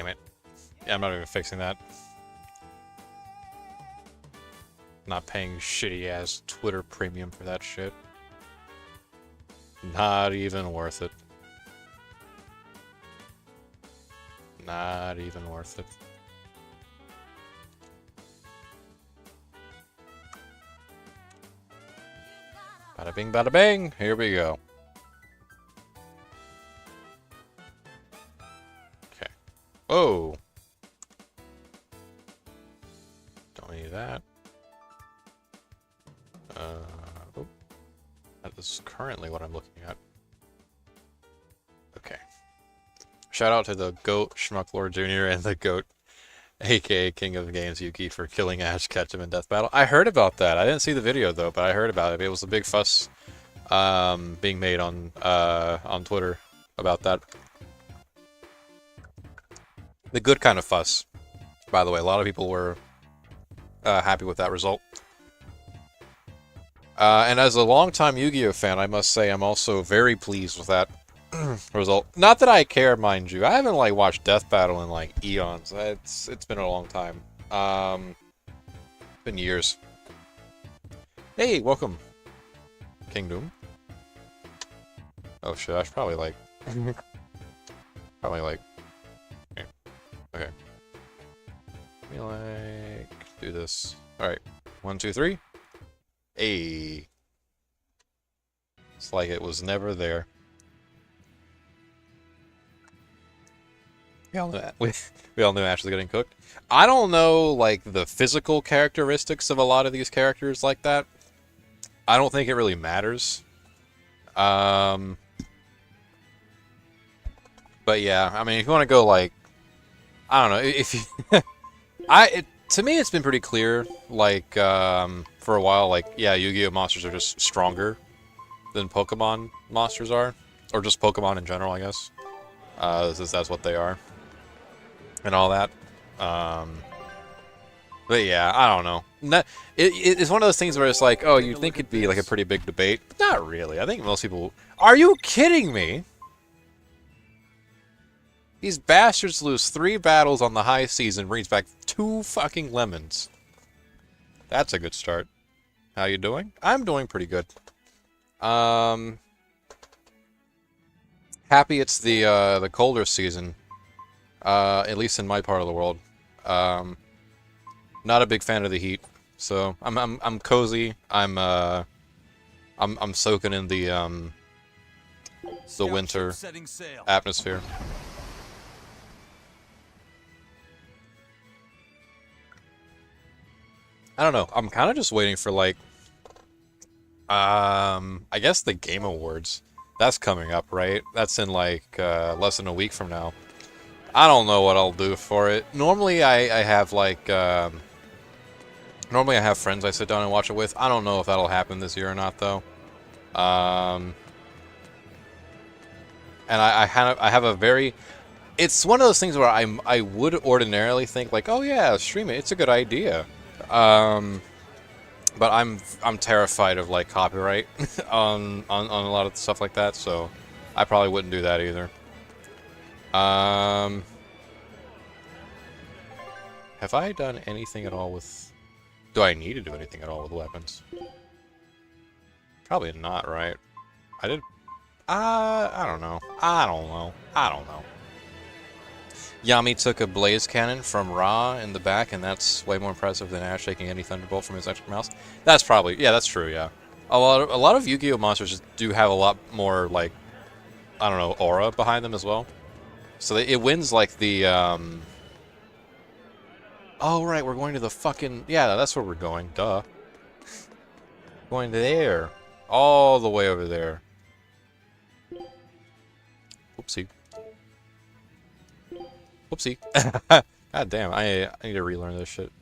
damn it. Yeah, I'm not even fixing that. Not paying shitty-ass Twitter premium for that shit. Not even worth it. Not even worth it. Bada bing, bada bang! Here we go. Okay. Oh! Don't need that. Oh. That is currently what I'm looking at. Okay. Shout out to the GOAT Schmucklord Jr. and the GOAT, aka King of Games Yuki, for killing Ash Ketchum in Death Battle. I heard about that. I didn't see the video though, but I heard about it. It was a big fuss being made on Twitter about that. The good kind of fuss, by the way. A lot of people were happy with that result. And as a longtime Yu-Gi-Oh fan, I must say I'm also very pleased with that result. Not that I care, mind you. I haven't like watched Death Battle in like eons. It's been a long time. Been years. Hey, welcome, Kingdom. Oh shit, I should probably like okay. Okay. Let me like do this. Alright. 1, 2, 3. Hey. It's like it was never there. We all knew Ash was getting cooked. I don't know, like, the physical characteristics of a lot of these characters like that. I don't think it really matters. But yeah, I mean, if you want to go, like, I don't know, if you... to me, it's been pretty clear, like, for a while, like, yeah, Yu-Gi-Oh! Monsters are just stronger than Pokemon monsters are. Or just Pokemon in general, I guess. That's what they are. And all that. But yeah, I don't know. It's one of those things where it's like, oh, you'd think it'd be like a pretty big debate. But not really. I think most people... Are you kidding me? These bastards lose 3 battles on the high season, brings back 2 fucking lemons. That's a good start. How you doing? I'm doing pretty good. Happy it's the colder season. At least in my part of the world. Not a big fan of the heat, so I'm cozy. I'm soaking in the winter atmosphere. I don't know. I'm kind of just waiting for like I guess the Game Awards. That's coming up, right? That's in like less than a week from now. I don't know what I'll do for it. Normally I have like normally I have friends I sit down and watch it with. I don't know if that'll happen this year or not though. And I have a very... It's one of those things where I would ordinarily think like, oh yeah, stream it. It's a good idea. But I'm terrified of like copyright on a lot of stuff like that, so I probably wouldn't do that either. Have I done anything at all with... Do I need to do anything at all with weapons? Probably not, right? I did... I don't know. I don't know. Yami took a blaze cannon from Ra in the back, and that's way more impressive than Ash taking any Thunderbolt from his extra mouse. That's probably... Yeah, that's true, yeah. A lot of Yu-Gi-Oh! Monsters do have a lot more, like... I don't know, aura behind them as well. So it wins, like, the, Oh, right, we're going to the fucking... Yeah, that's where we're going, duh. Going there. All the way over there. Whoopsie. Whoopsie. God damn, I need to relearn this shit.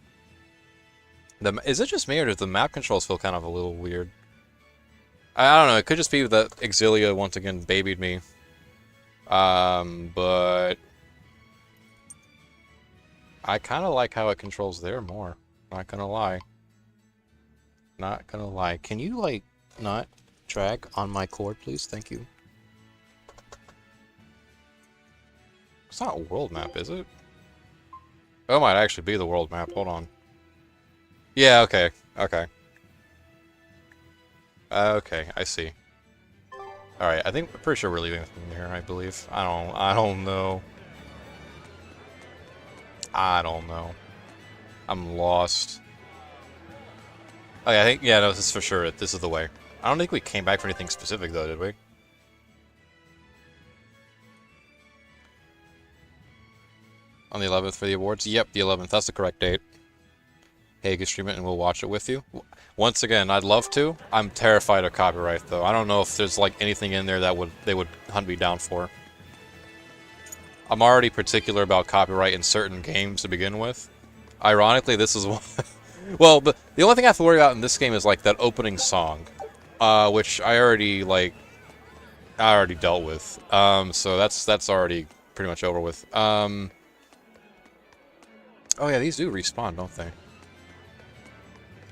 Is it just me, or does the map controls feel kind of a little weird? I don't know, it could just be that Exilia once again babied me. But... I kind of like how it controls there more. Not gonna lie. Not gonna lie. Can you, like, not drag on my cord, please? Thank you. It's not a world map, is it? Oh, it might actually be the world map. Hold on. Yeah, okay. Okay. Okay, I see. Alright, I'm pretty sure we're leaving from here, I believe. I don't know. I don't know. I'm lost. Okay, I think, yeah, no, this is for sure. This is the way. I don't think we came back for anything specific, though, did we? On the 11th for the awards? Yep, the 11th. That's the correct date. Hey, you can stream it and we'll watch it with you. Once again, I'd love to. I'm terrified of copyright, though. I don't know if there's, like, anything in there that they would hunt me down for. I'm already particular about copyright in certain games to begin with. Ironically, this is one... Well, the only thing I have to worry about in this game is, like, that opening song. Which I already, like... I already dealt with. So that's already pretty much over with. Oh yeah, these do respawn, don't they?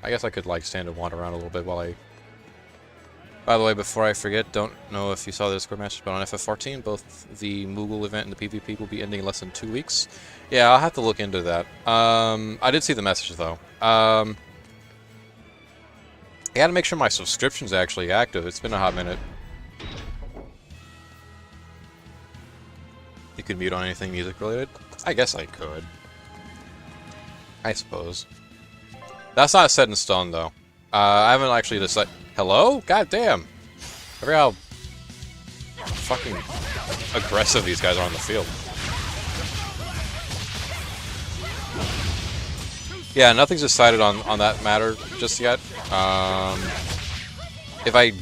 I guess I could, like, stand and wander around a little bit while I... By the way, before I forget, don't know if you saw the Discord message, but on FF14, both the Moogle event and the PvP will be ending in less than 2 weeks. Yeah, I'll have to look into that. I did see the message, though. I gotta make sure my subscription's actually active. It's been a hot minute. You could mute on anything music-related? I guess I could. I suppose. That's not set in stone, though. I haven't actually decided... Hello? God damn! I forgot how fucking aggressive these guys are on the field. Yeah, nothing's decided on that matter just yet. If I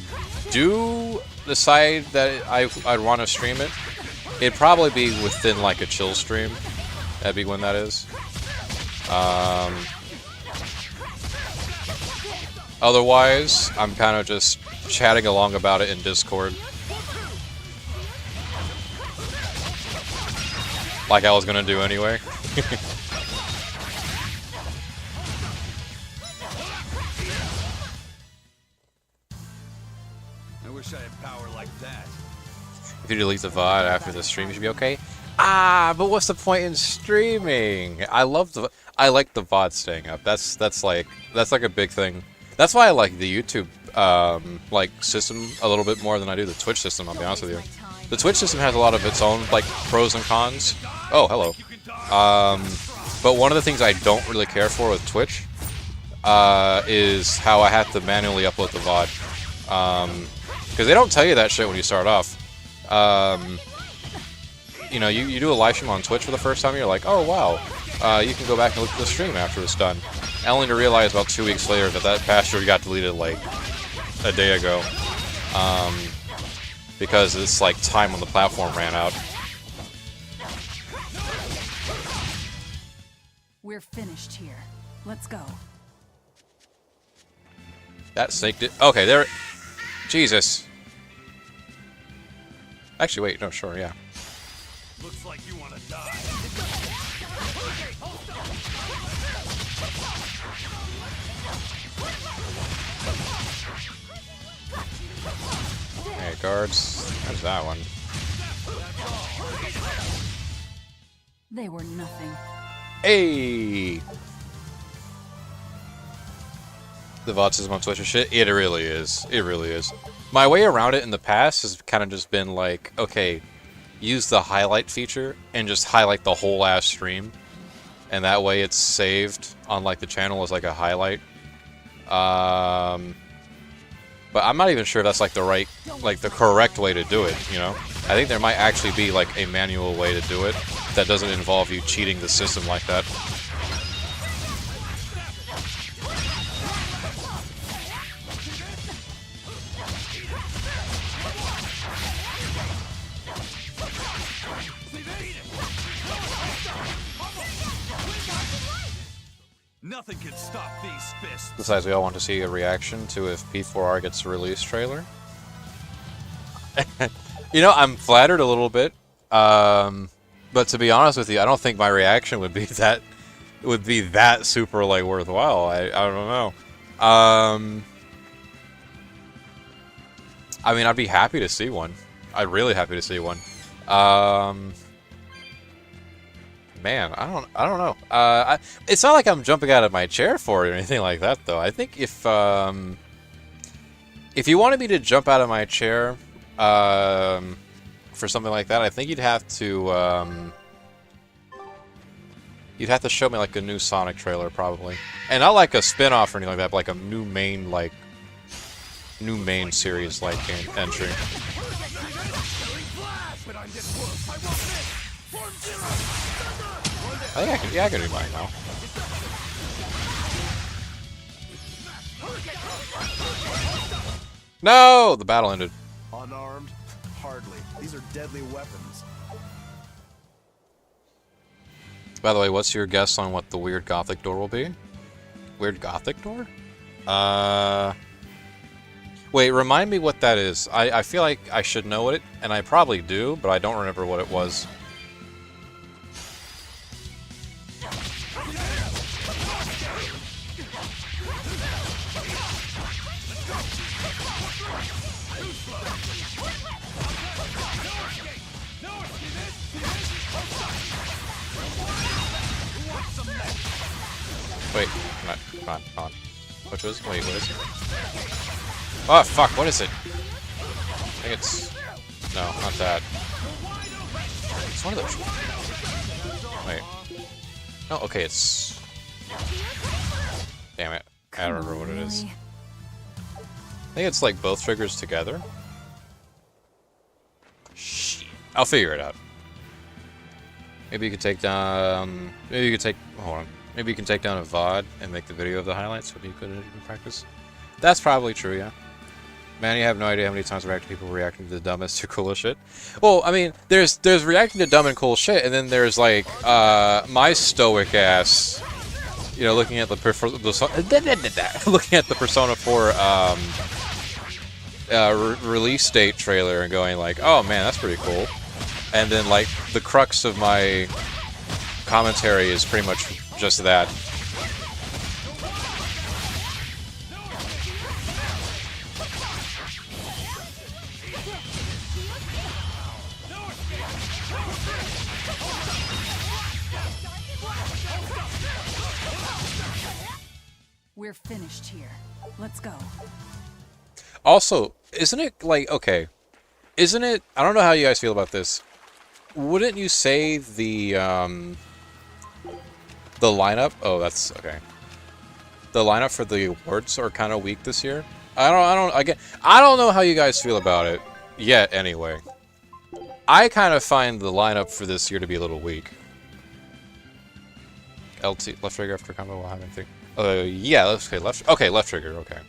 do decide that I'd want to stream it, it'd probably be within, like, a chill stream. That'd be when that is. Otherwise, I'm kind of just chatting along about it in Discord. Like I was gonna do anyway. I wish I had power like that. If you delete the VOD after the stream, you should be okay. Ah, but what's the point in streaming? I like the VOD staying up. That's like a big thing. That's why I like the YouTube like system a little bit more than I do the Twitch system, I'll be honest with you. The Twitch system has a lot of its own like pros and cons. Oh, hello. But one of the things I don't really care for with Twitch is how I have to manually upload the VOD. Because they don't tell you that shit when you start off. You know, you do a live stream on Twitch for the first time, and you're like, oh wow, you can go back and look at the stream after it's done. Only to realize about 2 weeks later that password got deleted like a day ago. Because it's like time on the platform ran out. We're finished here. Let's go. That snake did. Okay, there. Jesus. Actually, wait. No, sure, yeah. Looks like you want to die. Hey, guards. There's that one. They were nothing. Hey! The VOD system on Twitch and shit? It really is. It really is. My way around it in the past has kind of just been like, okay, use the highlight feature and just highlight the whole ass stream. And that way it's saved on like the channel as like a highlight. But I'm not even sure if that's like the correct way to do it, you know? I think there might actually be like a manual way to do it that doesn't involve you cheating the system like that. Nothing can stop these fists. Besides, we all want to see a reaction to if P4R gets a release trailer. You know, I'm flattered a little bit, but to be honest with you, I don't think my reaction would be that super like worthwhile. I don't know. I mean, I'd be happy to see one. I'm really happy to see one. Man, I don't know. It's not like I'm jumping out of my chair for it or anything like that, though. I think if you wanted me to jump out of my chair, for something like that, I think you'd have to show me like a new Sonic trailer, probably, and not like a spin-off or anything like that, but like a new main series like entry. I think I can, yeah, I can do mine now. No, the battle ended. Unarmed? Hardly. These are deadly weapons. By the way, what's your guess on what the weird gothic door will be? Weird gothic door? Wait, remind me what that is. I feel like I should know it, and I probably do, but I don't remember what it was. Wait, come on. Which was? Wait, what is it? Oh, fuck, what is it? I think it's... No, not that. It's one of those... Wait. No, okay, it's... Damn it. I don't remember what it is. I think it's like both triggers together. Shit. I'll figure it out. Maybe you could take down... Maybe you could take... Hold on. Maybe you can take down a VOD and make the video of the highlights so you could in practice. That's probably true, yeah. Man, you have no idea how many times I've reacted to people reacting to the dumbest to coolest shit. Well, I mean, there's reacting to dumb and cool shit, and then there's like my stoic ass, you know, looking at the looking at the Persona 4 release date trailer and going like, oh man, that's pretty cool. And then like the crux of my commentary is pretty much just that. We're finished here. Let's go. Also, isn't it like, okay, isn't it, I don't know how you guys feel about this. Wouldn't you say the lineup, oh, that's, okay. The lineup for the awards are kind of weak this year? I don't know how you guys feel about it yet, anyway. I kind of find the lineup for this year to be a little weak. LT, left trigger after combo while having thing. Yeah, left trigger, okay.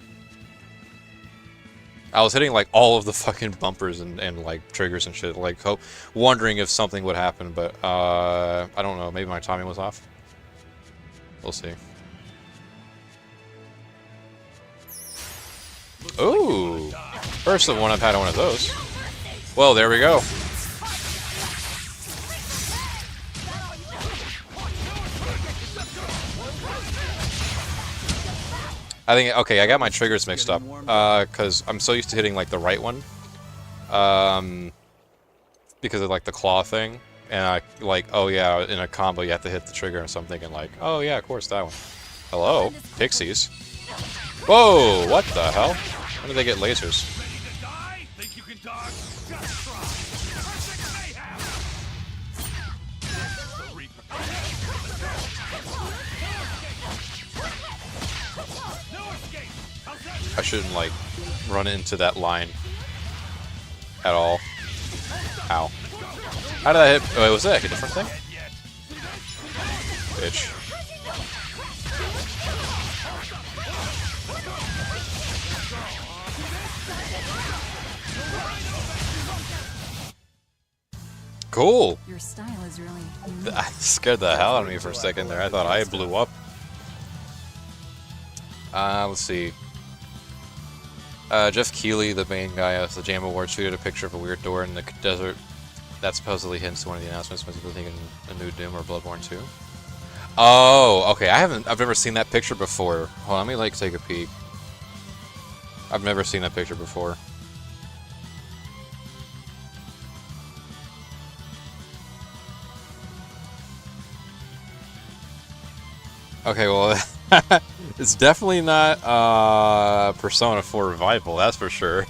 I was hitting like all of the fucking bumpers and like triggers and shit, like wondering if something would happen, but I don't know, maybe my timing was off. We'll see. Ooh! First one I've had one of those. Well, there we go. I think, okay, I got my triggers mixed up, because I'm so used to hitting, like, the right one, because of, like, the claw thing, and I, like, oh yeah, in a combo you have to hit the trigger or something, and like, oh yeah, of course, that one. Hello? Pixies. Whoa, what the hell? How did they get lasers? Think you can dodge? Just try. I shouldn't, like, run into that line at all. Ow. How did that hit? Oh, was that like a different thing? Bitch. Cool. Your style is really unique. That scared the hell out of me for a second there. I thought I blew up. Let's see. Jeff Keighley, the main guy of the Jam Awards, tweeted a picture of a weird door in the desert that supposedly hints to one of the announcements, possibly thinking a new Doom or Bloodborne 2. Oh, okay. I've never seen that picture before. Hold on, let me like take a peek. I've never seen that picture before. Okay, well, it's definitely not Persona 4 Revival, that's for sure.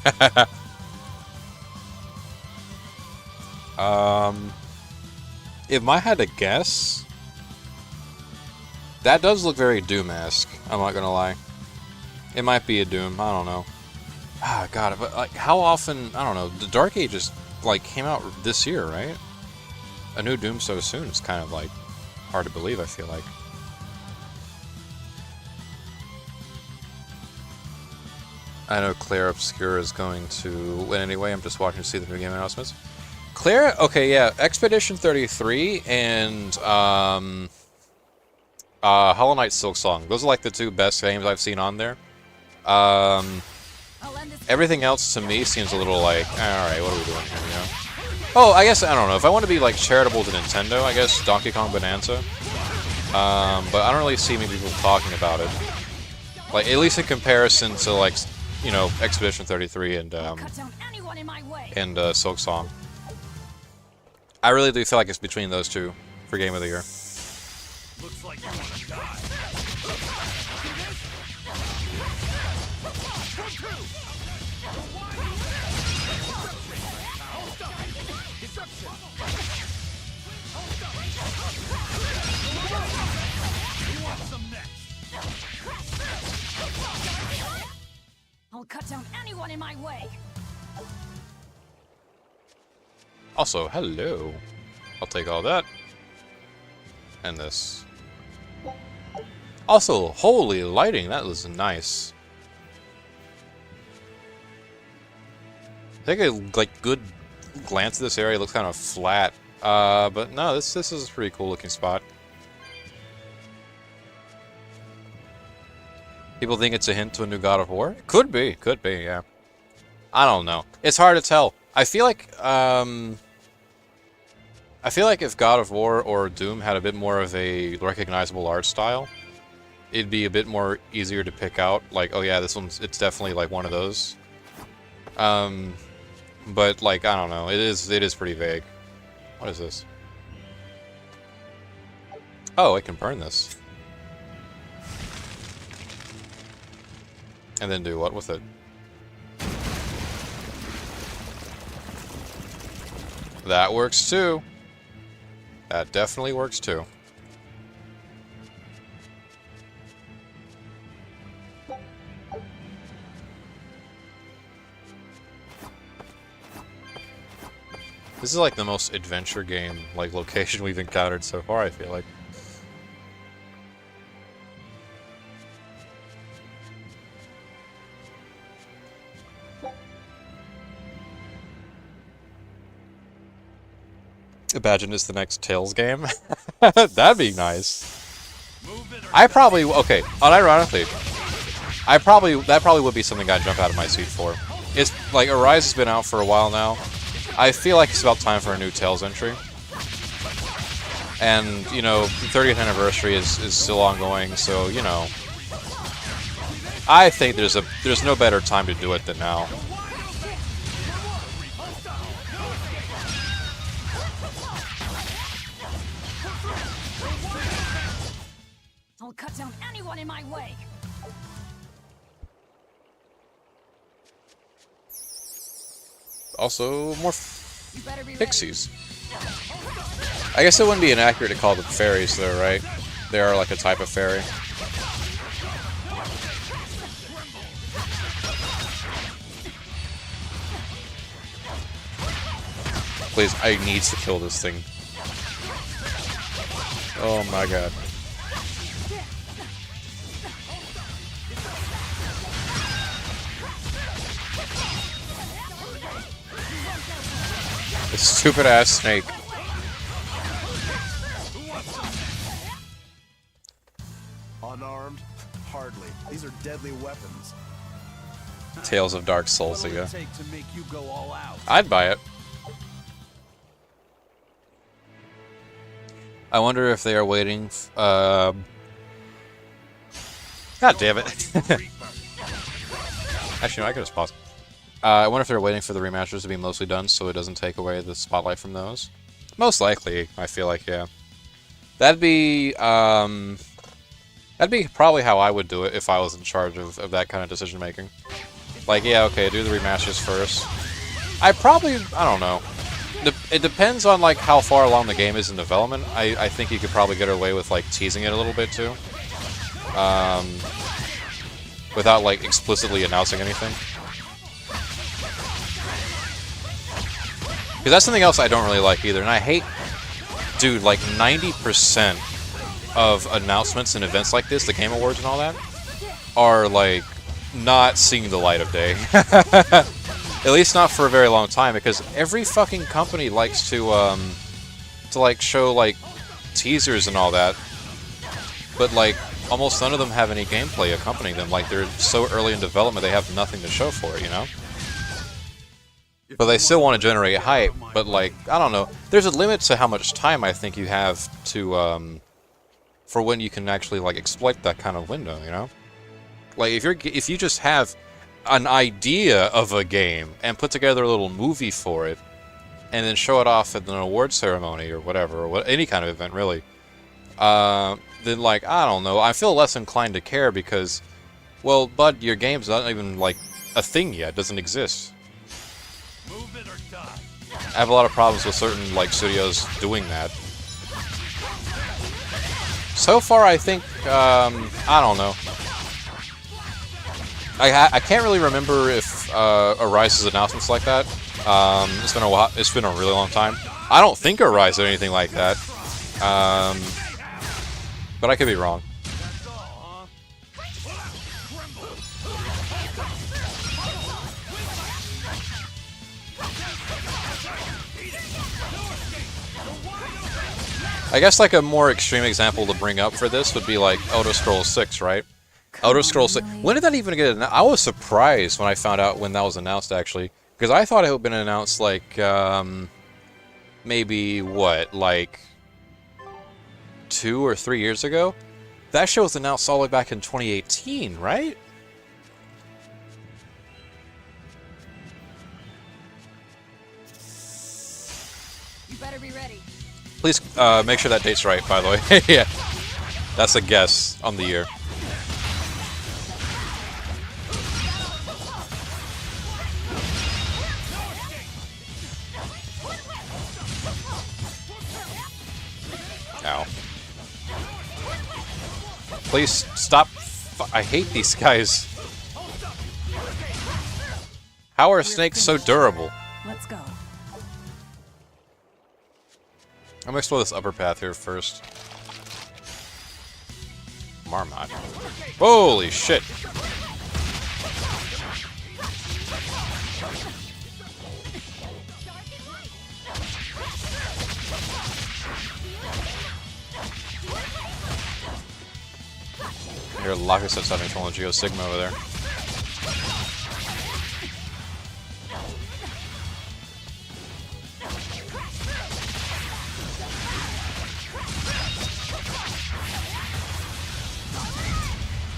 If I had to guess, that does look very Doom-esque, I'm not gonna lie. It might be a Doom, I don't know. Ah, God, but like, how often, I don't know, the Dark Ages, like, came out this year, right? A new Doom so soon is kind of, like, hard to believe, I feel like. I know Claire Obscura is going to win anyway, I'm just watching to see the new game announcements. Claire, okay, yeah, Expedition 33 and, Hollow Knight Silksong. Those are, like, the two best games I've seen on there. Everything else to me seems a little like, alright, what are we doing here, you know? Oh, I guess, I don't know, if I want to be, like, charitable to Nintendo, I guess Donkey Kong Bonanza. But I don't really see many people talking about it. Like, at least in comparison to, like, you know, Expedition 33 and Silksong. I really do feel like it's between those two for Game of the Year. Looks like you want to die. I'll cut down anyone in my way. Also, hello. I'll take all that. And this. Also, holy lighting, that was nice. Take a like good glance at this area. It looks kind of flat, but no, this is a pretty cool looking spot. People think it's a hint to a new God of War. Could be, yeah. I don't know. It's hard to tell. I feel like if God of War or Doom had a bit more of a recognizable art style, it'd be a bit more easier to pick out. Like, oh yeah, it's definitely like one of those. But like, I don't know. It is pretty vague. What is this? Oh, I can burn this. And then do what with it? That works too. That definitely works too. This is like the most adventure game, like, location we've encountered so far, I feel like. Imagine it's the next Tales game. That'd be nice. I probably, okay, unironically, that probably would be something I'd jump out of my seat for. It's, like, Arise has been out for a while now. I feel like it's about time for a new Tales entry. And, you know, the 30th anniversary is still ongoing, so, you know. I think there's no better time to do it than now. I'll cut down anyone in my way. Also, more You better be ready. pixies. I guess it wouldn't be inaccurate to call them fairies, though, right? They are like a type of fairy. Please, I need to kill this thing. Oh my god. This stupid ass snake. Unarmed? Hardly. These are deadly weapons. Tales of Dark Souls What will again. it take to make you go all out? I'd buy it. I wonder if they are waiting. God damn it. Actually, no, I could just pause. I wonder if they're waiting for the remasters to be mostly done so it doesn't take away the spotlight from those. Most likely, I feel like, yeah. That'd be, That'd be probably how I would do it if I was in charge of that kind of decision making. Like, yeah, okay, do the remasters first. I don't know. It depends on, like, how far along the game is in development. I think you could probably get away with, like, teasing it a little bit, too. Without, like, explicitly announcing anything. Because that's something else I don't really like either, and I hate... Dude, like, 90% of announcements and events like this, the Game Awards and all that, are, like, not seeing the light of day. At least not for a very long time, because every fucking company likes to like, show, like, teasers and all that, but, like, almost none of them have any gameplay accompanying them. Like, they're so early in development, they have nothing to show for it, you know? But they still want to generate hype, but, like, I don't know. There's a limit to how much time I think you have to, for when you can actually, like, exploit that kind of window, you know? Like, if you just have an idea of a game and put together a little movie for it, and then show it off at an award ceremony or whatever, or any kind of event, really, then, like, I don't know, I feel less inclined to care because, well, bud, your game's not even, like, a thing yet, it doesn't exist. Move it or die. I have a lot of problems with certain, like, studios doing that. So far, I think, I don't know. I can't really remember if Arise's announcements like that. It's been a while. It's been a really long time. I don't think Arise did anything like that. But I could be wrong. That's all, I guess, like, a more extreme example to bring up for this would be, like, Elder Scrolls 6, right? Elder Scrolls 6. When did that even get announced? I was surprised when I found out when that was announced, actually. Because I thought it had been announced, like, maybe, what, like, 2 or 3 years ago? That show was announced all the way back in 2018, right? You better be ready. Please make sure that date's right, by the way. Yeah. That's a guess on the year. Ow. Please stop. I hate these guys. How are snakes so durable? Let's go. I'm gonna explore this upper path here first. Marmot. Holy shit! Here, Locus has having trouble with Geo Sigma over there.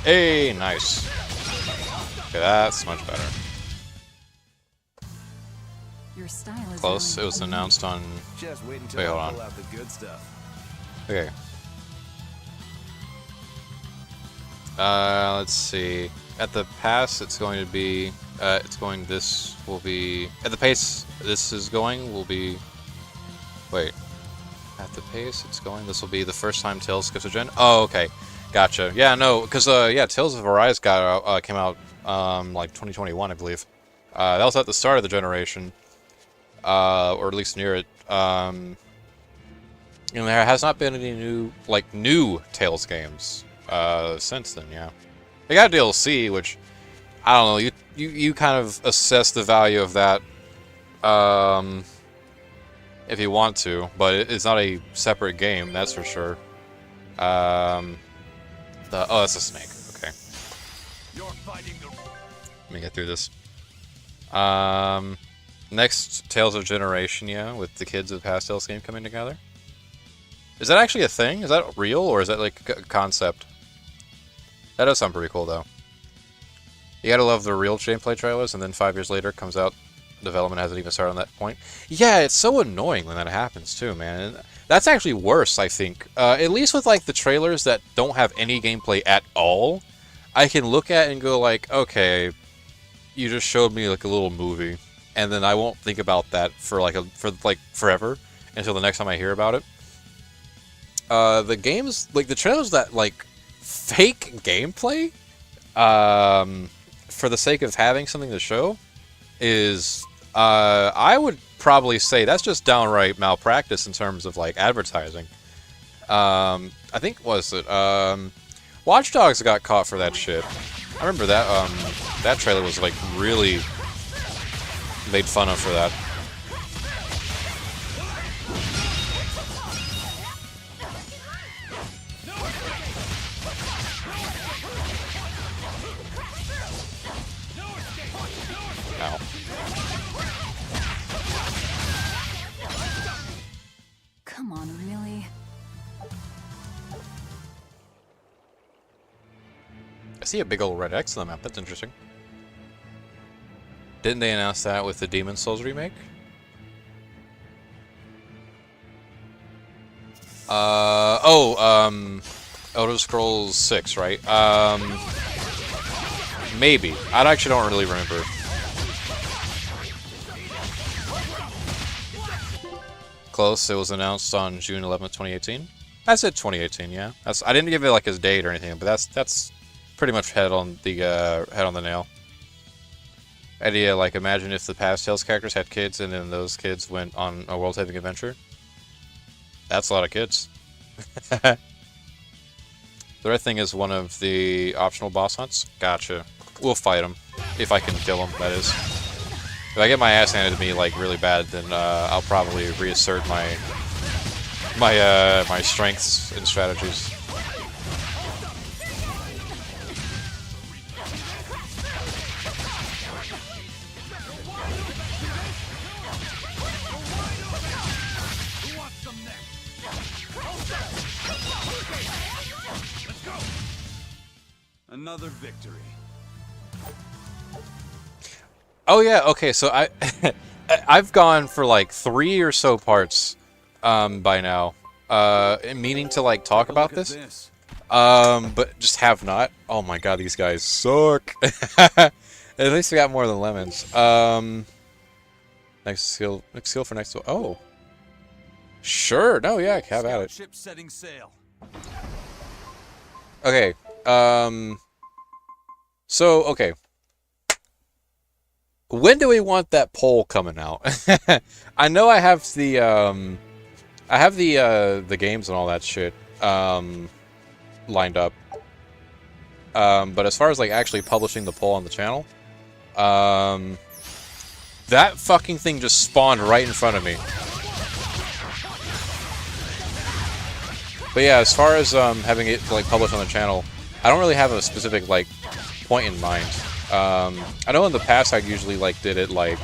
Hey, nice. Okay, that's much better. Your style is Close. It really was announced on. Just wait until Wait, I hold pull on. out the good stuff. Okay. Let's see. At the pass, it's going to be. This will be. At the pace this is going, will be. Wait. At the pace it's going, this will be the first time Tales skips a gen? Oh, okay. Gotcha. Yeah, no, because, yeah, Tales of Arise came out, like, 2021, I believe. That was at the start of the generation. Or at least near it. And there has not been any new Tales games, since then, yeah. They got DLC, which, I don't know, you kind of assess the value of that, if you want to, but it's not a separate game, that's for sure. Oh, that's a snake. Okay. You're fighting the... Let me get through this. Next, Tales of Generation, yeah, with the kids of the past Tales game coming together. Is that actually a thing? Is that real, or is that like a concept? That does sound pretty cool, though. You gotta love the real gameplay trailers, and then 5 years later it comes out development hasn't even started on that point. Yeah, it's so annoying when that happens too, man. And that's actually worse, I think. At least with like the trailers that don't have any gameplay at all, I can look at and go like, okay, you just showed me like a little movie, and then I won't think about that for forever until the next time I hear about it. The games, like the trailers that like fake gameplay, for the sake of having something to show, is I would probably say that's just downright malpractice in terms of like advertising. I think Watch Dogs got caught for that shit. I remember that that trailer was like really made fun of for that. Ow. Come on, really? I see a big old red X on the map. That's interesting. Didn't they announce that with the Demon Souls remake? Elder Scrolls 6, right? Maybe. I actually don't really remember. Close. It was announced on June 11th, 2018. I said 2018, yeah. I didn't give it like his date or anything, but that's pretty much head on the nail. Idea, like, imagine if the past Tales characters had kids and then those kids went on a world-saving adventure. That's a lot of kids. The red thing is one of the optional boss hunts. Gotcha. We'll fight him. If I can kill him, that is. If I get my ass handed to me, like, really bad, then I'll probably reassert my strengths and strategies. Another victory. Oh yeah, okay, so I've gone for like 3 or so parts by now, meaning to like talk about this, but just have not. Oh my god, these guys suck. At least we got more than lemons. Next skill for next. Oh, sure. No, yeah, have at it. Ship setting sail. Okay. So okay. When do we want that poll coming out? I know I have the games and all that shit lined up. But as far as like actually publishing the poll on the channel, that fucking thing just spawned right in front of me. But yeah, as far as having it like published on the channel, I don't really have a specific like point in mind. I know in the past I usually like did it like,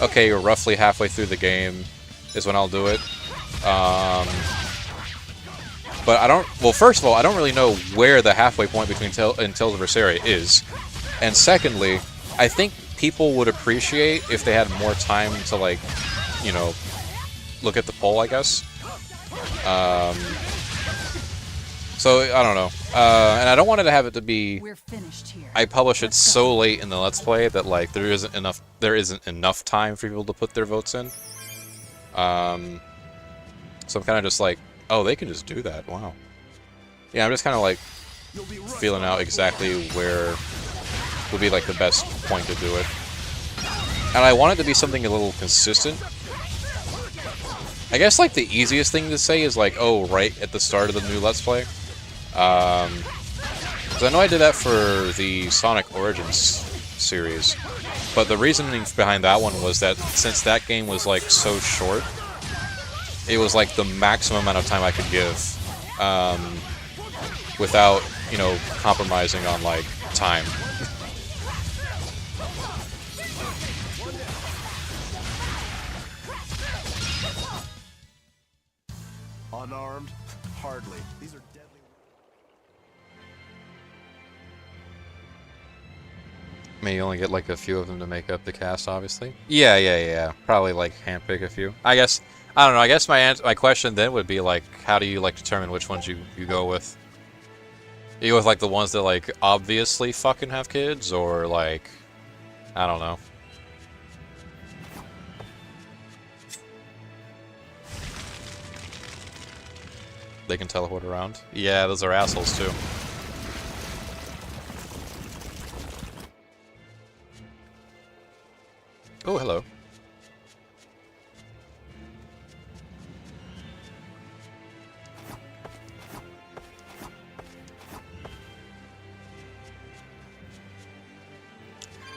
okay, you're roughly halfway through the game is when I'll do it. But I don't. Well, first of all, I don't really know where the halfway point between Tales of Berseria is, and secondly, I think people would appreciate if they had more time to like, you know, look at the poll, I guess. So I don't know, and I don't want to have it to be. We're finished here. I publish it so late in the Let's Play that like there isn't enough time for people to put their votes in. So I'm kind of just like, oh, they can just do that. Wow. Yeah, I'm just kind of like feeling out exactly where would be like the best point to do it, and I want it to be something a little consistent. I guess like the easiest thing to say is like, oh, right at the start of the new Let's Play. Because I know I did that for the Sonic Origins series, but the reasoning behind that one was that since that game was like so short, it was like the maximum amount of time I could give, without, you know, compromising on like time. Unarmed? Hardly. These are deadly. may only get like a few of them to make up the cast, obviously. Yeah. Probably like handpick a few. I guess, I don't know, I guess my question then would be like, how do you like determine which ones you go with? You go with like the ones that like obviously fucking have kids, or like, I don't know. They can teleport around. Yeah, those are assholes too. Oh, hello.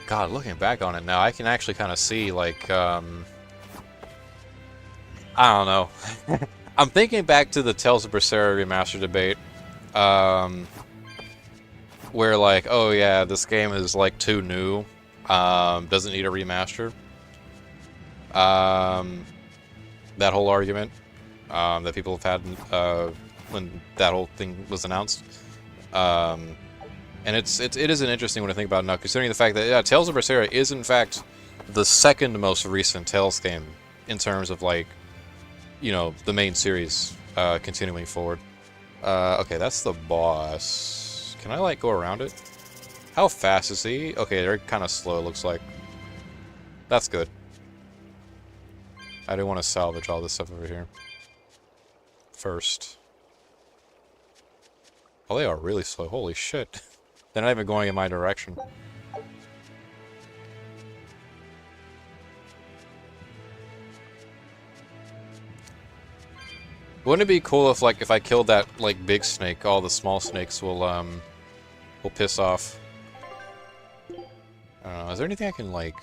God, looking back on it now, I can actually kind of see, like, I don't know. I'm thinking back to the Tales of Berseria remaster debate, where, like, oh yeah, this game is, like, too new, doesn't need a remaster. That whole argument, that people have had, when that whole thing was announced. And it is an interesting one to think about now, considering the fact that, yeah, Tales of Berseria is, in fact, the second most recent Tales game in terms of, like, you know, the main series continuing forward. Okay, that's the boss. Can I, like, go around it? How fast is he? Okay, they're kind of slow, looks like. That's good. I do want to salvage all this stuff over here first. Oh, they are really slow. Holy shit. They're not even going in my direction. Wouldn't it be cool if, like, if I killed that, like, big snake, all the small snakes will piss off? I don't know. Is there anything I can, like...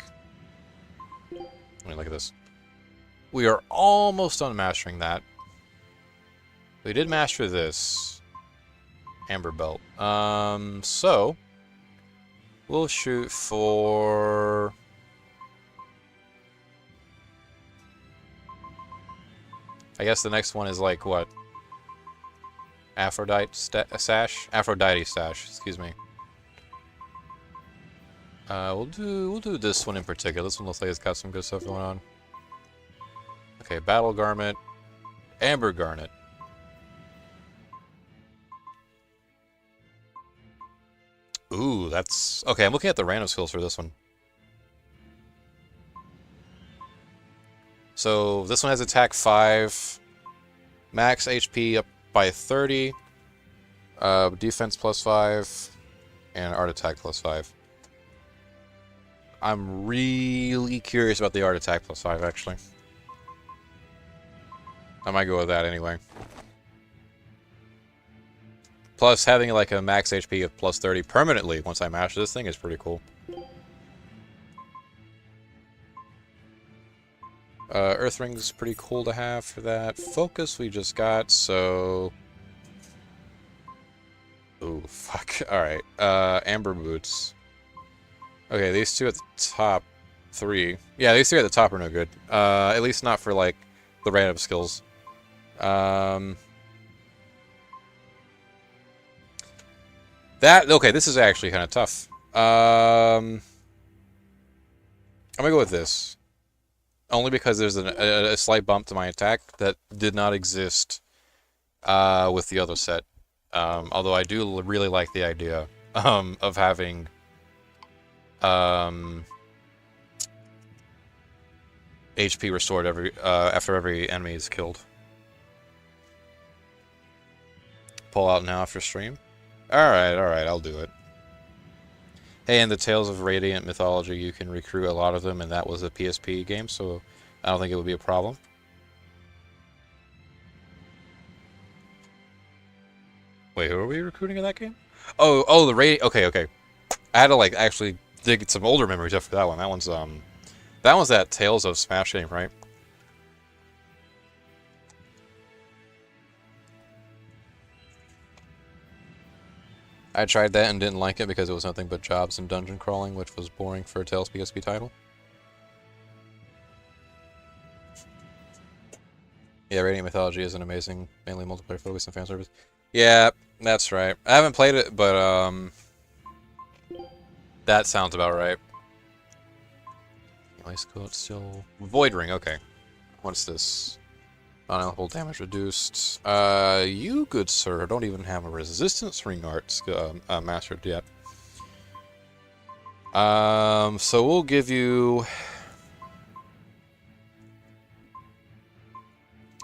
Let me look at this. We are almost done mastering that. We did master this. Amber belt. So we'll shoot for... I guess the next one is like what? Aphrodite sash? Aphrodite sash, excuse me. We'll do this one in particular. This one looks like it's got some good stuff going on. Okay, battle garment, amber garnet. Ooh, that's... Okay, I'm looking at the random skills for this one. So, this one has attack 5, max HP up by 30, defense plus 5, and art attack plus 5. I'm really curious about the art attack plus 5, actually. I might go with that anyway. Plus, having like a max HP of plus 30 permanently once I master this thing is pretty cool. Earth Ring's pretty cool to have for that. Focus we just got, so... Ooh, fuck. Alright. Amber Boots. Okay, these two at the top 3. Yeah, these 3 at the top are no good. At least not for, like, the random skills. Okay, this is actually kind of tough. I'm gonna go with this. Only because there's a slight bump to my attack that did not exist with the other set. Although I do really like the idea of having HP restored after every enemy is killed. Pull out now after stream. Alright, I'll do it. Hey, in the Tales of Radiant Mythology, you can recruit a lot of them, and that was a PSP game, so I don't think it would be a problem. Wait, who are we recruiting in that game? Oh, the Radiant... Okay. I had to, like, actually dig some older memories after that one. That one's that Tales of Smash game, right? I tried that and didn't like it because it was nothing but jobs and dungeon crawling, which was boring for a Tales PSP title. Yeah, Radiant Mythology is an amazing, mainly multiplayer focus and fan service. Yeah, that's right. I haven't played it, but That sounds about right. Waistcoat still... Void Ring, okay. What's this? Non-eligible damage reduced. You, good sir, don't even have a resistance ring art mastered yet. So we'll give you...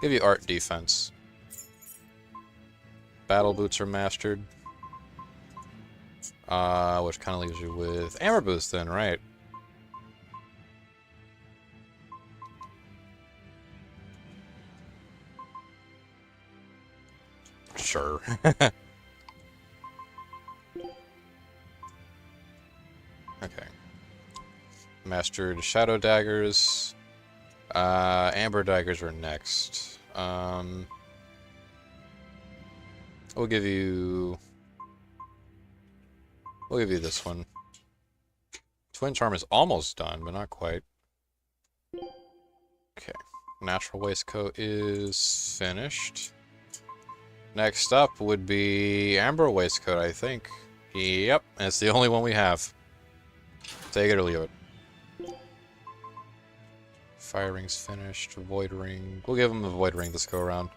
Give you art defense. Battle boots are mastered. Which kind of leaves you with armor boots then, right? Sure. Okay. Mastered shadow daggers. Amber daggers are next. We'll give you this one. Twin charm is almost done, but not quite. Okay. Natural waistcoat is finished. Next up would be amber waistcoat, I think. Yep, it's the only one we have. Take it or leave it. Fire ring's finished. Void ring. We'll give him a void ring this go around.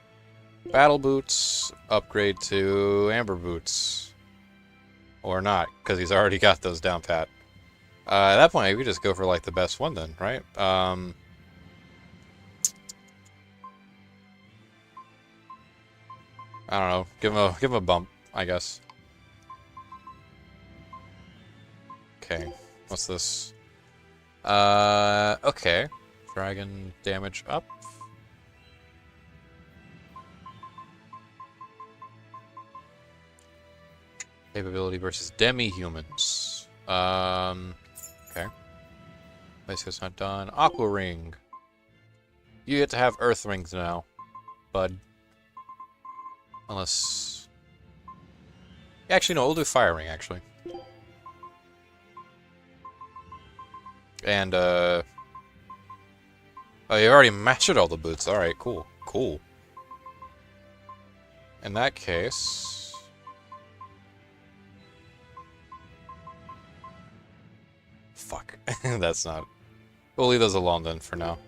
Battle boots. Upgrade to amber boots. Or not, because he's already got those down pat. At that point, we just go for like the best one then, right? I don't know. Give him a bump, I guess. Okay. What's this? Okay. Dragon damage up. Capability versus demi-humans. Okay. Waistcoat's not done. Aqua ring. You get to have earth rings now, bud. Unless... Actually, no, we'll do fire ring, actually. And, oh, you already mastered all the boots. Alright, cool. Cool. In that case... Fuck. That's not... We'll leave those alone then, for now.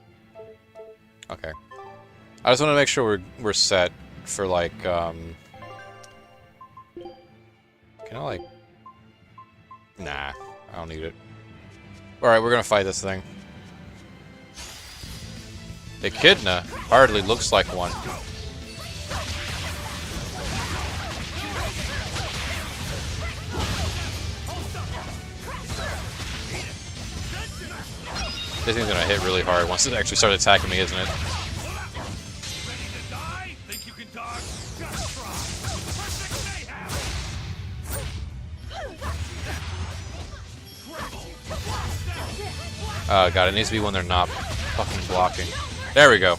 Okay. I just want to make sure we're set for, like, Can I, like... Nah, I don't need it. Alright, we're gonna fight this thing. Echidna hardly looks like one. This thing's gonna hit really hard once it actually starts attacking me, isn't it? Ready to die? Think you can dodge? Just try. Perfect mayhem. Oh god, it needs to be when they're not fucking blocking. There we go.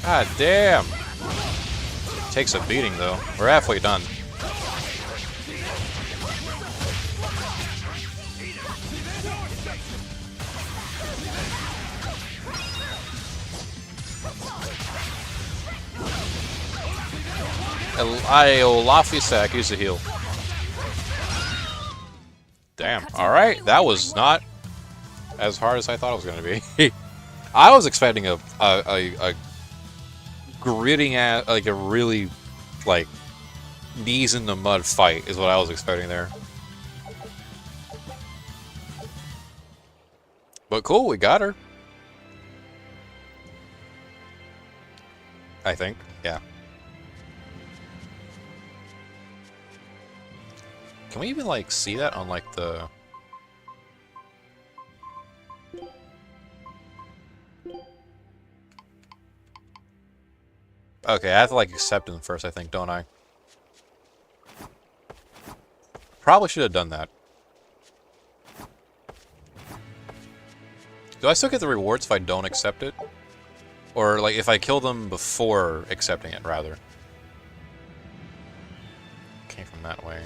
God damn. Takes a beating though. We're halfway done. VIBisTAG, use the heal. Damn. Alright, that was not as hard as I thought it was going to be. I was expecting a gritting at, like a really, like, knees in the mud fight is what I was expecting there. But cool, we got her. I think, yeah. Can we even, like, see that on, like, the... Okay, I have to, like, accept them first, I think, don't I? Probably should have done that. Do I still get the rewards if I don't accept it? Or, like, if I kill them before accepting it, rather? Came from that way.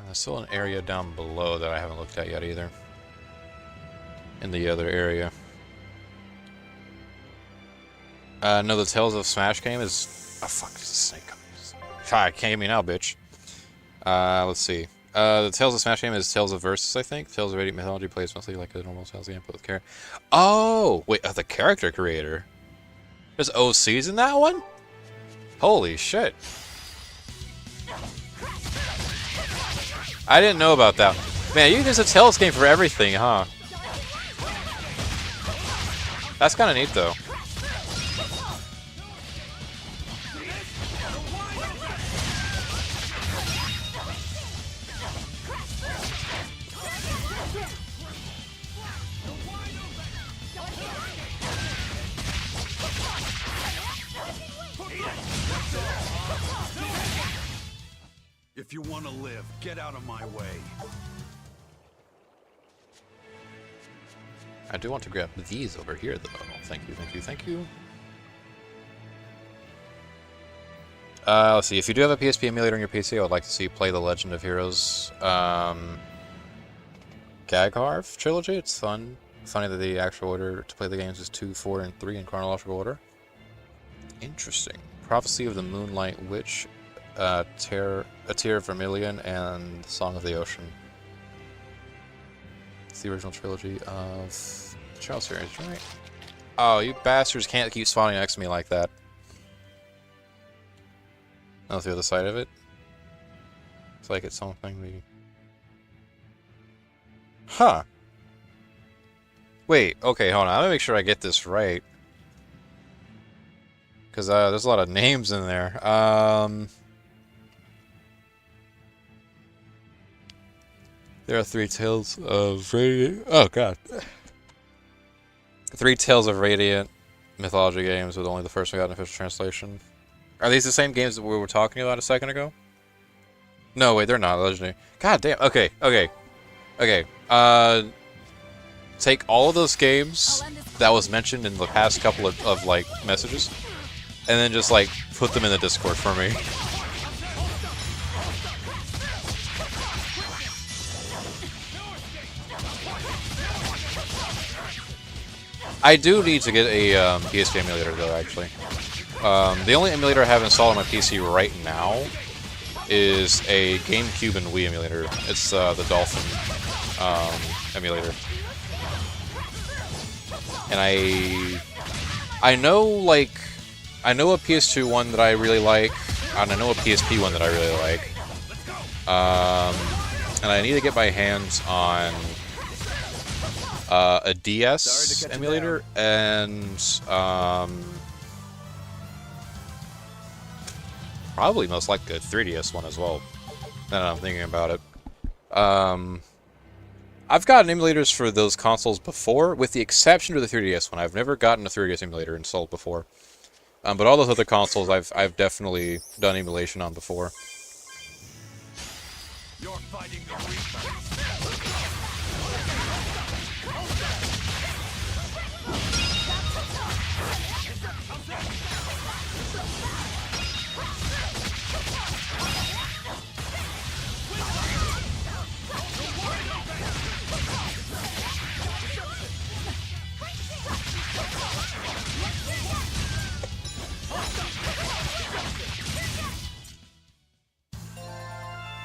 There's still an area down below that I haven't looked at yet, either. In the other area. No, the Tales of Smash game is... Oh, fuck, it's a snake. Hi, can't get me now, bitch. Let's see. The Tales of Smash game is Tales of Versus, I think. Tales of Radiant Mythology plays mostly like a normal Tales game, but with character. Oh! Wait, the character creator? There's OCs in that one? Holy shit. I didn't know about that. Man, you use a Tales game for everything, huh? That's kind of neat, though. If you want to live, get out of my way. I do want to grab these over here, though. Thank you, thank you, thank you. Let's see. If you do have a PSP emulator on your PC, I would like to see you play the Legend of Heroes Gagharv trilogy. It's fun. Funny that the actual order to play the games is 2, 4, and 3 in chronological order. Interesting. Prophecy of the Moonlight Witch, A Tear of Vermilion, and Song of the Ocean. It's the original trilogy of the Child series, right? Oh, you bastards can't keep spawning next to me like that. Oh, the other side of it? It's like it's something we... Huh. Wait, okay, hold on. I'm gonna make sure I get this right. Because there's a lot of names in there. There are 3 Tales of Radiant... Oh, God. 3 Tales of Radiant mythology games, with only the first one got an official translation. Are these the same games that we were talking about a second ago? No, wait, they're not. Legendary. God damn. Okay, okay. Okay. Take all of those games that was mentioned in the past couple of like, messages, and then just, like, put them in the Discord for me. I do need to get a PSP emulator, though, actually. The only emulator I have installed on my PC right now is a GameCube and Wii emulator. It's the Dolphin emulator. And I know, like, I know a PS2 one that I really like, and I know a PSP one that I really like. And I need to get my hands on a DS emulator and probably most likely a 3DS one as well. Now that I'm thinking about it. I've gotten emulators for those consoles before, with the exception of the 3DS one. I've never gotten a 3DS emulator installed before. But all those other consoles I've definitely done emulation on before. You're fighting the Reaper.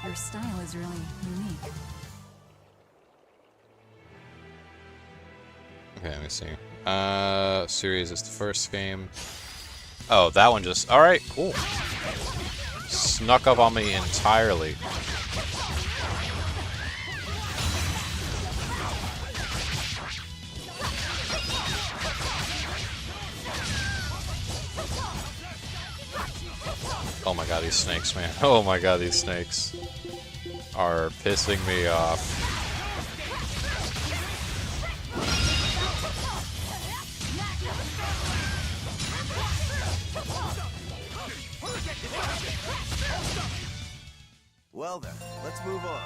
Your style is really unique. Okay, let me see. Series is the first game. Oh, that one just... Alright, cool. Snuck up on me entirely. Oh my god, these snakes, man. Oh my god, these snakes are pissing me off. Well then, let's move on.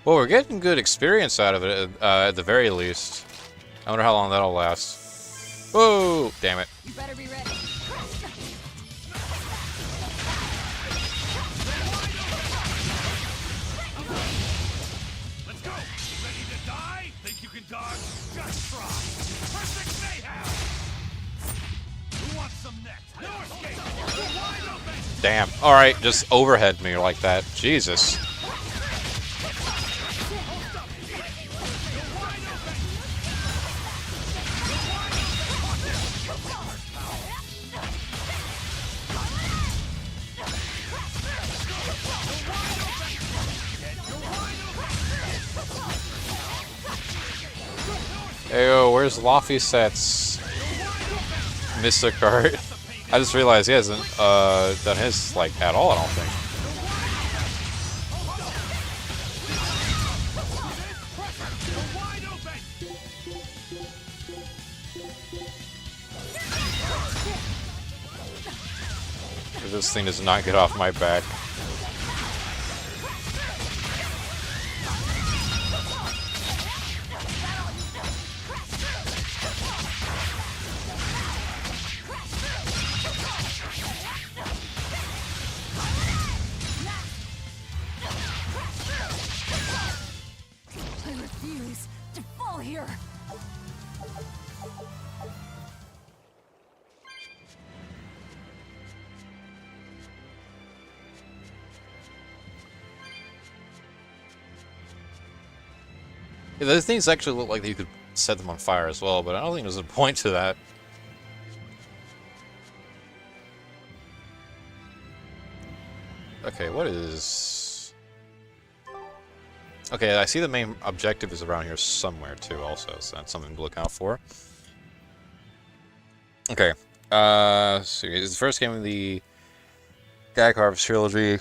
Well, we're getting good experience out of it, at the very least. I wonder how long that'll last. Whoa! Damn it. You better be ready. Let's go! Ready to die? Think you can dodge? Just try! Perfect snake! Damn. Alright, just overhead me like that. Jesus. Ayo, where's Lofty Sets? Mr. Cart. I just realized he hasn't done his like at all, I don't think. This thing does not get off my back. I refuse to fall here. Yeah, those things actually look like you could set them on fire as well, but I don't think there's a point to that. Okay, what is... Okay, I see the main objective is around here somewhere too also, so that's something to look out for. Okay, so it's the first game of the Gag Harvest trilogy.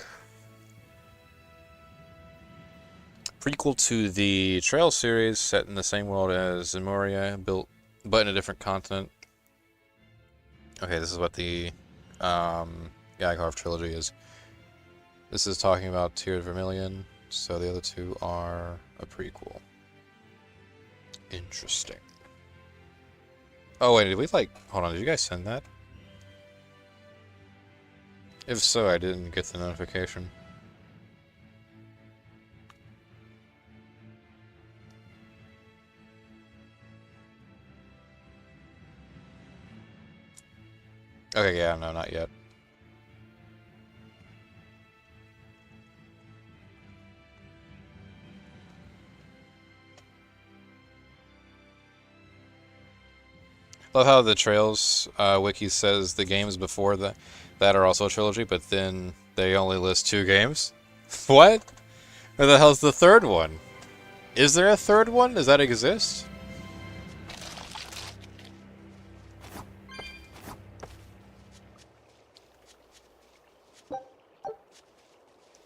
Prequel to the Trail series, set in the same world as Berseria, built but in a different continent. Okay, this is what the Gag Harvest trilogy is. This is talking about Tears of Vermilion, so the other two are a prequel. Interesting. Oh wait, did we like... Hold on, did you guys send that? If so, I didn't get the notification. Okay, yeah, no, not yet. Love how the Trails wiki says the games before that are also a trilogy, but then they only list 2 games. What? Where the hell's the third one? Is there a third one? Does that exist?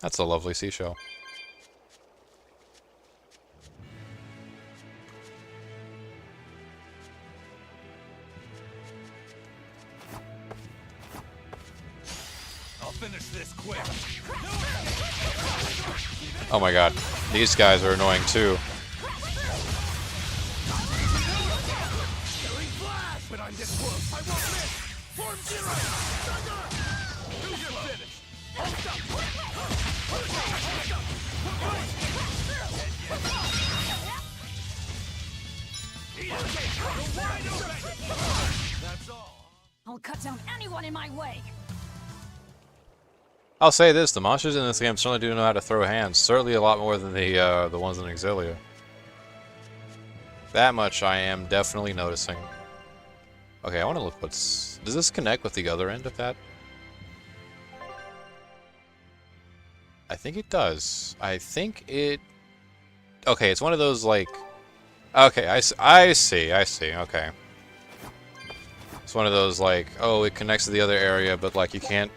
That's a lovely seashell. I'll finish this quick. Oh my god, these guys are annoying too. Killing flash! But I'm this close. I won't miss. Form zero. You're finished. That's all. I'll cut down anyone in my way. I'll say this, the monsters in this game certainly do know how to throw hands. Certainly a lot more than the ones in Exilia. That much I am definitely noticing. Okay, I want to look what's... Does this connect with the other end of that? I think it does. I think it... Okay, it's one of those, like... Okay, I see, okay. It's one of those, like, oh, it connects to the other area, but, like, you can't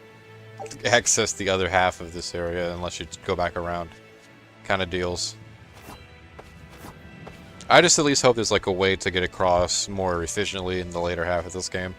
access the other half of this area unless you go back around. Kind of deals. I just at least hope there's, like, a way to get across more efficiently in the later half of this game.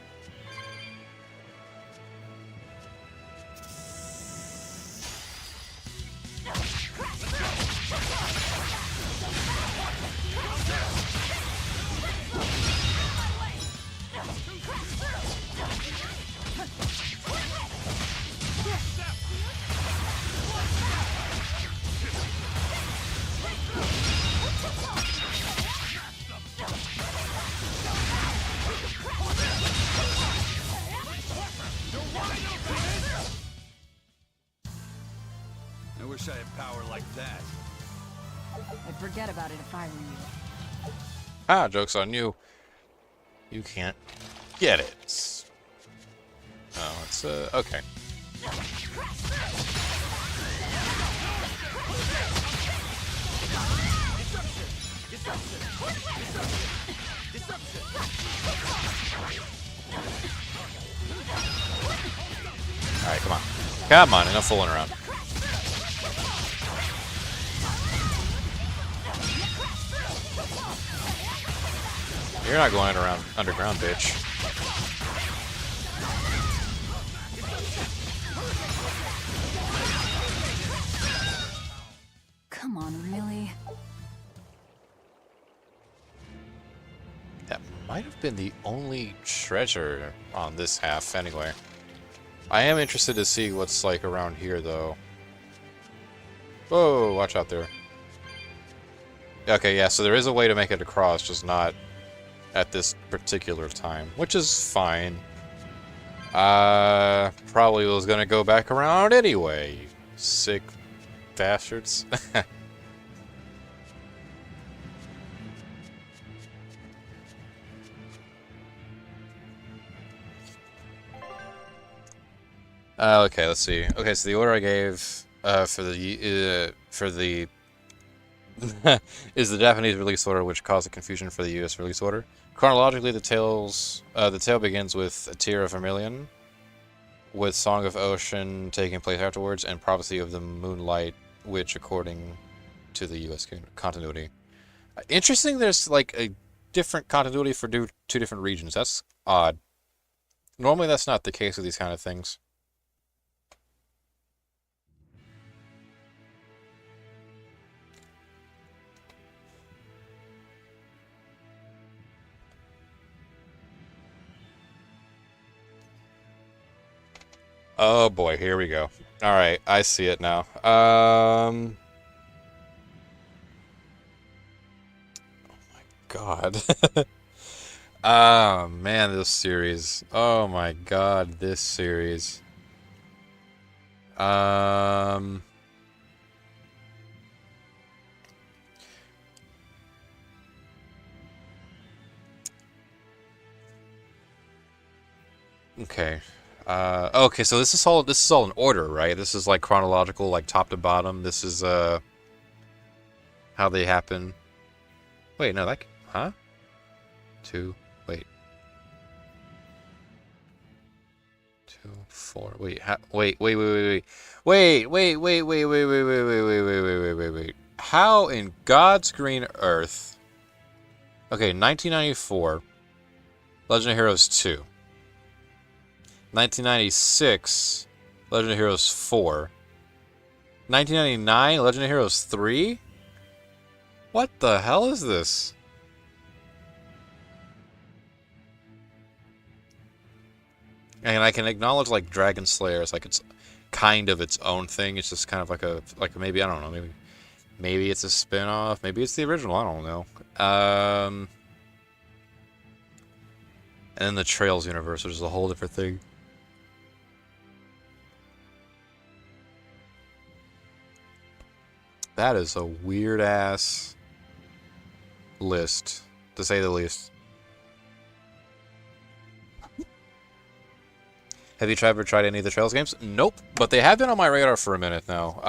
wish I had power like that. I'd forget about it if I were you. Ah, joke's on you. You can't get it. Oh, it's, okay. Alright, come on. Come on, enough fooling around. You're not going around underground, bitch. Come on, really? That might have been the only treasure on this half, anyway. I am interested to see what's like around here, though. Whoa, watch out there. Okay, yeah, so there is a way to make it across, just not at this particular time, which is fine. Probably was gonna go back around anyway. Sick bastards. Okay, let's see. Okay, so the order I gave for the is the Japanese release order, which caused a confusion for the U.S. release order. Chronologically, the tale begins with A Tear of Vermilion, with Song of Ocean taking place afterwards, and Prophecy of the Moonlight, which, according to the U.S. continuity. Interesting. There's like a different continuity for two different regions. That's odd. Normally, that's not the case with these kind of things. Oh boy, here we go. Alright, I see it now. Oh my god. Oh man, this series. Oh my god, this series. Okay. Okay, so this is all in order, right? This is like chronological, like top to bottom. This is how they happen. Wait, no, that huh? Wait. 2, 4. Wait, wait. How in God's green earth? Okay, 1994. Legend of Heroes 2. 1996, Legend of Heroes 4. 1999, Legend of Heroes 3? What the hell is this? And I can acknowledge, like, Dragon Slayer is like it's kind of its own thing. It's just kind of like a maybe, I don't know, maybe it's a spin-off, maybe it's the original, I don't know. And then the Trails universe, which is a whole different thing. That is a weird-ass list, to say the least. Have you ever tried any of the Trails games? Nope, but they have been on my radar for a minute now.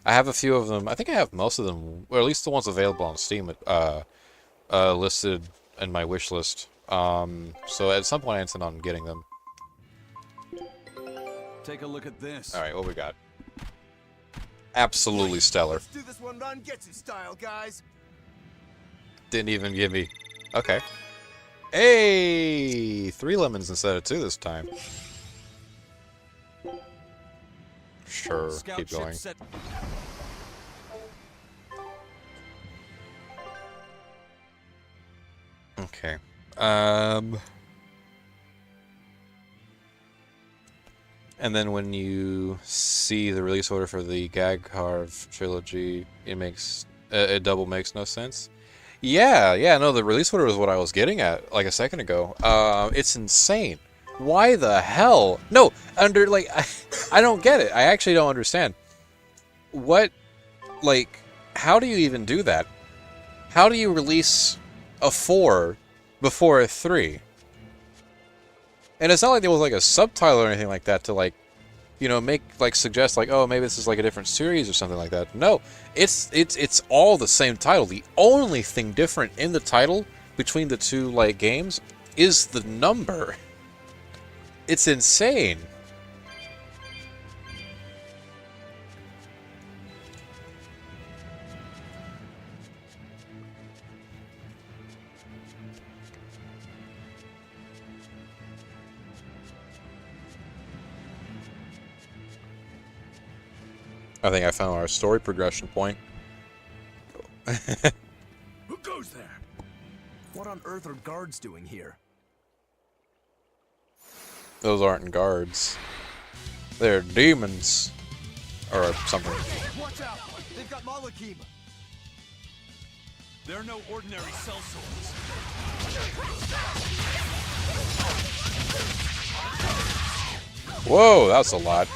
I have a few of them. I think I have most of them, or at least the ones available on Steam, listed in my wish list. So at some point I intend on getting them. Take a look at this. Alright, what we got? Absolutely stellar. Let's do this one run Getsu style, guys. Didn't even give me... Okay. Hey! 3 lemons instead of 2 this time. Sure, Scout keep ship going. set. Okay. And then when you see the release order for the Gag Carve trilogy, it double makes no sense. Yeah, no, the release order was what I was getting at like a second ago. It's insane. Why the hell? No, I don't get it. I actually don't understand. what, like, how do you even do that? How do you release a 4 before a 3? And it's not like there was like a subtitle or anything like that to like, you know, make like suggest like, oh, maybe this is like a different series or something like that. No, it's all the same title. The only thing different in the title between the two like games is the number. It's insane. I think I found our story progression point. Who goes there? What on earth are guards doing here? Those aren't guards. They're demons. Or something. Watch out! They've got Malakim! They're no ordinary sellswords. Whoa, that's a lot.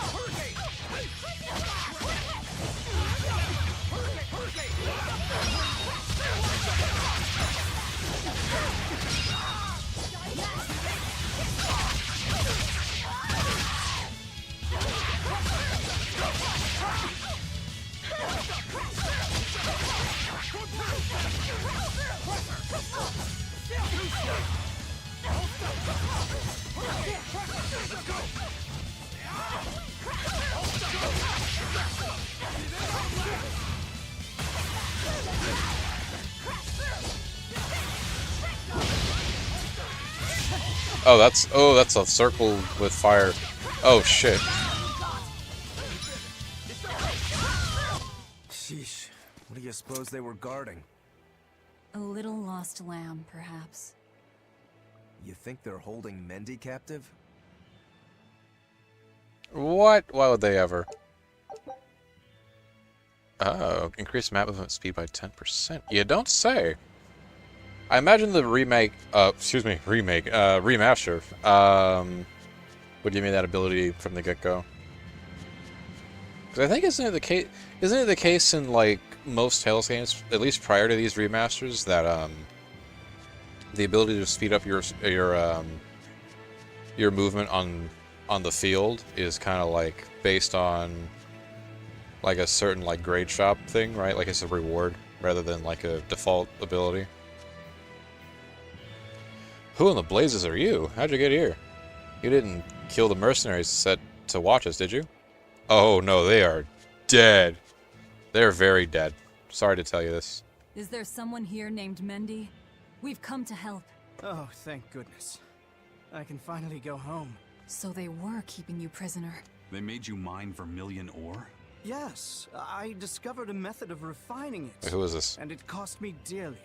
Oh, that's a circle with fire. Oh shit. Sheesh. What do you suppose they were guarding? A little lost lamb, perhaps. You think they're holding Mendy captive? What? Why would they ever? Oh, increase map movement speed by 10%. You don't say. I imagine the remaster, would give me that ability from the get-go. Because I think isn't it the case in like most Tales games, at least prior to these remasters, that the ability to speed up your movement on the field is kind of like based on like a certain like grade shop thing, right? Like it's a reward rather than like a default ability. Who in the blazes are you? How'd you get here? You didn't kill the mercenaries set to watch us, did you? Oh no, they are dead. They're very dead. Sorry to tell you this. Is there someone here named Mendy? We've come to help. Oh, thank goodness. I can finally go home. So they were keeping you prisoner. They made you mine vermilion ore? Yes, I discovered a method of refining it. Wait, who is this? And it cost me dearly.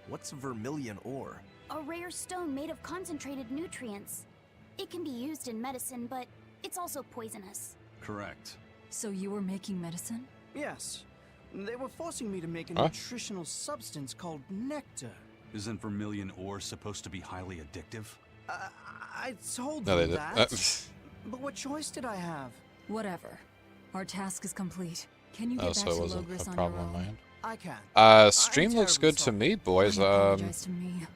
What's vermilion ore? A rare stone made of concentrated nutrients. It can be used in medicine, but it's also poisonous. Correct. So you were making medicine? Yes. They were forcing me to make a Huh? nutritional substance called nectar. Isn't vermilion ore supposed to be highly addictive? I told No, them they that. did. But what choice did I have? Whatever. Our task is complete. Can you get Oh, back so to it wasn't Logris a on problem your on my own? end. I can. Stream I'm looks terribly good to sorry. me, boys. Don't apologize to me.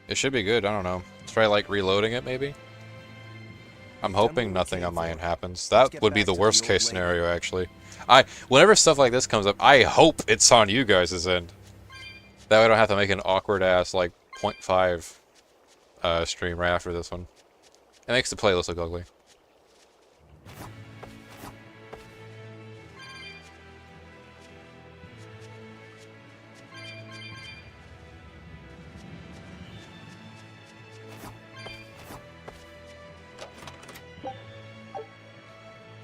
It should be good. I don't know. Try like reloading it, maybe. I'm hoping Generally nothing came on my for. end happens. Let's That get would be back the to the worst old case lady. scenario, actually. Whenever stuff like this comes up, I hope it's on you guys' end. That way I don't have to make an awkward ass like 0.5 stream right after this one. It makes the playlist look ugly.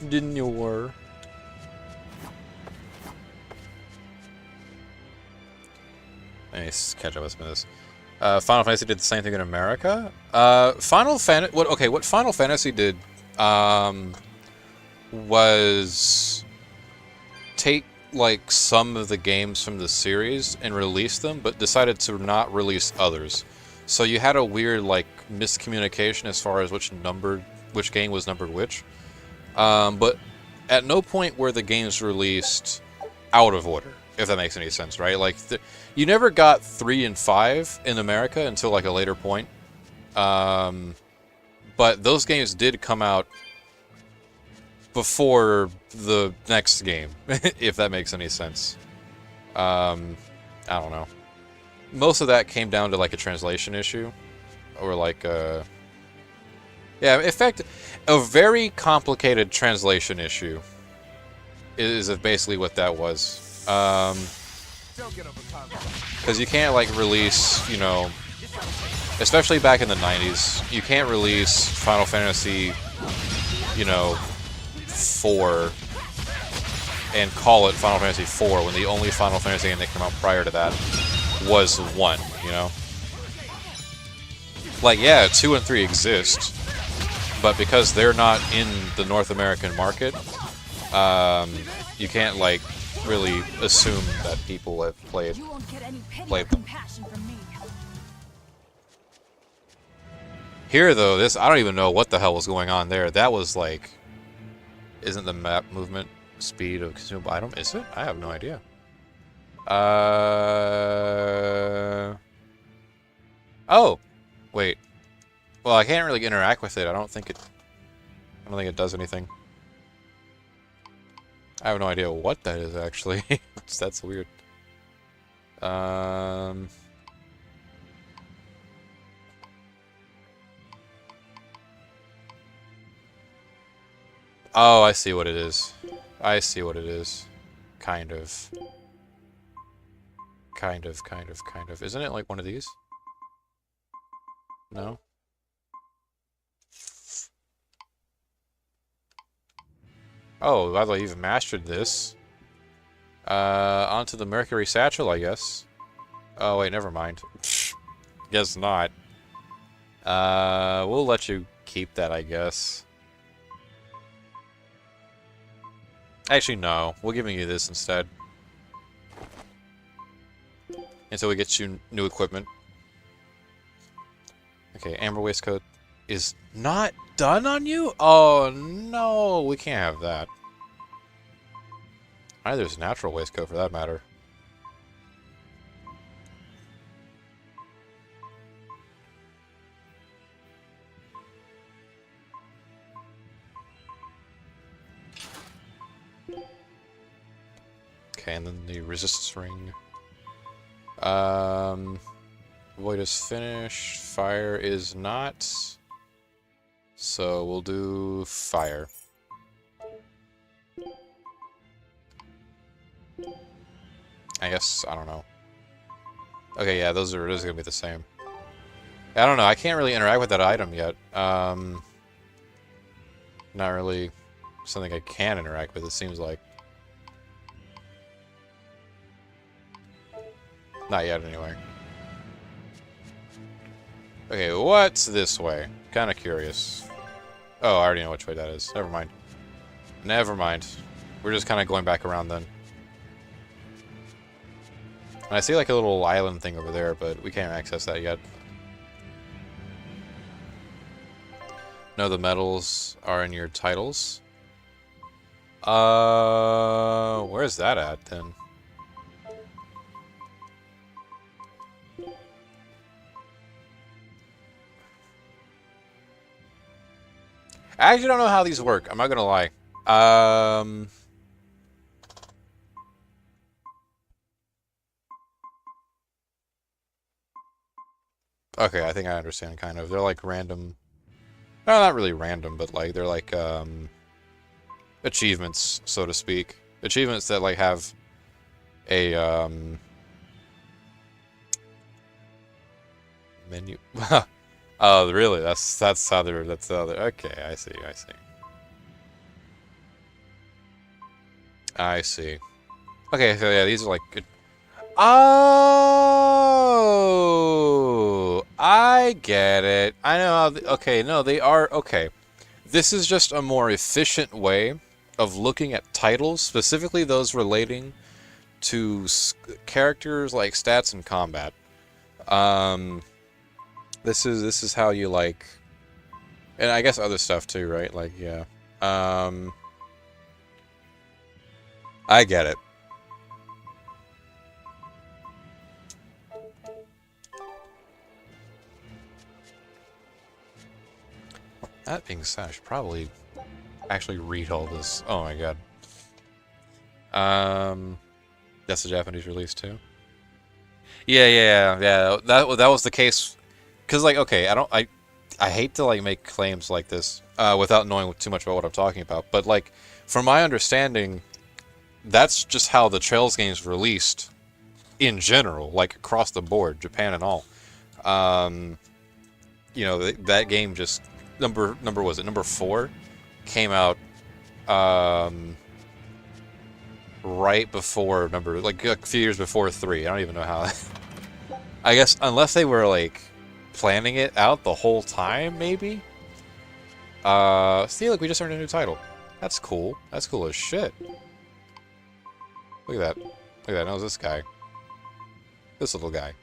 Didn't you were? Nice catch up with this. Final Fantasy did the same thing in America. What Final Fantasy did was take like some of the games from the series and release them, but decided to not release others. So you had a weird like miscommunication as far as which game was numbered which. But at no point were the games released out of order, if that makes any sense, right? Like, you never got 3 and 5 in America until, like, a later point. But those games did come out before the next game, if that makes any sense. I don't know. Most of that came down to, like, a translation issue. Or, like, yeah, in fact, a very complicated translation issue is basically what that was. Because you can't, like, release, you know, especially back in the 90s, you can't release Final Fantasy, you know, 4 and call it Final Fantasy 4 when the only Final Fantasy game that came out prior to that was 1, you know? Like, yeah, 2 and 3 exist, but because they're not in the North American market, you can't, like, really assume that people have played them. Here, though, this, I don't even know what the hell was going on there. That was, like, isn't the map movement speed of consumable item? Is it? I have no idea. Oh! Wait. Well, I can't really interact with it. I don't think it does anything. I have no idea what that is, actually. That's weird. Oh, I see what it is. I see what it is. Kind of. Kind of. Isn't it like one of these? No? Oh, I thought you even mastered this. Onto the Mercury Satchel, I guess. Oh, wait, never mind. Guess not. We'll let you keep that, I guess. Actually, no. We're giving you this instead. Until we get you new equipment. Okay, Amber Waistcoat is not done on you? Oh, no. We can't have that. There's Natural Waistcoat, for that matter. Okay, and then the Resistance Ring. Void is finished. Fire is not. So we'll do Fire. I guess, I don't know. Okay, yeah, those are gonna be the same. I don't know, I can't really interact with that item yet. Not really something I can interact with, it seems like. Not yet, anyway. Okay, what's this way? Kinda curious. Oh, I already know which way that is. Never mind. Never mind. We're just kinda going back around then. And I see like a little island thing over there, but we can't access that yet. No, the medals are in your titles. Where's that at then? I actually don't know how these work. I'm not gonna lie. Okay, I think I understand, kind of. They're like random... No, not really random, but like, they're like, achievements, so to speak. Achievements that, like, have a, menu... Oh, really? That's how they're... That's how they're... Okay, I see. I see. Okay, so yeah, these are like... Good. Oh, I get it. I know how... Okay, no, they are... Okay. This is just a more efficient way of looking at titles, specifically those relating to characters like stats and combat. This is how you, like... And I guess other stuff too, right? Like, yeah. I get it. That being said, I should probably actually read all this. Oh my god. That's the Japanese release too. Yeah. That was the case. Cause like, okay, I hate to like make claims like this without knowing too much about what I'm talking about. But like, from my understanding, that's just how the Trails games released in general, like across the board, Japan and all. You know, that game just number was it number 4 came out right before like a few years before 3. I don't even know how. I guess unless they were like planning it out the whole time, maybe. See, look, we just earned a new title. That's cool. That's cool as shit. Look at that. Look at that. How's this guy? This little guy.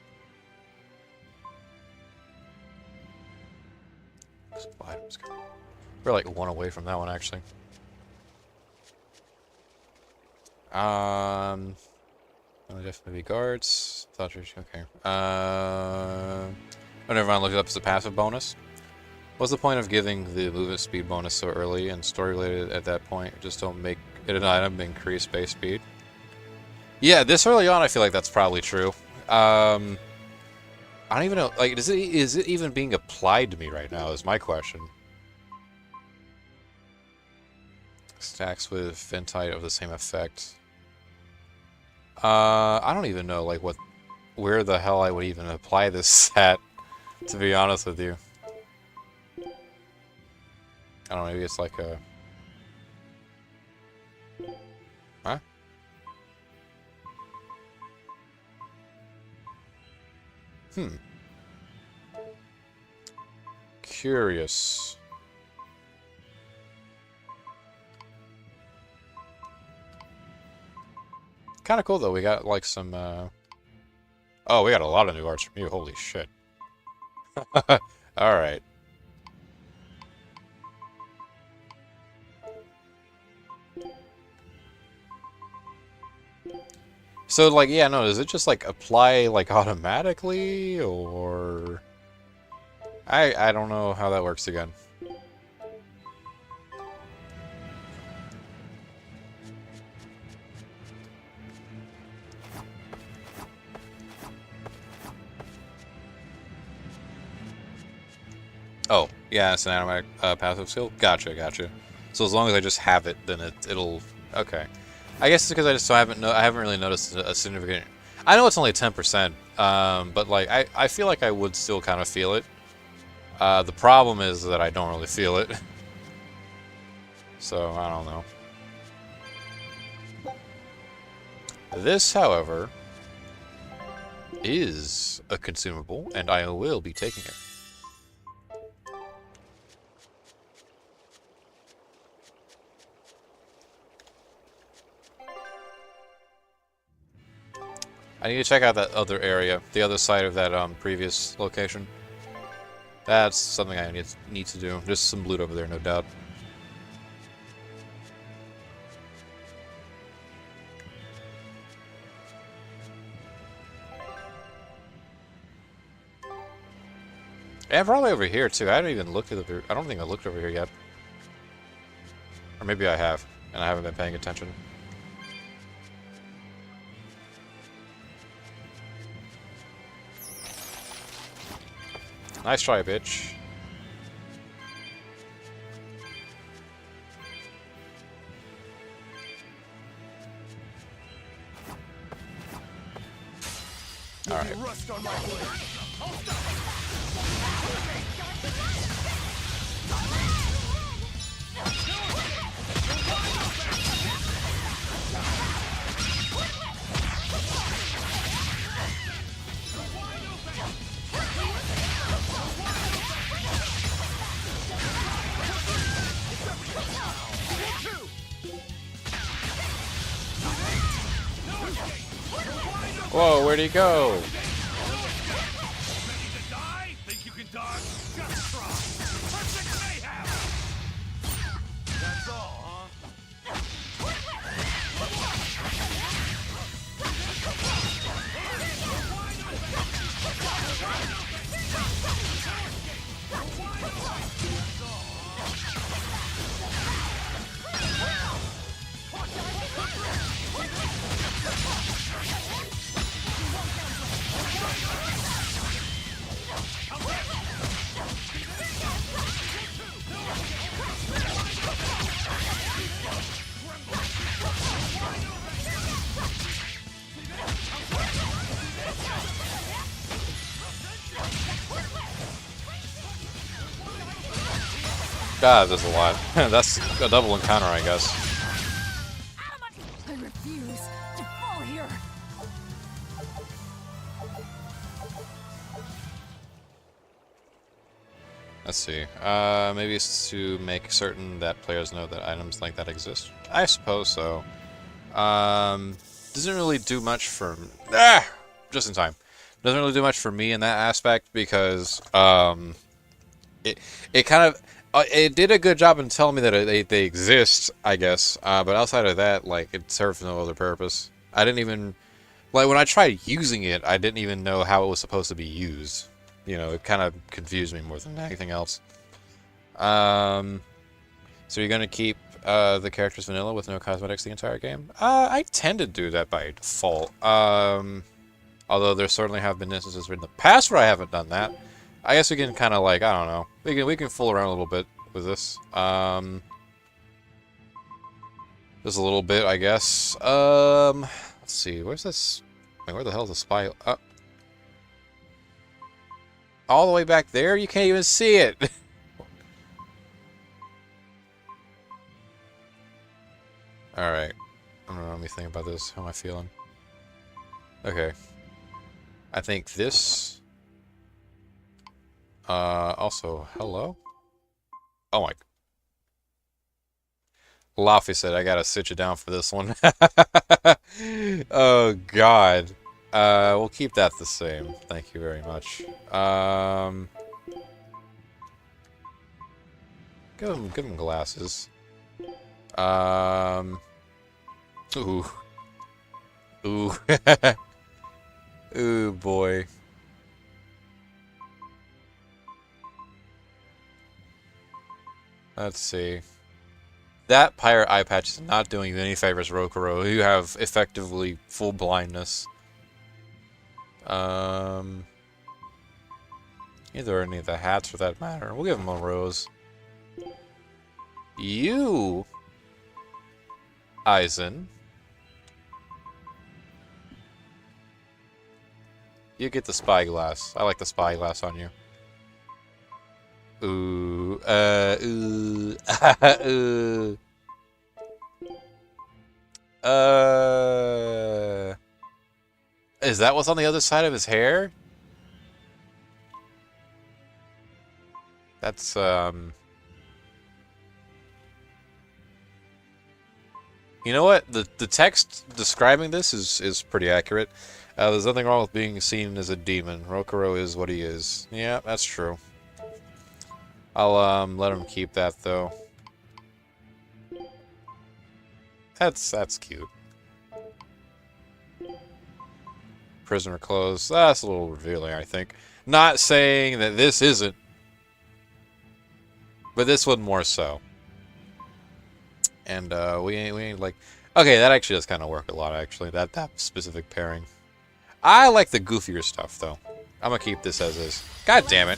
We're like 1 away from that one, actually. Definitely guards. Thought you okay. Oh, never mind. Look it up as a passive bonus. What's the point of giving the movement speed bonus so early and story related at that point? Just don't make it an item to increase base speed. Yeah, this early on, I feel like that's probably true. I don't even know. Like, is it even being applied to me right now? Is my question. Stacks with Ventite of the same effect. I don't even know, like, where the hell I would even apply this at, to be honest with you. I don't know, maybe it's like a... Huh? Curious. Kind of cool though. We got like some. Oh, we got a lot of new arts from you. Holy shit! All right. So like, yeah, no. Does it just like apply like automatically, or I don't know how that works again. Oh, yeah, it's an automatic passive skill. Gotcha. So as long as I just have it, then it'll okay. I guess it's because I just haven't really noticed a significant. I know it's only 10%, but like I feel like I would still kind of feel it. The problem is that I don't really feel it. So I don't know. This, however, is a consumable, and I will be taking it. I need to check out that other area, the other side of that previous location. That's something I need to do. There's some loot over there, no doubt. And probably over here too. I haven't even looked at I don't think I looked over here yet. Or maybe I have, and I haven't been paying attention. Nice try, bitch. Alright. Whoa, where'd he go? Ready to die? Think you can dodge? Just try. Perfect mayhem. That's all, huh? God, there's a lot. That's a double encounter, I guess. I refuse to fall here. Let's see. Maybe it's to make certain that players know that items like that exist. I suppose so. Doesn't really do much for... just in time. Doesn't really do much for me in that aspect because, it kind of... it did a good job in telling me that they exist, I guess. But outside of that, like, it served no other purpose. I didn't even... Like, when I tried using it, I didn't even know how it was supposed to be used. You know, it kind of confused me more than anything else. So you're going to keep the characters vanilla with no cosmetics the entire game? I tend to do that by default. Although there certainly have been instances in the past where I haven't done that. I guess we can kind of like, I don't know. We can fool around a little bit with this. Just a little bit, I guess. Let's see. Where's this? Wait, where the hell is the spy? All the way back there? You can't even see it! Alright. I don't know, let me think about this. How am I feeling? Okay. I think this... also, hello? Oh my... Laffy said I gotta sit you down for this one. Oh god. We'll keep that the same. Thank you very much. Give him glasses. Ooh. Ooh. Ooh, boy. Let's see. That pirate eye patch is not doing you any favors, Rokuro. You have effectively full blindness. Either any of the hats for that matter. We'll give him a rose. You, Aizen. You get the spyglass. I like the spyglass on you. Ooh, ooh, ooh. Is that what's on the other side of his hair? That's, You know what? The text describing this is pretty accurate. There's nothing wrong with being seen as a demon. Rokuro is what he is. Yeah, that's true. I'll, let him keep that, though. That's cute. Prisoner clothes. That's a little revealing, I think. Not saying that this isn't, but this one more so. And we ain't like, okay, that actually does kind of work a lot. Actually, that specific pairing. I like the goofier stuff though. I'm gonna keep this as is. God damn it.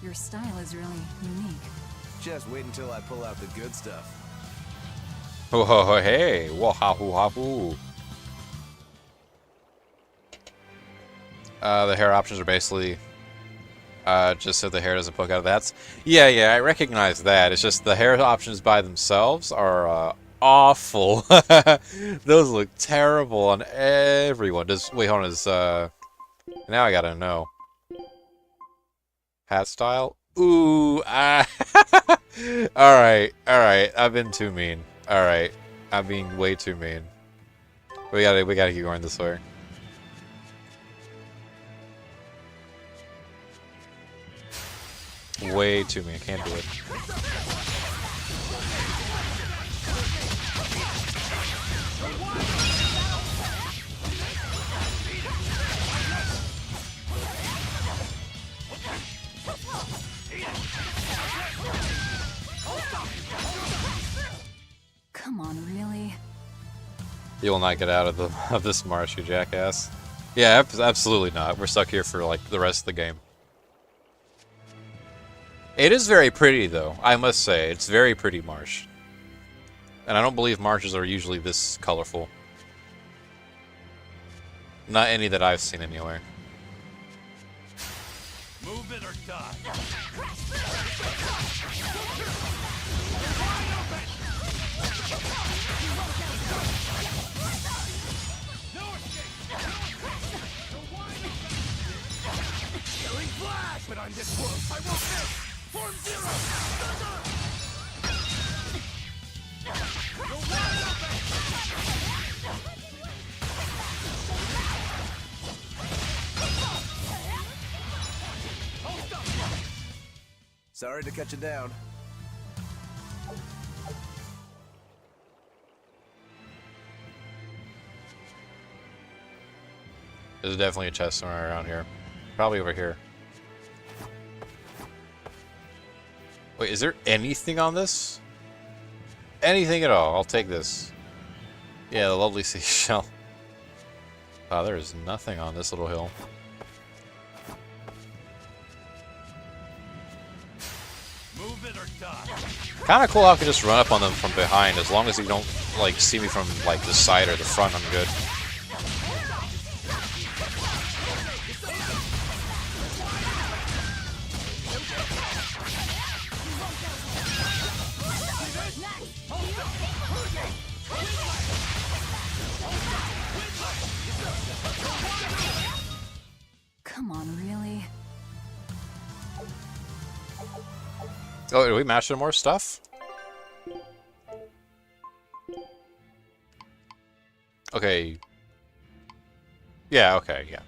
Your style is really unique. Just wait until I pull out the good stuff. Oh, hey, wahoo. The hair options are basically just so the hair doesn't poke out of that. Yeah, I recognize that. It's just the hair options by themselves are awful. Those look terrible on everyone. Wait, hold on. Now I gotta know. Hat style? Ooh, Alright. I've been too mean. Alright. I'm being way too mean. We gotta keep going this way. Way too mean. I can't do it. You will not get out of the of this marsh, you jackass. Yeah, absolutely not. We're stuck here for like the rest of the game. It is very pretty, though. I must say, it's very pretty marsh. And I don't believe marshes are usually this colorful. Not any that I've seen, anyway. Move it or die. No escape. Killing flash, but I'm this close. I won't miss. Form zero. You're wide open. Sorry to cut you down. There's definitely a chest somewhere around here. Probably over here. Wait, is there anything on this? Anything at all? I'll take this. Yeah, the lovely seashell. Wow, there is nothing on this little hill. Move it or die. Kind of cool how I can just run up on them from behind. As long as you don't, like, see me from, like, the side or the front, I'm good. Come on, really? Oh, did we match some more stuff? Okay. Yeah, okay, yeah.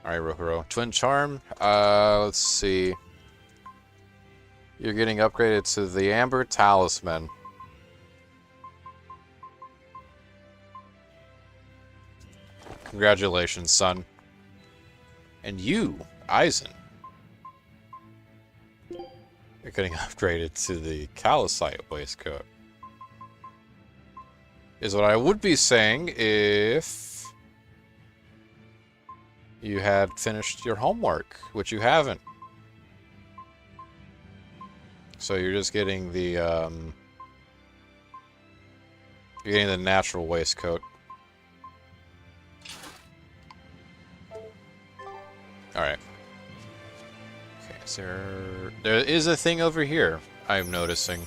Alright, Rohiro. Twin Charm. Let's see. You're getting upgraded to the Amber Talisman. Congratulations, son. And you, Eisen. You're getting upgraded to the Calcite waistcoat. Is what I would be saying if you had finished your homework, which you haven't. So you're just getting the you're getting the natural waistcoat. All right. Okay, is there is a thing over here I'm noticing.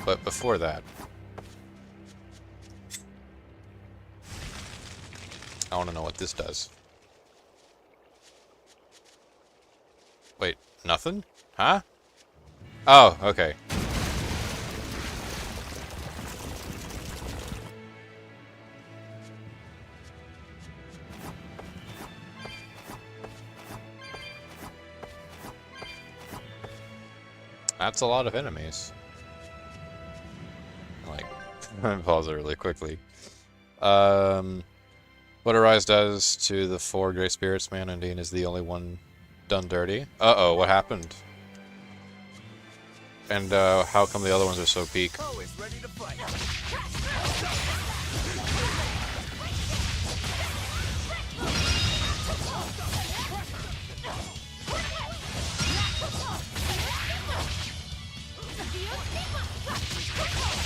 But before that, I want to know what this does. Wait, nothing? Huh? Oh, okay. That's a lot of enemies. Like, pause it really quickly. What Arise does to the 4 Grey Spirits, man, Undine is the only one done dirty. Uh-oh, what happened? And, how come the other ones are so peak? Always ready to fight.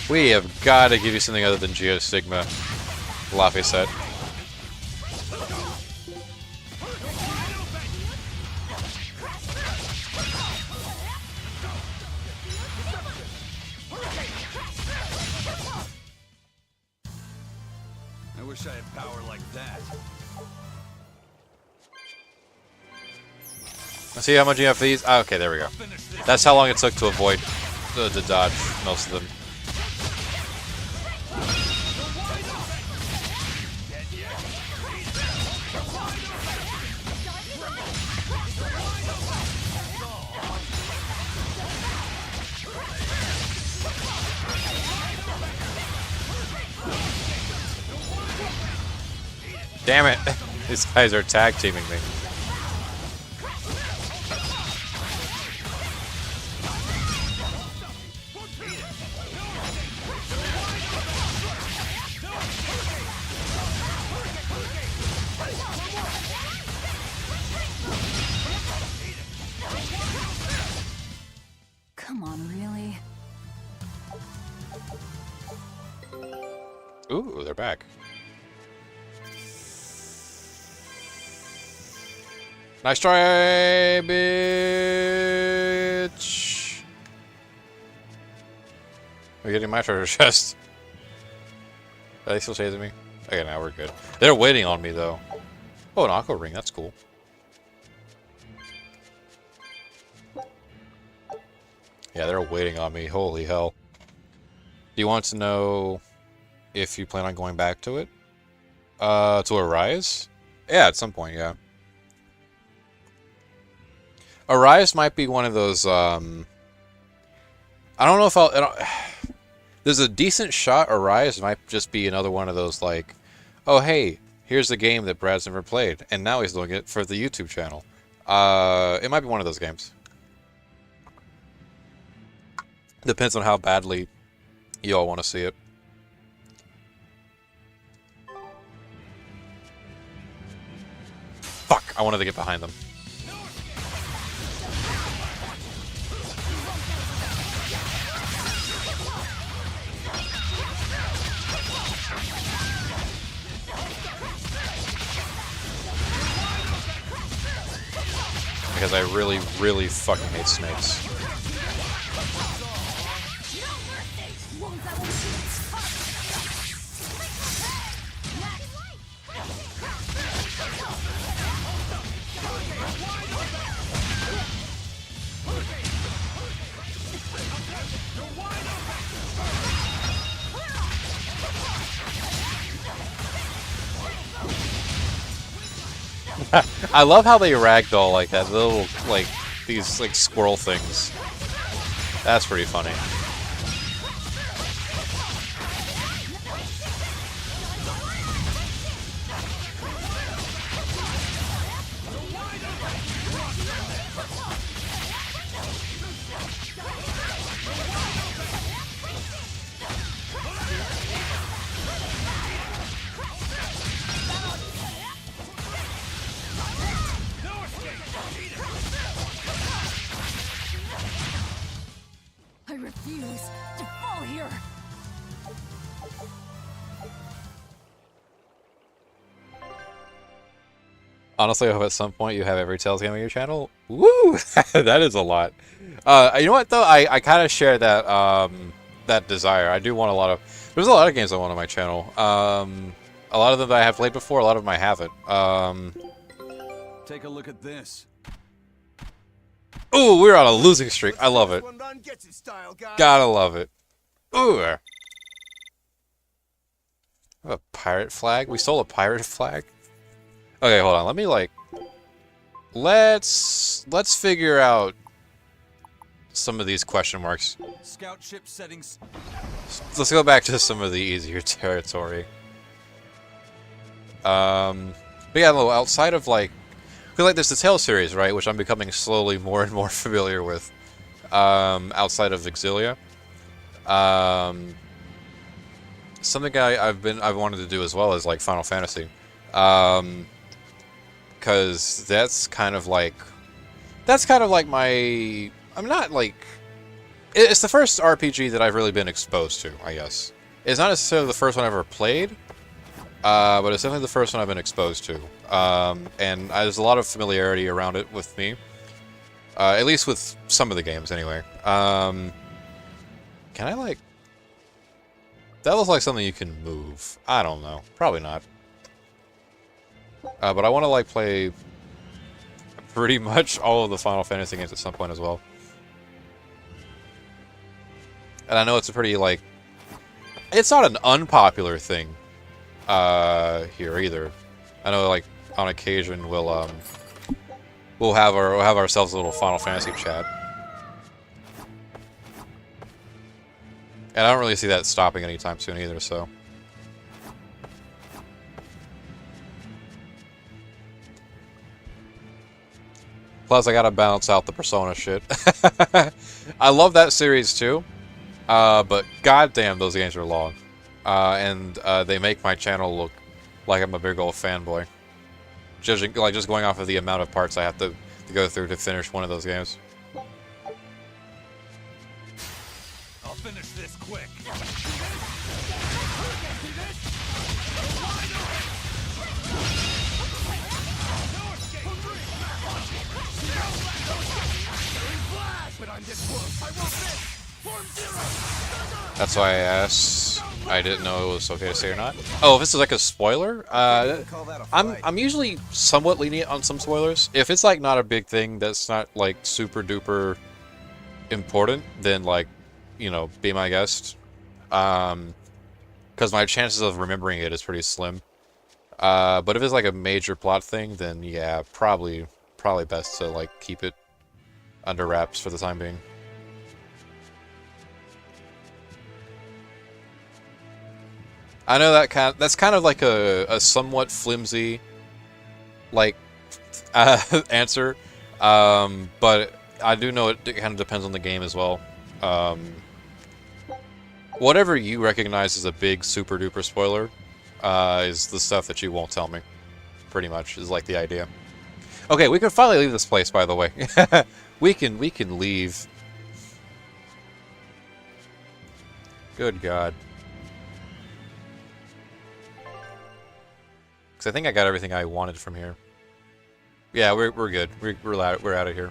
We have got to give you something other than Geosigma, Laffy said. I wish I had power like that. See how much you have for these? Ah, okay, there we go. Finish this. That's how long it took to avoid the dodge most of them. Damn it! These guys are tag teaming me. Ooh, they're back. Nice try, bitch! We're getting my treasure chest. Are they still chasing me? Okay, now we're good. They're waiting on me, though. Oh, an aqua ring. That's cool. Yeah, they're waiting on me. Holy hell. Do you want to know if you plan on going back to it? To Arise? Yeah, at some point, yeah. Arise might be one of those, I don't know if there's a decent shot Arise might just be another one of those, like, oh, hey, here's a game that Brad's never played, and now he's doing it for the YouTube channel. It might be one of those games. Depends on how badly you all want to see it. Fuck, I wanted to get behind them. Because I really, really fucking hate snakes. I love how they ragdoll like that, little, like, these, like, squirrel things. That's pretty funny. I refuse to fall here. Honestly, I hope at some point you have every Tales game on your channel. Woo! That is a lot. You know what, though? I kind of share that, that desire. I do want a lot of... There's a lot of games I want on my channel. A lot of them that I have played before, a lot of them I haven't. Take a look at this. Ooh, we're on a losing streak. I love it. One run gets it style, guys. Gotta love it. Ooh. A pirate flag? We stole a pirate flag? Okay, hold on. Let me, like... Let's figure out some of these question marks. Scout ship settings. Let's go back to some of the easier territory. But yeah, no, outside of, like... Because, like, there's the Tales series, right? Which I'm becoming slowly more and more familiar with. Outside of Exilia. Something I've wanted to do as well is, like, Final Fantasy. Because that's kind of like my... I'm not, like... It's the first RPG that I've really been exposed to, I guess. It's not necessarily the first one I ever played, but it's definitely the first one I've been exposed to. And there's a lot of familiarity around it with me. At least with some of the games, anyway. Can I, like... That looks like something you can move. I don't know. Probably not. But I want to, like, play pretty much all of the Final Fantasy games at some point as well. And I know it's a pretty, like... It's not an unpopular thing here either. I know, like, on occasion we'll have ourselves a little Final Fantasy chat. And I don't really see that stopping anytime soon either, so... Plus, I gotta balance out the Persona shit. I love that series too, but goddamn, those games are long, and they make my channel look like I'm a big old fanboy. Judging, like, just going off of the amount of parts I have to go through to finish one of those games. I'll finish this quick. That's why I asked. I didn't know it was okay to say or not. Oh, if this is like a spoiler, I'm usually somewhat lenient on some spoilers. If it's like not a big thing that's not like super duper important, then like, you know, be my guest. Because my chances of remembering it is pretty slim. But if it's like a major plot thing, then yeah, probably best to like keep it under wraps for the time being. I know that's kind of like a somewhat flimsy, like, answer, but I do know it kind of depends on the game as well. Whatever you recognize as a big super duper spoiler, is the stuff that you won't tell me. Pretty much is like the idea. Okay, we can finally leave this place, by the way. we can leave. Good God. I think I got everything I wanted from here. Yeah, we're good. We're out of here.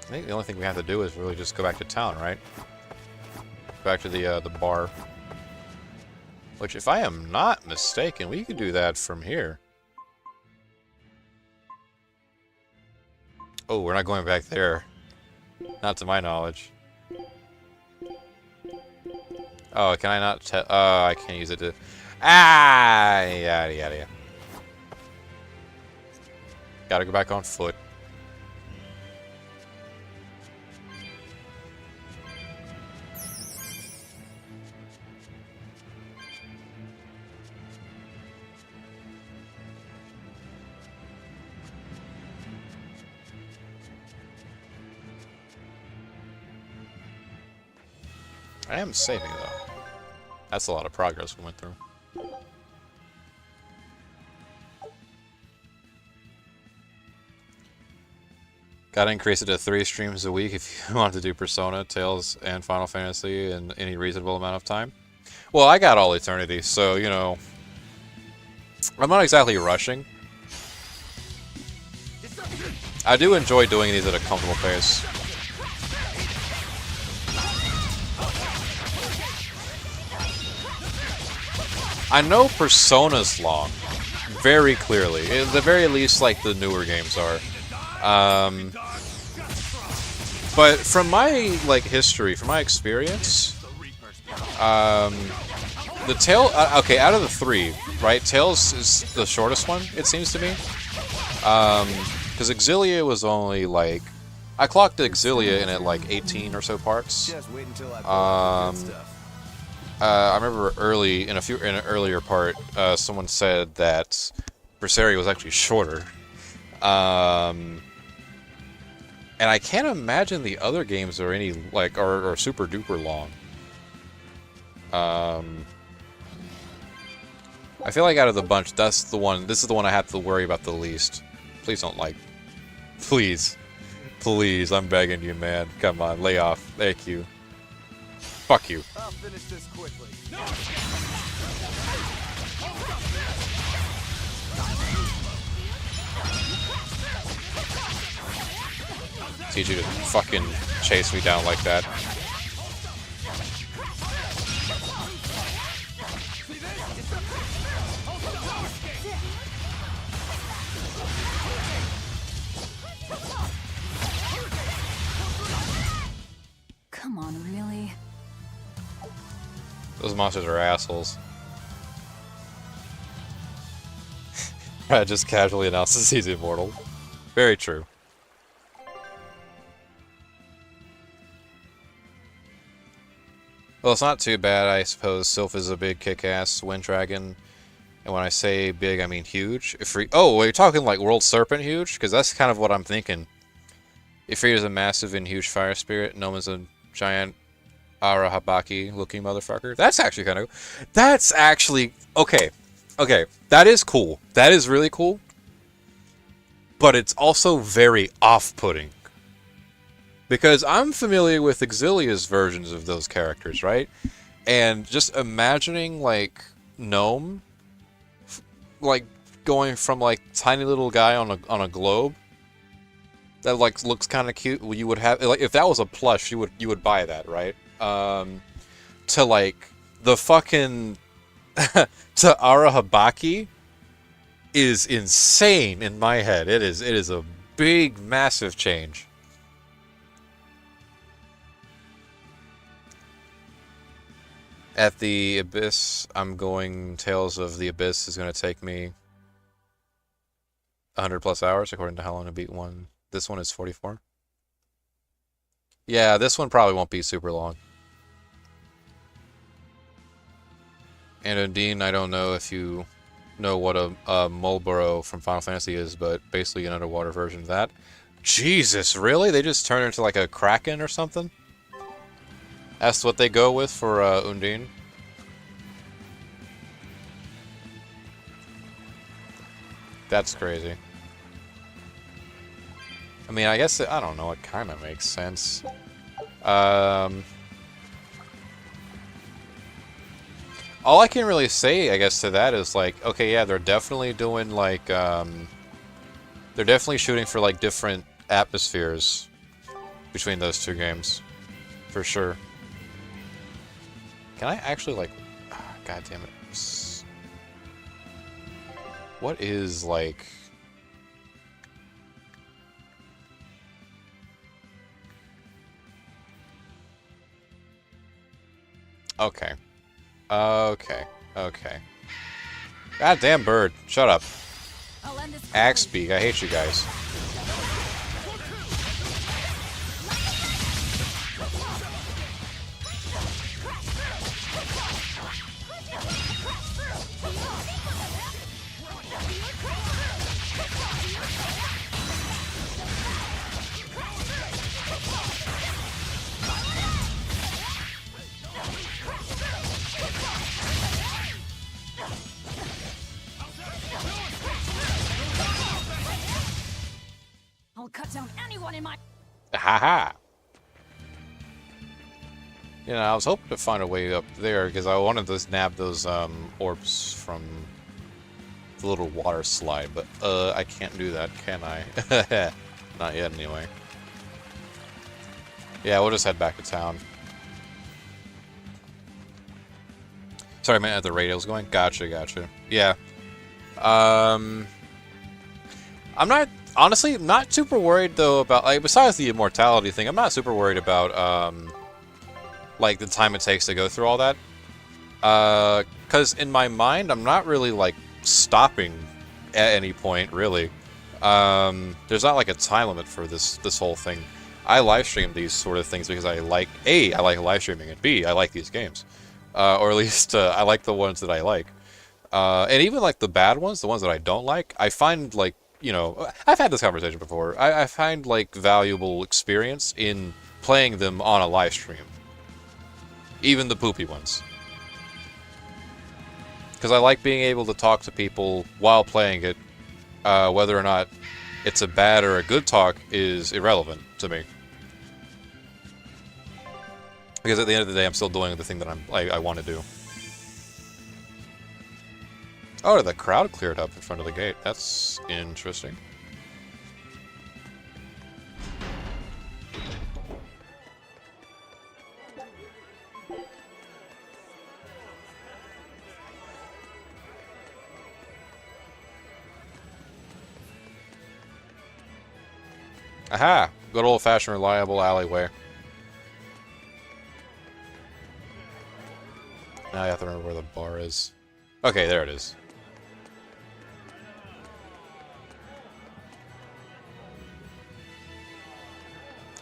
I think the only thing we have to do is really just go back to town, right? Back to the bar. Which, if I am not mistaken, we could do that from here. Oh, we're not going back there. Not to my knowledge. Oh, can I not tell? Oh, I can't use it to... Ah! Yeah. Gotta go back on foot. I am saving, though. That's a lot of progress we went through. Gotta increase it to 3 streams a week if you want to do Persona, Tales, and Final Fantasy in any reasonable amount of time. Well, I got all eternity, so, you know... I'm not exactly rushing. I do enjoy doing these at a comfortable pace. I know Persona's long, very clearly. At the very least, like the newer games are. But from my like history, from my experience, the Tale. Okay, out of the 3, right? Tales is the shortest one. It seems to me, because Exilia was only like I clocked Exilia in at like 18 or so parts. Just wait until I I remember in an earlier part, someone said that Berseria was actually shorter. And I can't imagine the other games are any like are super duper long. I feel like out of the bunch, this is the one I have to worry about the least. Please don't like. Please, I'm begging you, man. Come on, lay off. Thank you. Fuck you. I'll finish this quickly. Teach you to fucking chase me down like that. Come on, really? Those monsters are assholes. Brad just casually announces he's immortal. Very true. Well, it's not too bad, I suppose. Sylph is a big kick-ass wind dragon. And when I say big, I mean huge. Oh, are you talking like World Serpent huge? Because that's kind of what I'm thinking. Ifrit is a massive and huge fire spirit. Noma's a giant Arahabaki looking motherfucker. That's actually kind of... That's actually... Okay. Okay. That is cool. That is really cool. But it's also very off-putting. Because I'm familiar with Exilia's versions of those characters, right? And just imagining, like, Gnome... like, going from, like, tiny little guy on a globe... that like looks kind of cute. You would have like if that was a plush, you would buy that, right? To like the fucking to Arahabaki is insane in my head. It is a big, massive change. At the Abyss, I'm going. Tales of the Abyss is going to take me 100 plus hours, according to how long to beat one. This one is 44. Yeah, this one probably won't be super long. And Undine, I don't know if you know what a Mulboro from Final Fantasy is, but basically an underwater version of that. Jesus, really? They just turn into like a Kraken or something? That's what they go with for Undine. That's crazy. I mean, I guess, I don't know, it kind of makes sense. All I can really say, I guess, to that is like, okay, yeah, they're definitely doing like, they're definitely shooting for like different atmospheres between those two games, for sure. Can I actually like, god damn it. What is like... Okay. Okay. Okay. Goddamn bird. Shut up. Axebeak, I hate you guys. I'll cut down anyone in my... Haha! You know, I was hoping to find a way up there, because I wanted to nab those, orbs from the little water slide, but, I can't do that, can I? Not yet, anyway. Yeah, we'll just head back to town. Sorry, I meant at the radio's going? Gotcha, gotcha. Yeah. I'm not... Honestly, not super worried, though, about... Like, besides the immortality thing, I'm not super worried about, like, the time it takes to go through all that. Because in my mind, I'm not really, like, stopping at any point, really. There's not, like, a time limit for this whole thing. I live stream these sort of things because I like... A, I like live streaming, and B, I like these games. Or at least, I like the ones that I like. And even, like, the bad ones, the ones that I don't like, I find, like, you know, I've had this conversation before. I find, like, valuable experience in playing them on a live stream. Even the poopy ones. Because I like being able to talk to people while playing it. Whether or not it's a bad or a good talk is irrelevant to me. Because at the end of the day, I'm still doing the thing that I want to do. Oh, the crowd cleared up in front of the gate. That's interesting. Aha! Good old-fashioned reliable alleyway. Now I have to remember where the bar is. Okay, there it is.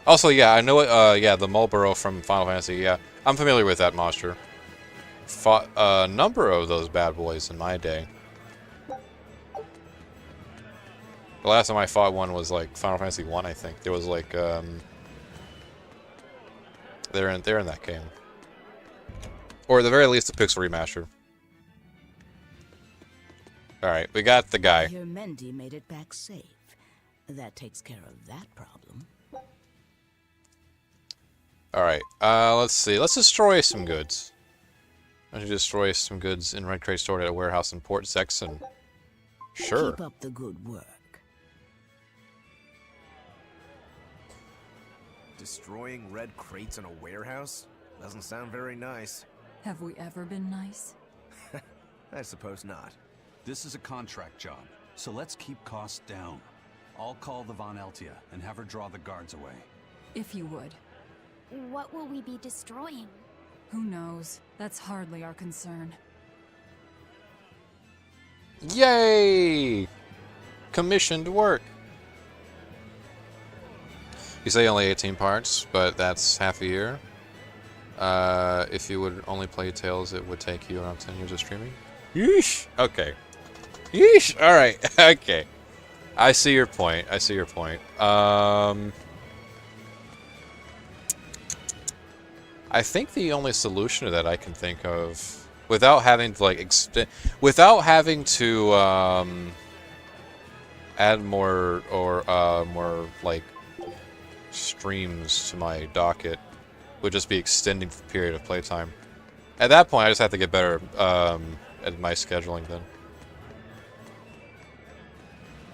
Also, yeah, I know it, yeah, the Mulboro from Final Fantasy, yeah. I'm familiar with that monster. Fought a number of those bad boys in my day. The last time I fought one was, like, Final Fantasy 1, I think. There was, like, they're in that game. Or at the very least, the Pixel Remaster. Alright, we got the guy. Your Mendy made it back safe. That takes care of that problem. Alright, let's see. Let's destroy some goods. I should destroy some goods in Red Crate stored at a warehouse in Port Zexon. Sure. Keep up the good work. Destroying red crates in a warehouse? Doesn't sound very nice. Have we ever been nice? I suppose not. This is a contract job, so let's keep costs down. I'll call the Von Eltia and have her draw the guards away. If you would. What will we be destroying? Who knows? That's hardly our concern. Yay! Commissioned work. You say only 18 parts, but that's half a year. If you would only play Tales, it would take you around 10 years of streaming. Yeesh! Okay. Yeesh! Alright, okay. I see your point. I see your point. I think the only solution to that I can think of, without having to like without having to add more or more like streams to my docket, would just be extending the period of playtime. At that point, I just have to get better at my scheduling then,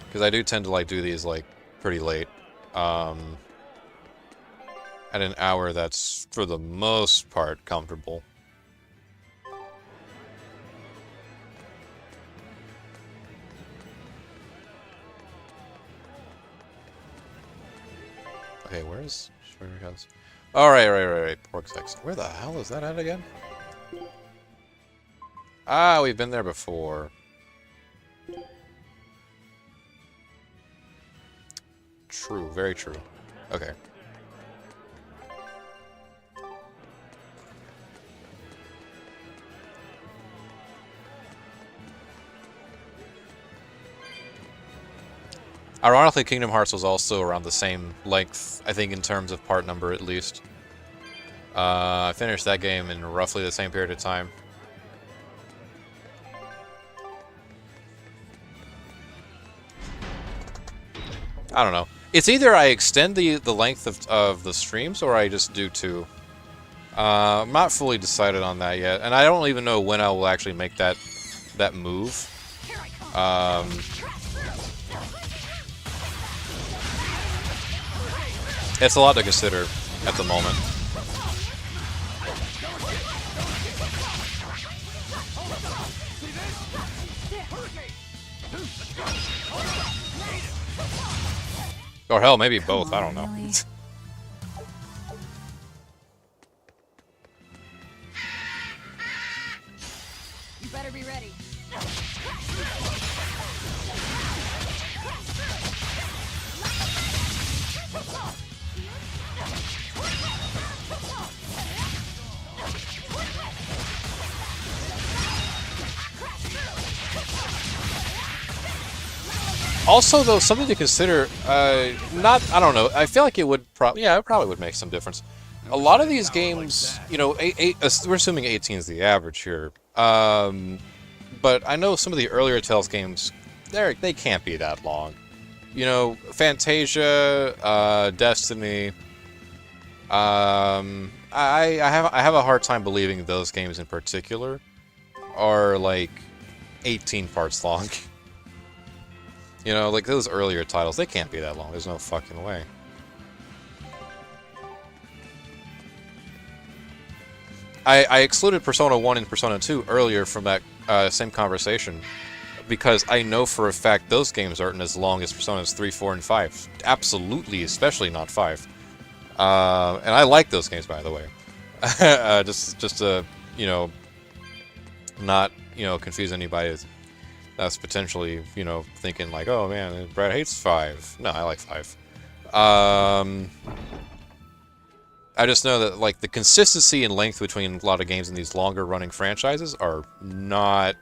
because I do tend to like do these like pretty late. At an hour that's, for the most part, comfortable. Okay, where's Shredder House? Oh, right. Pork sex. Where the hell is that at again? Ah, we've been there before. True, very true. Okay. Ironically, Kingdom Hearts was also around the same length, I think in terms of part number at least. I finished that game in roughly the same period of time. I don't know. It's either I extend the length of the streams or I just do two. I'm not fully decided on that yet, and I don't even know when I will actually make that move. It's a lot to consider at the moment. Or hell, maybe both, I don't know. Really? You better be ready. Also, though, something to consider, I don't know, I feel like it would it probably would make some difference. A lot of these games, you know, we're assuming 18 is the average here, but I know some of the earlier Tales games, they can't be that long. You know, Fantasia, Destiny, I have a hard time believing those games in particular are, like, 18 parts long. You know, like those earlier titles, they can't be that long. There's no fucking way. I excluded Persona 1 and Persona 2 earlier from that same conversation because I know for a fact those games aren't as long as Personas 3, 4, and 5. Absolutely, especially not 5. And I like those games, by the way. just to, you know, not, you know, confuse anybody that's potentially, you know, thinking like, oh man, Brad hates 5. No, I like 5. I just know that, like, the consistency and length between a lot of games in these longer running franchises are not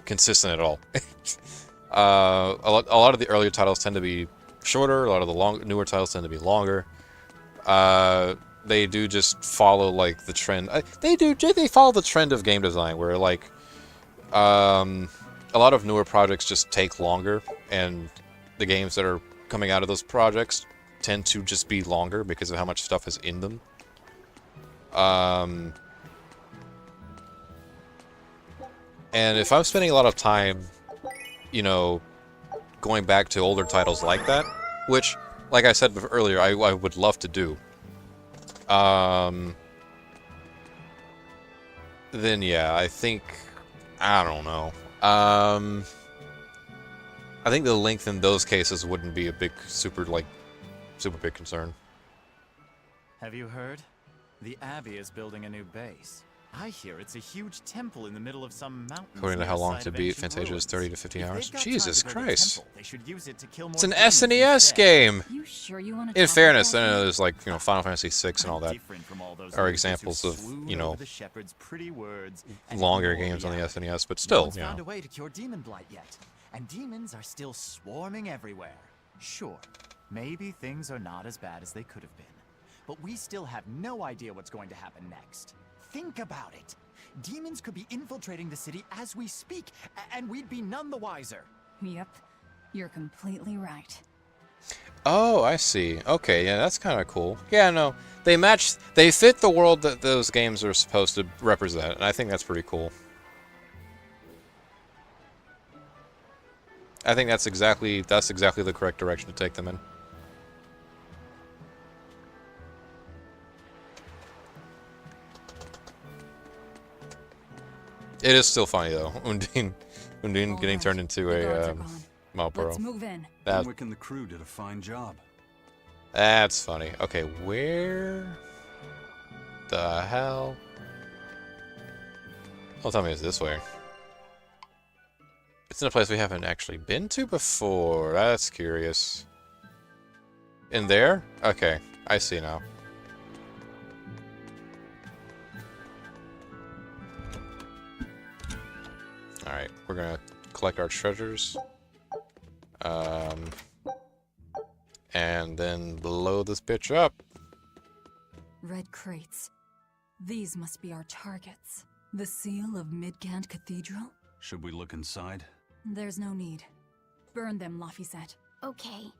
consistent at all. A lot of the earlier titles tend to be shorter, a lot of the newer titles tend to be longer. They do just follow, like, the trend. They follow the trend of game design, where, like, a lot of newer projects just take longer, and the games that are coming out of those projects tend to just be longer because of how much stuff is in them. And if I'm spending a lot of time, you know, going back to older titles like that, which like I said earlier, I would love to do. Then yeah, I think, I don't know. I think the length in those cases wouldn't be a big, super big concern. Have you heard? The Abbey is building a new base. I hear it's a huge temple in the middle of some mountains. According to near how the long site to of beat, ancient Fantasia is ruins. 30 to 50 If hours. they've got Jesus time to build a Christ. temple, they should use it to kill more It's an demons SNES instead. game! You sure you want to In fairness, I know there's like, you know, Final Fantasy VI and all that Different from all those are losers who examples of, swoon you know, over the shepherd's pretty words and longer ignore games on the reality. SNES, but No still, one's you know. found a way to cure demon blight yet, and demons are still swarming everywhere. Sure, maybe things are not as bad as they could have been, but we still have no idea what's going to happen next. Think about it. Demons could be infiltrating the city as we speak, and we'd be none the wiser. Yep, you're completely right. Oh, I see. Okay, yeah, that's kind of cool. Yeah, no, they fit the world that those games are supposed to represent, and I think that's pretty cool. I think that's exactly the correct direction to take them in. It is still funny though, Undine getting Alright, turned into the guards a are gone. Malboro. Let's move in. Benwick and the crew did a fine job. That's funny. Okay, where the hell? Don't tell me it's this way. It's in a place we haven't actually been to before. That's curious. In there? Okay, I see now. Alright, we're gonna collect our treasures. And then blow this bitch up. Red crates. These must be our targets. The seal of Midgand Cathedral? Should we look inside? There's no need. Burn them, Laphicet. Okay.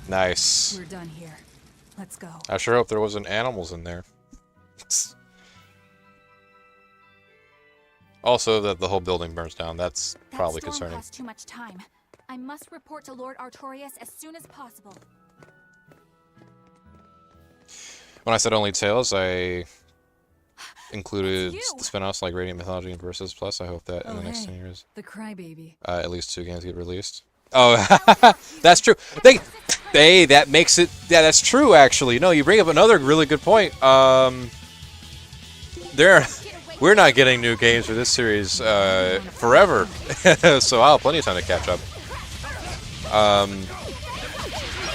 Nice. We're done here. Let's go. I sure hope there wasn't animals in there. Also, that the whole building burns down. That's probably That storm concerning. cost too much time. I must report to Lord Artorias as soon as possible. When I said only tales, I included It's you. the spin-offs like Radiant Mythology and Versus Plus. I hope that in the next 10 years, The crybaby. at least 2 games get released. Oh, that's true. Hey, that makes it. Yeah, that's true. Actually, no, you bring up another really good point. We're not getting new games for this series forever, so I'll have plenty of time to catch up.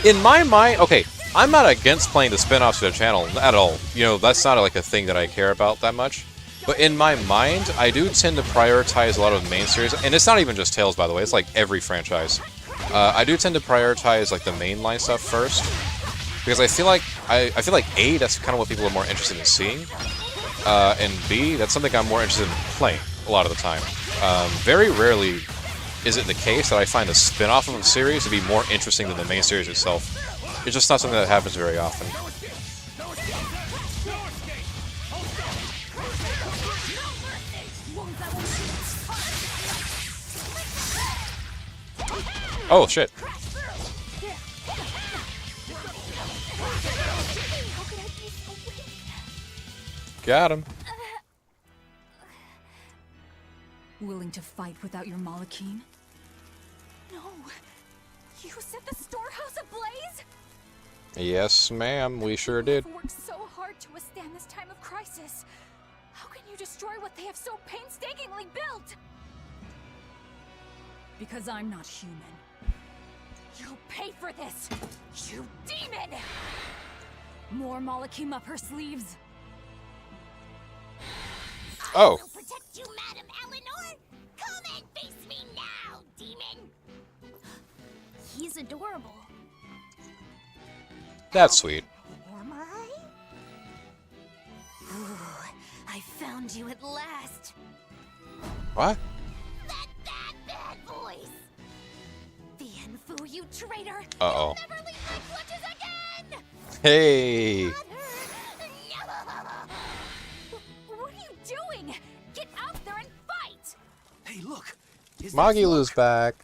In my mind, okay, I'm not against playing the spin-offs to the channel at all. You know, that's not like a thing that I care about that much. But in my mind, I do tend to prioritize a lot of the main series, and it's not even just Tales, by the way. It's like every franchise. I do tend to prioritize like the mainline stuff first, because I feel like A, that's kind of what people are more interested in seeing, and B, that's something I'm more interested in playing a lot of the time. Very rarely is it the case that I find the spin-off of a series to be more interesting than the main series itself. It's just not something that happens very often. Oh, shit. Got him. Willing to fight without your Malachine? No! You set the storehouse ablaze? Yes, ma'am, we sure did. You've worked so hard to withstand this time of crisis. How can you destroy what they have so painstakingly built? Because I'm not human. You'll pay for this, you demon! More Malachim up her sleeves. Oh. I will protect you, Madam Eleanor! Come and face me now, demon! He's adorable. That's sweet. Am I? Ooh, I found you at last. What? That bad voice! Vienfu, you traitor! Uh-oh. You'll never leave my clutches again! Hey! No! What are you doing? Get out there and fight! Hey, look! Is that Magilu's smoke? back.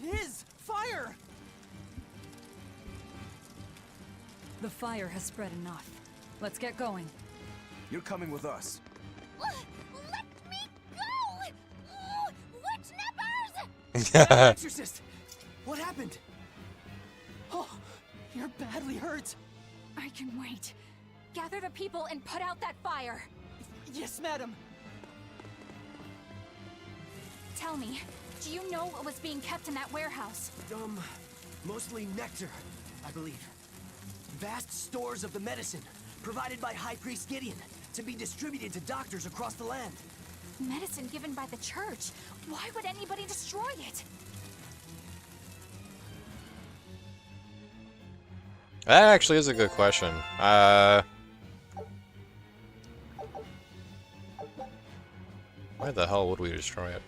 It is! Fire! The fire has spread enough. Let's get going. You're coming with us. Let me go! Oh, witch nippers! Exorcist! What happened? Oh, you're badly hurt. I can wait. Gather the people and put out that fire. Yes, madam. Tell me, do you know what was being kept in that warehouse? Mostly nectar, I believe. Vast stores of the medicine provided by High Priest Gideon to be distributed to doctors across the land. Medicine given by the church. Why would anybody destroy it? That actually is a good question. Why the hell would we destroy it?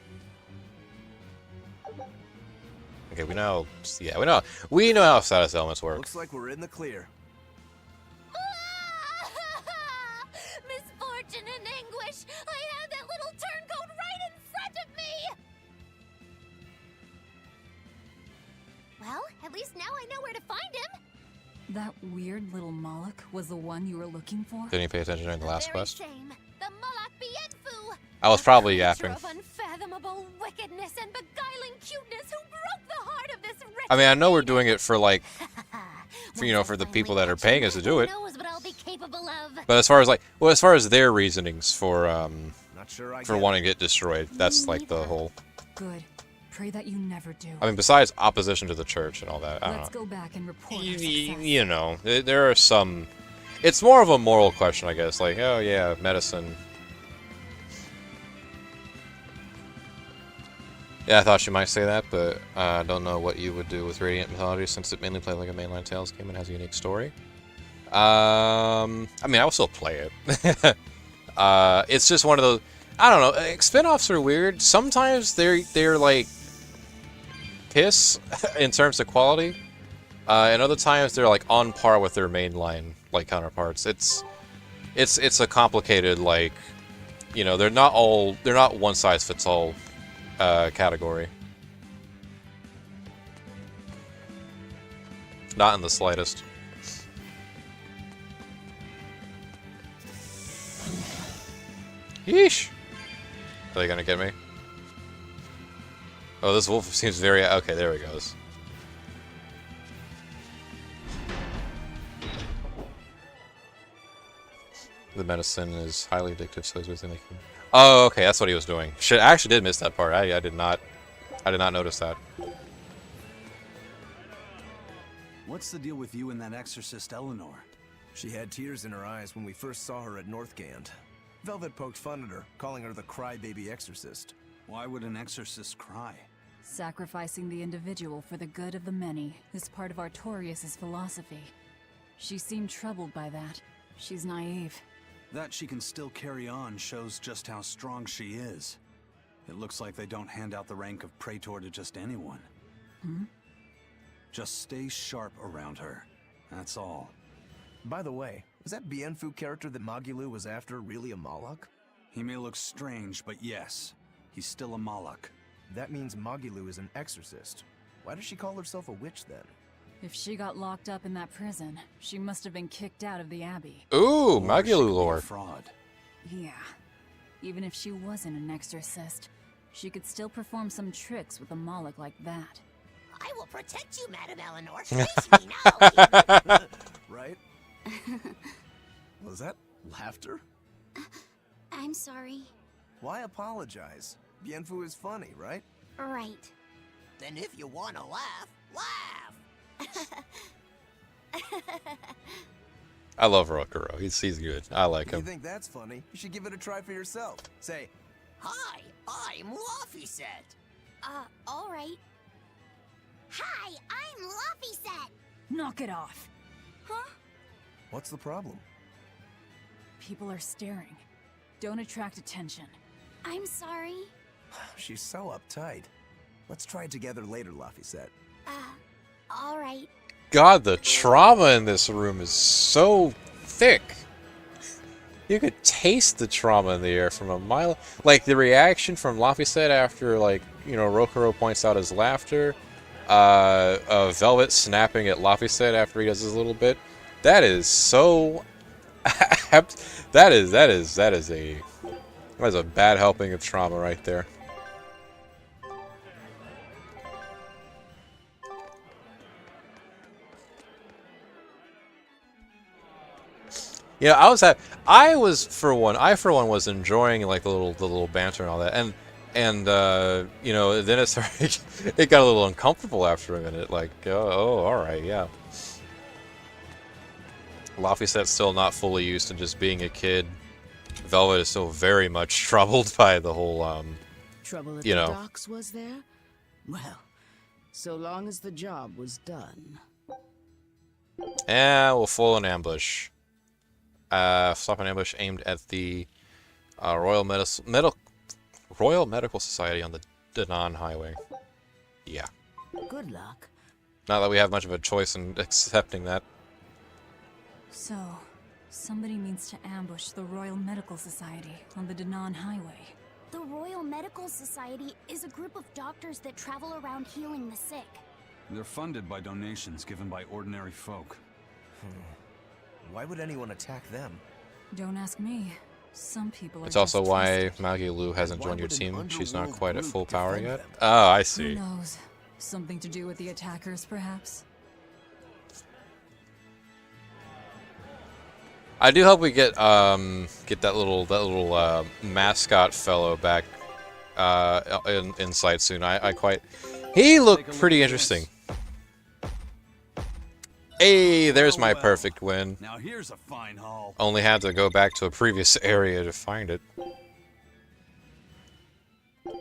Okay, we know. Yeah, we know how status elements work. Looks like we're in the clear. Misfortune and anguish! I had that little turncoat right in front of me! Well, at least now I know where to find him! That weird little Moloch was the one you were looking for? Didn't you pay attention during the last very quest? Same. The Moloch Bienfu! I was probably A yapping. creature of unfathomable wickedness and beguiling cuteness who broke the heart of this rich I mean, I know we're maiden. doing it for like, for the people that are paying us to do it. Who knows what I'll be capable of? But as far as their reasonings for Not sure I for get wanting to get destroyed, that's like the whole. Good. Pray that you never do. I mean, besides opposition to the church and all that, I Let's don't know. go back and report our success. You know, there are some. It's more of a moral question, I guess. Like, oh yeah, medicine. Yeah, I thought she might say that, but I don't know what you would do with Radiant Mythology since it mainly played like a mainline Tales game and has a unique story. I mean, I will still play it. It's just one of those. I don't know. Spin-offs are weird. Sometimes they're like piss in terms of quality, and other times they're like on par with their mainline like counterparts. It's a complicated, like, you know, they're not one size fits all category. Not in the slightest. Yeesh. Are they gonna get me? Oh, this wolf seems very... Okay, there he goes. The medicine is highly addictive, so he's within the... Oh, okay, that's what he was doing. Shit, I actually did miss that part. I did not notice that. What's the deal with you and that exorcist Eleanor? She had tears in her eyes when we first saw her at Northgand. Velvet poked fun at her, calling her the crybaby exorcist. Why would an exorcist cry? Sacrificing the individual for the good of the many is part of Artorias' philosophy. She seemed troubled by that. She's naive. That she can still carry on shows just how strong she is. It looks like they don't hand out the rank of Praetor to just anyone. Hmm? Just stay sharp around her. That's all. By the way, was that Bienfu character that Magilu was after really a Moloch? He may look strange, but yes, he's still a Moloch. That means Magilu is an exorcist. Why does she call herself a witch then? If she got locked up in that prison, she must have been kicked out of the Abbey. Ooh, Or she Magilu could be a lore. fraud. Yeah. Even if she wasn't an exorcist, she could still perform some tricks with a Moloch like that. I will protect you, Madam Eleanor. Face me now. Right? Was that laughter? I'm sorry. Why apologize? Bienfu is funny, right? Right. Then if you want to laugh, laugh. I love Rokuro. He's good. I like If you him. think that's funny, you should give it a try for yourself. Say, Hi, I'm Laffyset. All right. Hi, I'm Laffyset. Knock it off! Huh? what's the problem? People are staring. Don't attract attention. I'm sorry. She's so uptight. Let's try it together later, Laffyset. All right. God, the trauma in this room is so thick. You could taste the trauma in the air from a mile. Like, the reaction from Laffyset after, like, you know, Rokuro points out his laughter. Velvet snapping at VIBisTAG after he does his little bit. That is so. that is a bad helping of trauma right there. Yeah, I for one was enjoying like the little banter and all that, and you know, then it started, it got a little uncomfortable after a minute. Like, oh, all right, yeah. VIBisTAG's still not fully used to just being a kid. Velvet is still very much troubled by the whole Trouble at you the know. docks, was there? Well, so long as the job was done. We'll foil an ambush. Stop an ambush aimed at the Royal Medical Society on the Danan Highway. Yeah. Good luck. Not that we have much of a choice in accepting that. So, somebody means to ambush the Royal Medical Society on the Danan Highway. The Royal Medical Society is a group of doctors that travel around healing the sick. They're funded by donations given by ordinary folk. Why would anyone attack them? Don't ask me. Some people are It's also just why twisted. Maggie Lou hasn't Why joined your would an team. She's not underworld quite at group full power defend yet. them? Oh, I Who see. knows? Something to do with the attackers, perhaps? I do hope we get that little mascot fellow back in sight soon. He looked pretty interesting. Hey, there's my perfect win. Now here's a fine haul. Only had to go back to a previous area to find it.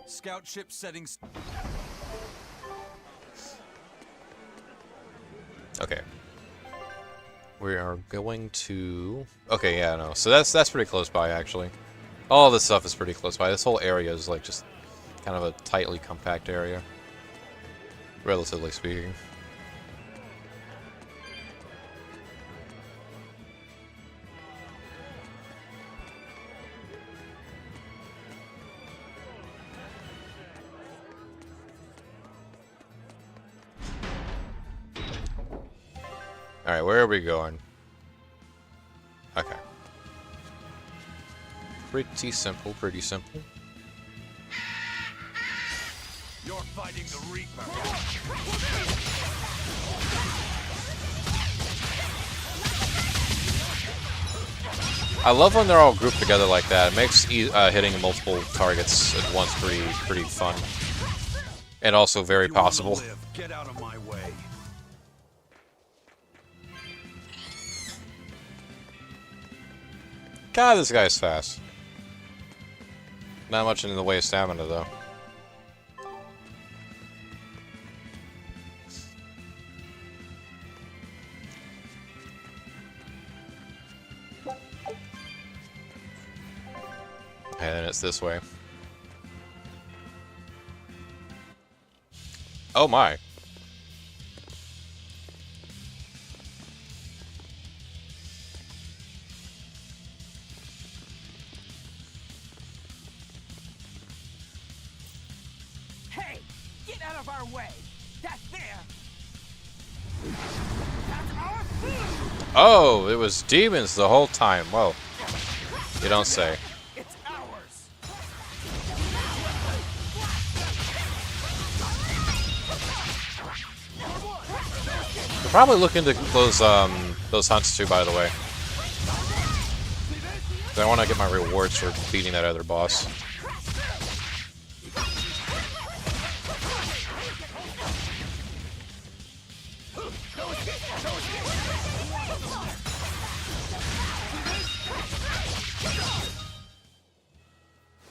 Scout ship settings. Okay. We are going to... Okay, yeah, no. So that's pretty close by, actually. All this stuff is pretty close by. This whole area is, like, just kind of a tightly compact area. Relatively speaking. Alright, where are we going? Okay. Pretty simple, pretty simple. You're fighting the Reaper. I love when they're all grouped together like that. It makes hitting multiple targets at once pretty fun. And also very You wanna possible. live, get out of my way. God, this guy's fast. Not much in the way of stamina, though. And then it's this way. Oh my. Hey, get out of our way. That's there. That's our food. Oh, it was demons the whole time. Whoa. You don't say. It's ours. We'll probably look into those hunts too, by the way. 'Cause I want to get my rewards for beating that other boss.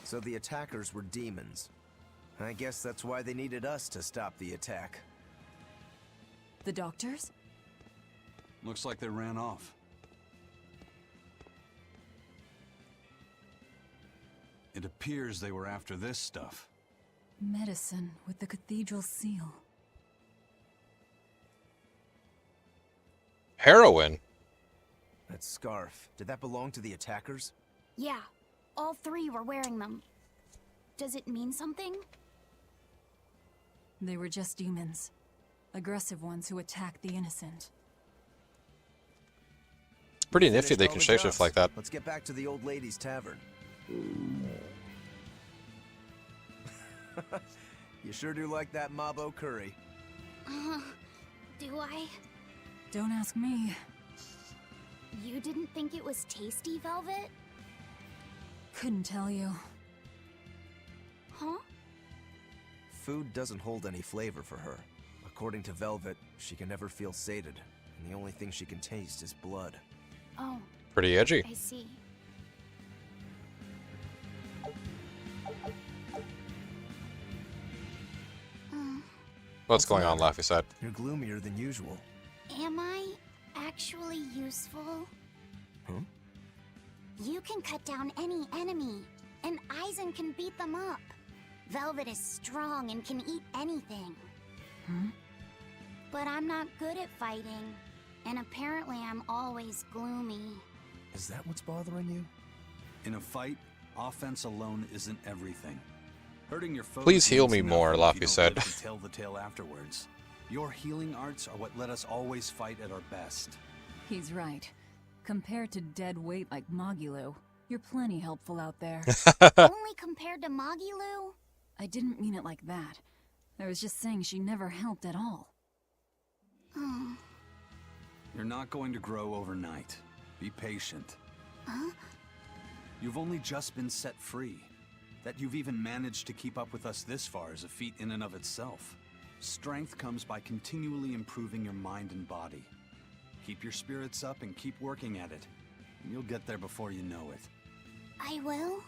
So the attackers were demons. I guess that's why they needed us to stop the attack. The doctors? Looks like they ran off. It appears they were after this stuff. Medicine with the cathedral seal. Heroin? That scarf, did that belong to the attackers? Yeah, all three were wearing them. Does it mean something? They were just demons. Aggressive ones who attack the innocent. Pretty nifty Finished they all can the shapeshift jobs. like that. Let's get back to the old lady's tavern. You sure do like that Mabo curry. Do I? Don't ask me. You didn't think it was tasty, Velvet? Couldn't tell you. Huh? Food doesn't hold any flavor for her. According to Velvet, she can never feel sated, and the only thing she can taste is blood. Oh, Pretty edgy. I see. What's going on, Laffy said? You're gloomier than usual. Am I actually useful? Huh? You can cut down any enemy, and Eisen can beat them up. Velvet is strong and can eat anything. Hmm? But I'm not good at fighting, and apparently I'm always gloomy. Is that what's bothering you? In a fight, offense alone isn't everything. Hurting your foes Please heal means me more, nothing if Laffy you don't said. live to tell the tale afterwards. Your healing arts are what let us always fight at our best. He's right. Compared to dead weight like Mogilu, you're plenty helpful out there. Only compared to Mogilu? I didn't mean it like that. I was just saying she never helped at all. You're not going to grow overnight. Be patient. Huh? You've only just been set free. That you've even managed to keep up with us this far is a feat in and of itself. Strength comes by continually improving your mind and body. Keep your spirits up and keep working at it. You'll get there before you know it. I will?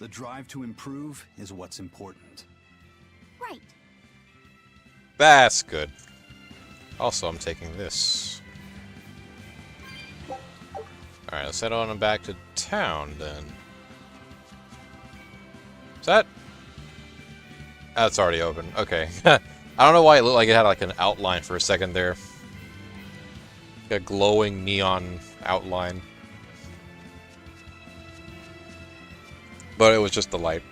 The drive to improve is what's important. Right. That's good. Also, I'm taking this. Alright, let's head on back to town then. Is that? That's already open. Okay. I don't know why it looked like it had like an outline for a second there. A glowing neon outline. But it was just the light.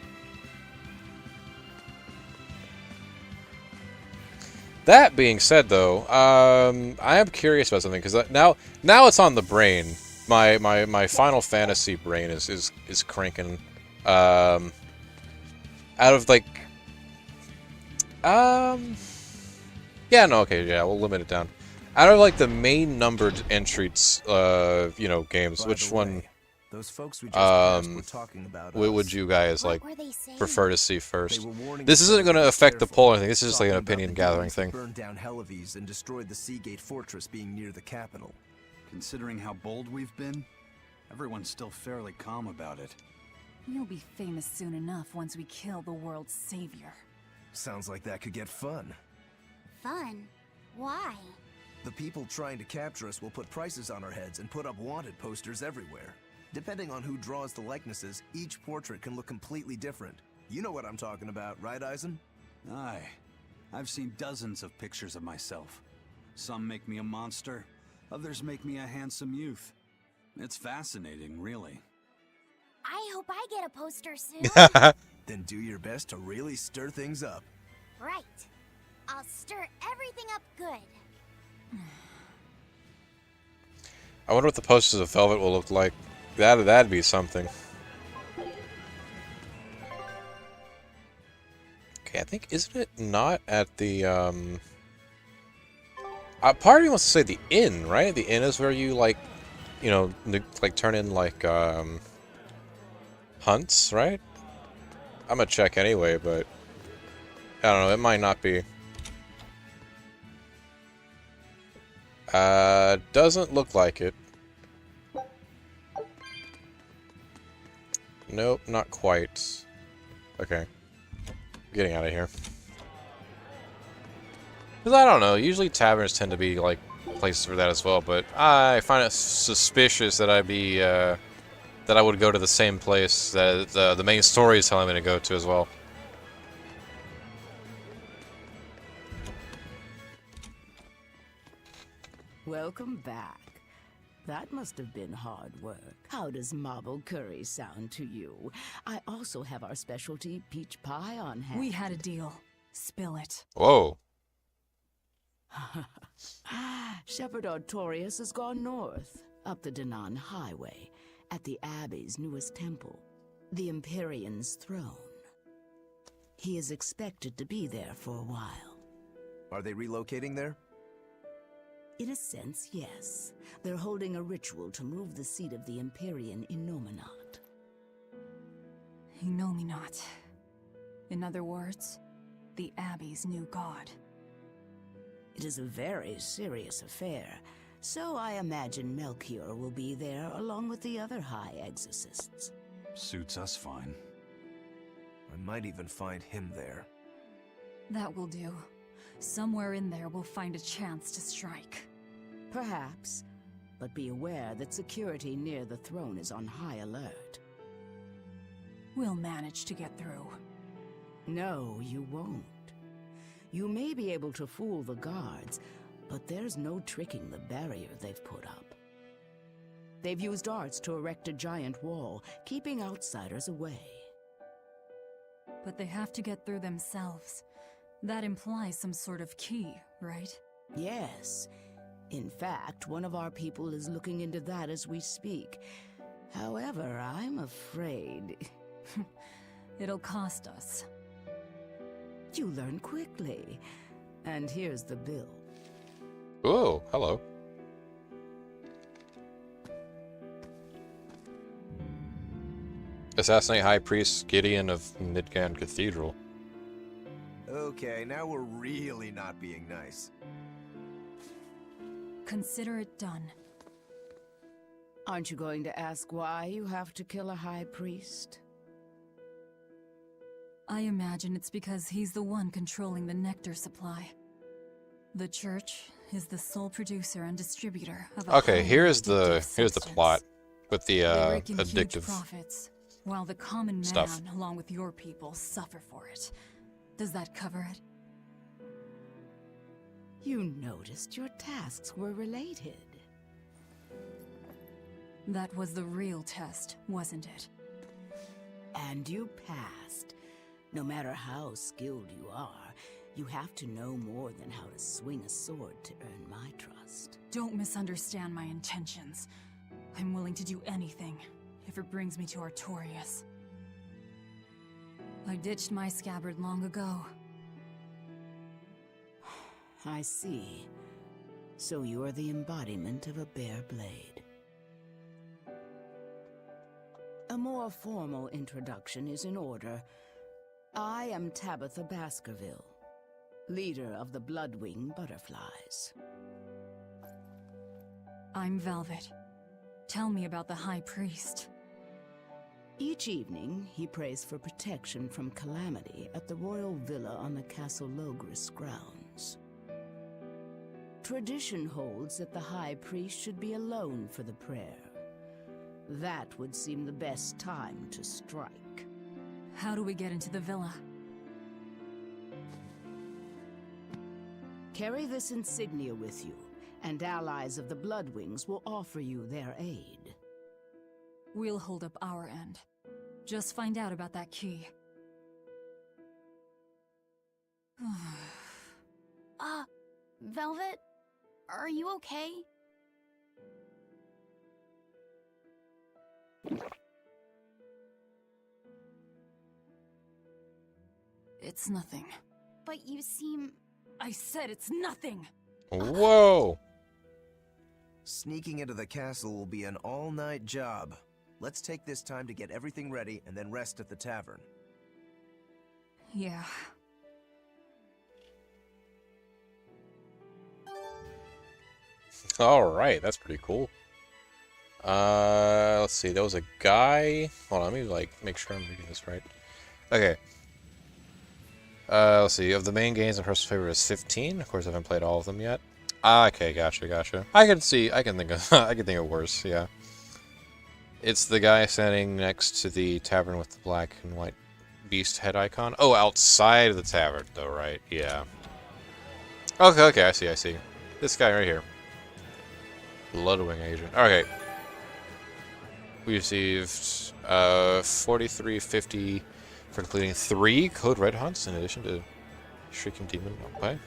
That being said, though, I am curious about something because now it's on the brain. My Final Fantasy brain is cranking. Out of like, yeah, no, okay, yeah, we'll limit it down. Out of like the main numbered entries, you know, games, By which the one? way, those folks we just passed were talking about What us. would you guys like What were they saying? prefer to see They first? were warning This us isn't going to be affect the careful, poll or anything. This is just like an talking about opinion the gathering demons who thing. burned down Hellevese and destroyed the Seagate Fortress being near the capital. Considering how bold we've been, everyone's still fairly calm about it. You'll be famous soon enough once we kill the world's savior. Sounds like that could get fun. Fun? Why? The people trying to capture us will put prices on our heads and put up wanted posters everywhere. Depending on who draws the likenesses, each portrait can look completely different. You know what I'm talking about, right, Eisen? Aye. I've seen dozens of pictures of myself. Some make me a monster, others make me a handsome youth. It's fascinating, really. I hope I get a poster soon. Then do your best to really stir things up. Right. I'll stir everything up good. I wonder what the posters of Velvet will look like. That'd be something. Okay, I think, isn't it not at the, part of me wants to say the inn, right? The inn is where you, like, you know, like, turn in, like, hunts, right? I'm gonna check anyway, but I don't know, it might not be. Doesn't look like it. Nope, not quite. Okay. Getting out of here. Because I don't know, usually taverns tend to be, like, places for that as well, but I find it suspicious that that I would go to the same place that the main story is telling me to go to as well. Welcome back. That must have been hard work. How does marble curry sound to you? I also have our specialty peach pie on hand. We had a deal. Spill it. Whoa. Shepherd Artorius has gone north, up the Danan Highway, at the Abbey's newest temple, the Empyrean's throne. He is expected to be there for a while. Are they relocating there? In a sense, yes. They're holding a ritual to move the seat of the Empyrean in Nominat. Nominat. In other words, the Abbey's new god. It is a very serious affair, so I imagine Melchior will be there along with the other High Exorcists. Suits us fine. I might even find him there. That will do. Somewhere in there we'll find a chance to strike. Perhaps, but be aware that security near the throne is on high alert. We'll manage to get through. No, you won't. You may be able to fool the guards, but there's no tricking the barrier they've put up. They've used arts to erect a giant wall, keeping outsiders away. But they have to get through themselves. That implies some sort of key, right? Yes. In fact, one of our people is looking into that as we speak. However, I'm afraid... It'll cost us. You learn quickly. And here's the bill. Oh, hello. Assassinate High Priest Gideon of Midgard Cathedral. Okay, now we're really not being nice. Consider it done. Aren't you going to ask why you have to kill a high priest? I imagine it's because he's the one controlling the nectar supply. The church is the sole producer and distributor of a Okay, here's the substance. plot with the They rake in huge addictive profits, while the common man, stuff. along with your people, suffer for it. Does that cover it? You noticed your tasks were related. That was the real test, wasn't it? And you passed. No matter how skilled you are, you have to know more than how to swing a sword to earn my trust. Don't misunderstand my intentions. I'm willing to do anything, if it brings me to Artorius. I ditched my scabbard long ago. I see. So you're the embodiment of a bare blade. A more formal introduction is in order. I am Tabitha Baskerville, leader of the Bloodwing Butterflies. I'm Velvet. Tell me about the High Priest. Each evening, he prays for protection from calamity at the royal villa on the Castle Logris grounds. Tradition holds that the High Priest should be alone for the prayer. That would seem the best time to strike. How do we get into the villa? Carry this insignia with you, and allies of the Bloodwings will offer you their aid. We'll hold up our end. Just find out about that key. Velvet? Are you okay? It's nothing. But you seem... I said it's nothing! Whoa! Sneaking into the castle will be an all-night job. Let's take this time to get everything ready and then rest at the tavern. Yeah. Alright, that's pretty cool. Let's see, there was a guy... Hold on, let me, make sure I'm reading this right. Okay. Let's see, of the main games, my personal favorite is 15. Of course, I haven't played all of them yet. Okay, gotcha. I can think of worse, yeah. It's the guy standing next to the tavern with the black and white beast head icon. Oh, outside of the tavern, though, right? Yeah. Okay, I see. This guy right here. Bloodwing agent. Okay. We received 4350 for completing 3 code red hunts in addition to Shrieking demon. Okay.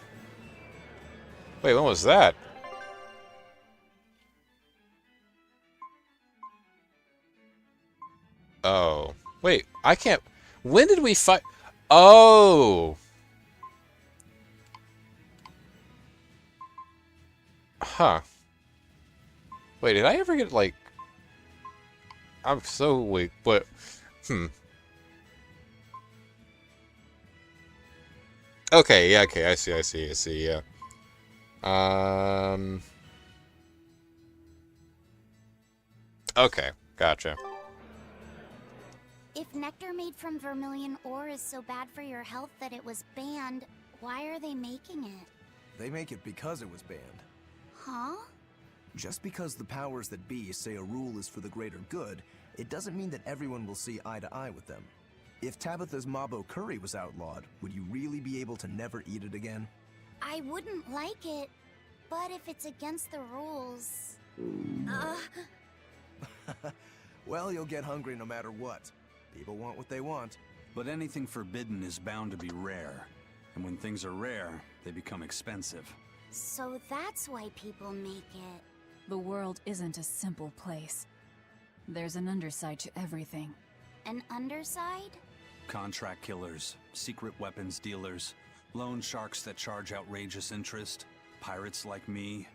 Wait, when was that? Oh. Wait, I can't... When did we fight... Oh! Huh. Wait, did I ever get, like... I'm so weak, but... Okay, yeah, okay, I see, yeah. Okay, gotcha. If nectar made from vermilion ore is so bad for your health that it was banned, why are they making it? They make it because it was banned. Huh? Just because the powers that be say a rule is for the greater good, it doesn't mean that everyone will see eye to eye with them. If Tabitha's Mabo curry was outlawed, would you really be able to never eat it again? I wouldn't like it, but if it's against the rules... Well, you'll get hungry no matter what. People want what they want. But anything forbidden is bound to be rare. And when things are rare, they become expensive. So that's why people make it. The world isn't a simple place. There's an underside to everything. An underside? Contract killers, secret weapons dealers, loan sharks that charge outrageous interest, pirates like me,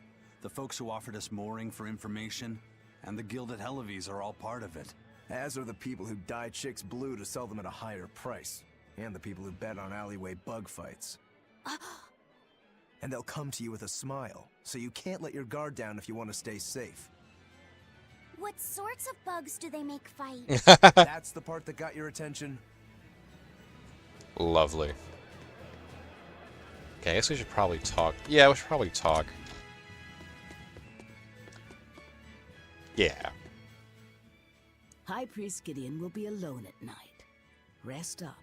the folks who offered us mooring for information, and the guild at Helavis are all part of it. As are the people who dye chicks blue to sell them at a higher price. And the people who bet on alleyway bug fights. And they'll come to you with a smile, so you can't let your guard down if you want to stay safe. What sorts of bugs do they make fight? That's the part that got your attention? Lovely. Okay, I guess we should probably talk. Yeah, we should probably talk. Yeah. High Priest Gideon will be alone at night. Rest up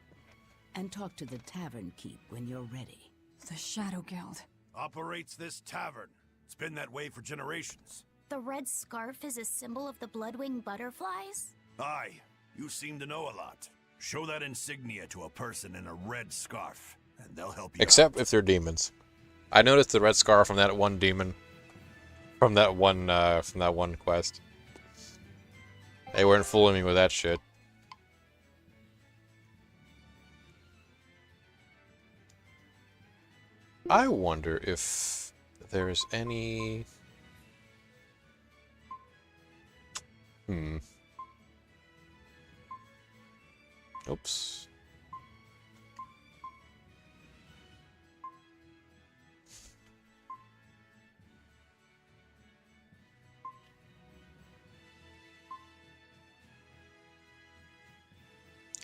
and talk to the tavern keep when you're ready. The Shadow Guild. Operates this tavern. It's been that way for generations. The red scarf is a symbol of the Bloodwing butterflies? Aye, you seem to know a lot. Show that insignia to a person in a red scarf, and they'll help you Except out. if they're demons. I noticed the red scar from that one demon. From that one quest. They weren't fooling me with that shit. I wonder if there's any... Oops.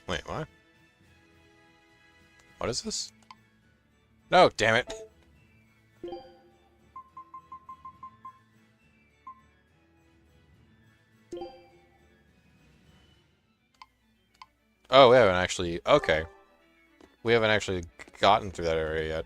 Wait, what? What is this? No, damn it. Oh, we haven't actually... Okay. We haven't actually gotten through that area yet.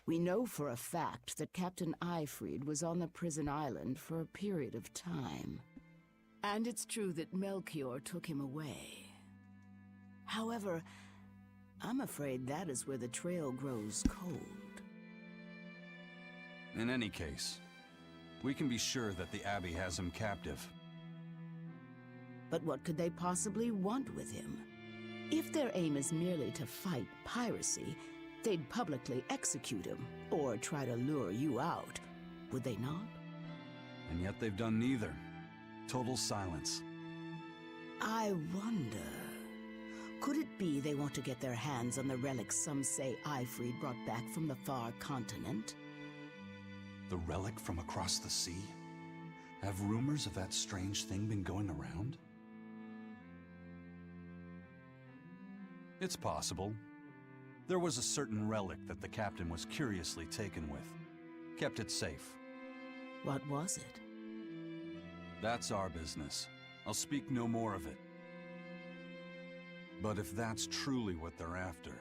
We know for a fact that Captain Eyfried was on the prison island for a period of time. And it's true that Melchior took him away. However, I'm afraid that is where the trail grows cold. In any case, we can be sure that the Abbey has him captive. But what could they possibly want with him? If their aim is merely to fight piracy, they'd publicly execute him, or try to lure you out, would they not? And yet they've done neither. Total silence. I wonder... Could it be they want to get their hands on the relics some say Eyfried brought back from the far continent? The relic from across the sea? Have rumors of that strange thing been going around? It's possible. There was a certain relic that the captain was curiously taken with. Kept it safe. What was it? That's our business. I'll speak no more of it. But if that's truly what they're after,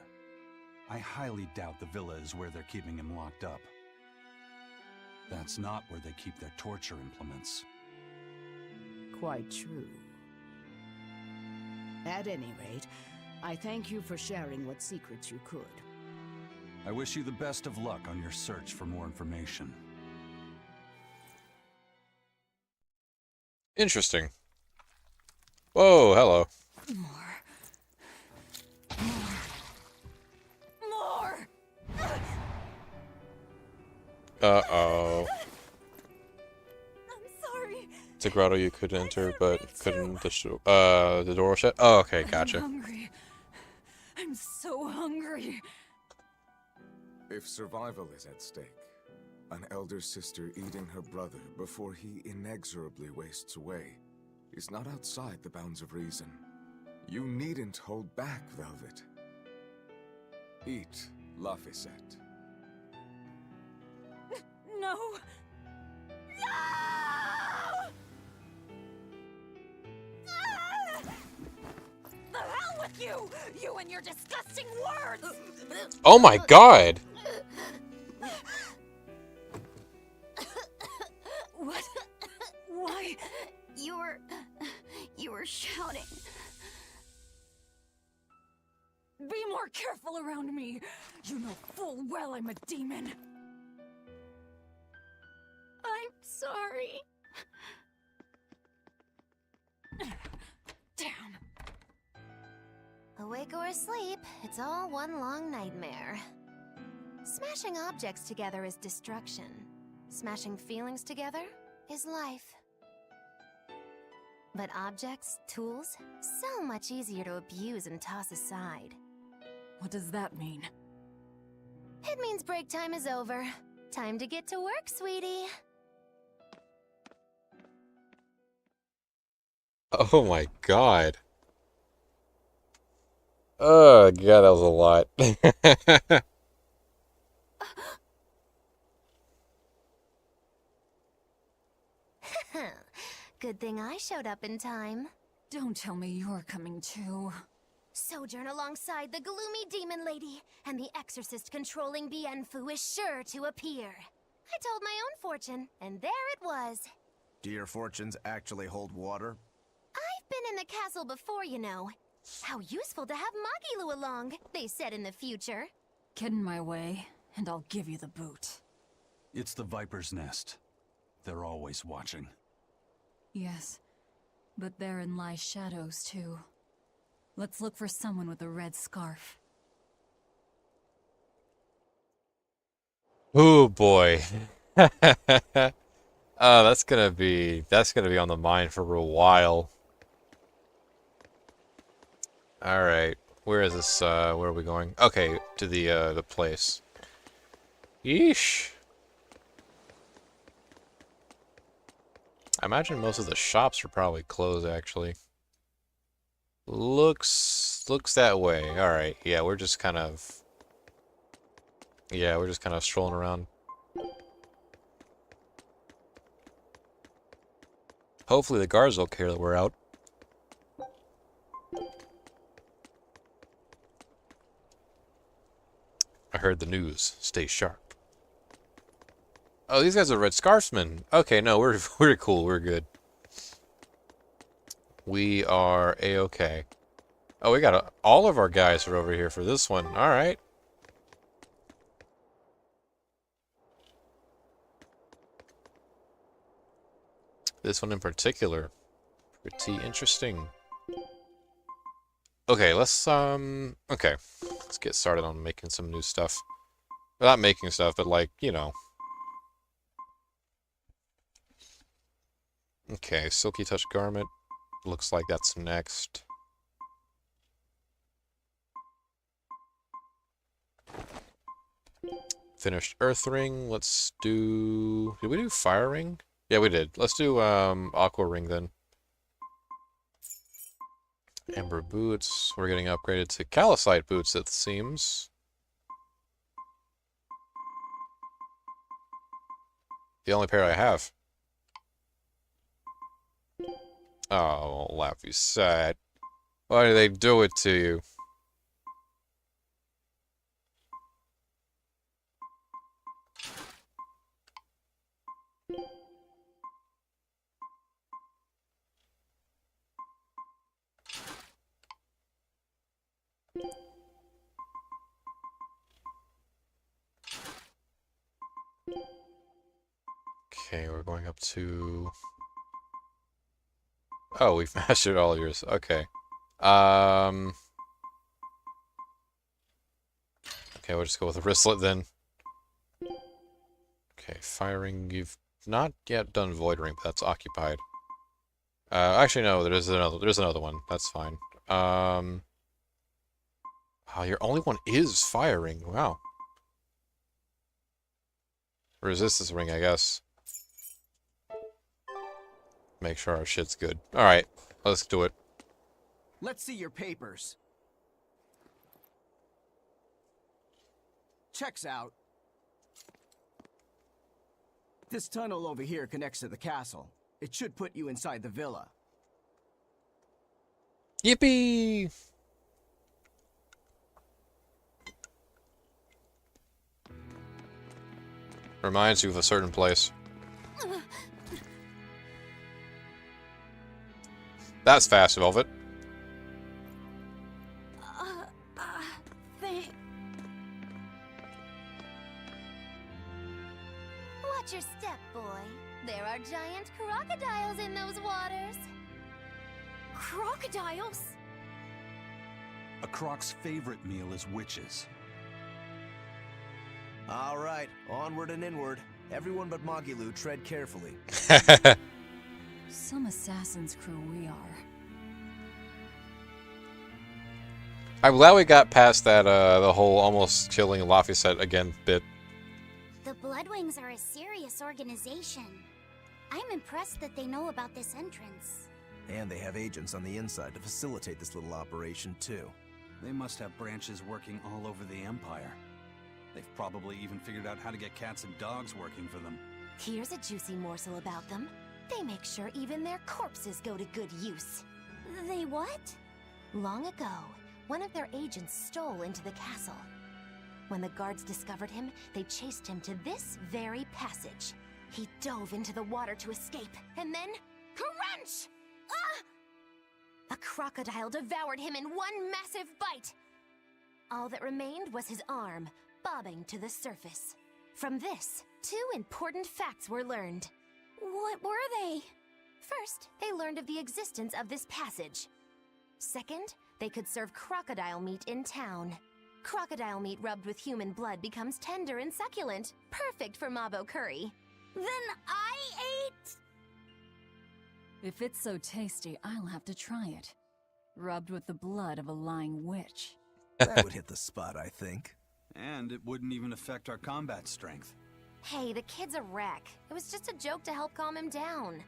I highly doubt the villa is where they're keeping him locked up. That's not where they keep their torture implements. Quite true. At any rate, I thank you for sharing what secrets you could. I wish you the best of luck on your search for more information. Interesting. Whoa, hello. More! Uh-oh. I'm sorry. It's a grotto you could enter, but couldn't the door was shut? Oh, okay, I'm gotcha. hungry. I'm so hungry. If survival is at stake, an elder sister eating her brother before he inexorably wastes away is not outside the bounds of reason. You needn't hold back, Velvet. Eat, Laphicet. No. No! The hell with you! You and your disgusting words! Oh my god! What? Why? You were shouting. Be more careful around me! You know full well I'm a demon! I'm sorry. Damn! Awake or asleep, it's all one long nightmare. Smashing objects together is destruction. Smashing feelings together is life. But objects, tools, so much easier to abuse and toss aside. What does that mean? It means break time is over. Time to get to work, sweetie. Oh my god. Oh god, that was a lot. Good thing I showed up in time. Don't tell me you're coming too. Sojourn alongside the gloomy demon lady, and the exorcist controlling Bienfu is sure to appear. I told my own fortune, and there it was. Do your fortunes actually hold water? I've been in the castle before, you know. How useful to have Magilu along, they said in the future. Get in my way, and I'll give you the boot. It's the Viper's Nest. They're always watching. Yes, but therein lie shadows too. Let's look for someone with a red scarf. Oh boy. Oh, that's gonna be on the mind for a while. Alright. Where is this where are we going? Okay, to the place. Yeesh. I imagine most of the shops are probably closed actually. Looks that way. Alright, yeah, we're just kind of strolling around. Hopefully the guards don't care that we're out. I heard the news. Stay sharp. Oh, these guys are red scarfsmen. Okay, no, we're cool. We're good. We are a-okay. Oh, we got all of our guys are over here for this one. All right. This one in particular, pretty interesting. Okay, let's get started on making some new stuff. Well, not making stuff, but like, you know. Okay, Silky Touch Garment. Looks like that's next. Finished Earth Ring. Let's do... Did we do Fire Ring? Yeah, we did. Let's do Aqua Ring then. Amber Boots. We're getting upgraded to Calcite Boots, it seems. The only pair I have. Oh, VIBisTAG. Why do they do it to you? Okay, we're going up to... Oh, we've mastered all yours. Okay. Okay, we'll just go with a wristlet then. Okay, firing. You've not yet done void ring, but that's occupied. Actually, no. There's another one. That's fine. Oh, your only one is firing. Wow. Resistance ring, I guess. Make sure our shit's good. All right, let's do it. Let's see your papers. Checks out. This tunnel over here connects to the castle. It should put you inside the villa. Yippee! Reminds you of a certain place. That's fast, Velvet. Watch your step, boy. There are giant crocodiles in those waters. Crocodiles? A croc's favorite meal is witches. All right, onward and inward. Everyone but Magilu, tread carefully. Some assassin's crew we are. I'm glad we got past that, the whole almost killing Laphicet again bit. The Bloodwings are a serious organization. I'm impressed that they know about this entrance. And they have agents on the inside to facilitate this little operation, too. They must have branches working all over the Empire. They've probably even figured out how to get cats and dogs working for them. Here's a juicy morsel about them. They make sure even their corpses go to good use. They what? Long ago, one of their agents stole into the castle. When the guards discovered him, they chased him to this very passage. He dove into the water to escape, and then... crunch! Ah! A crocodile devoured him in one massive bite. All that remained was his arm, bobbing to the surface. From this, 2 important facts were learned. What were they? First, they learned of the existence of this passage. Second, they could serve crocodile meat in town. Crocodile meat rubbed with human blood becomes tender and succulent, perfect for Mabo curry. Then I ate... If it's so tasty, I'll have to try it. Rubbed with the blood of a lying witch. That would hit the spot, I think. And it wouldn't even affect our combat strength. Hey, the kid's a wreck. It was just a joke to help calm him down.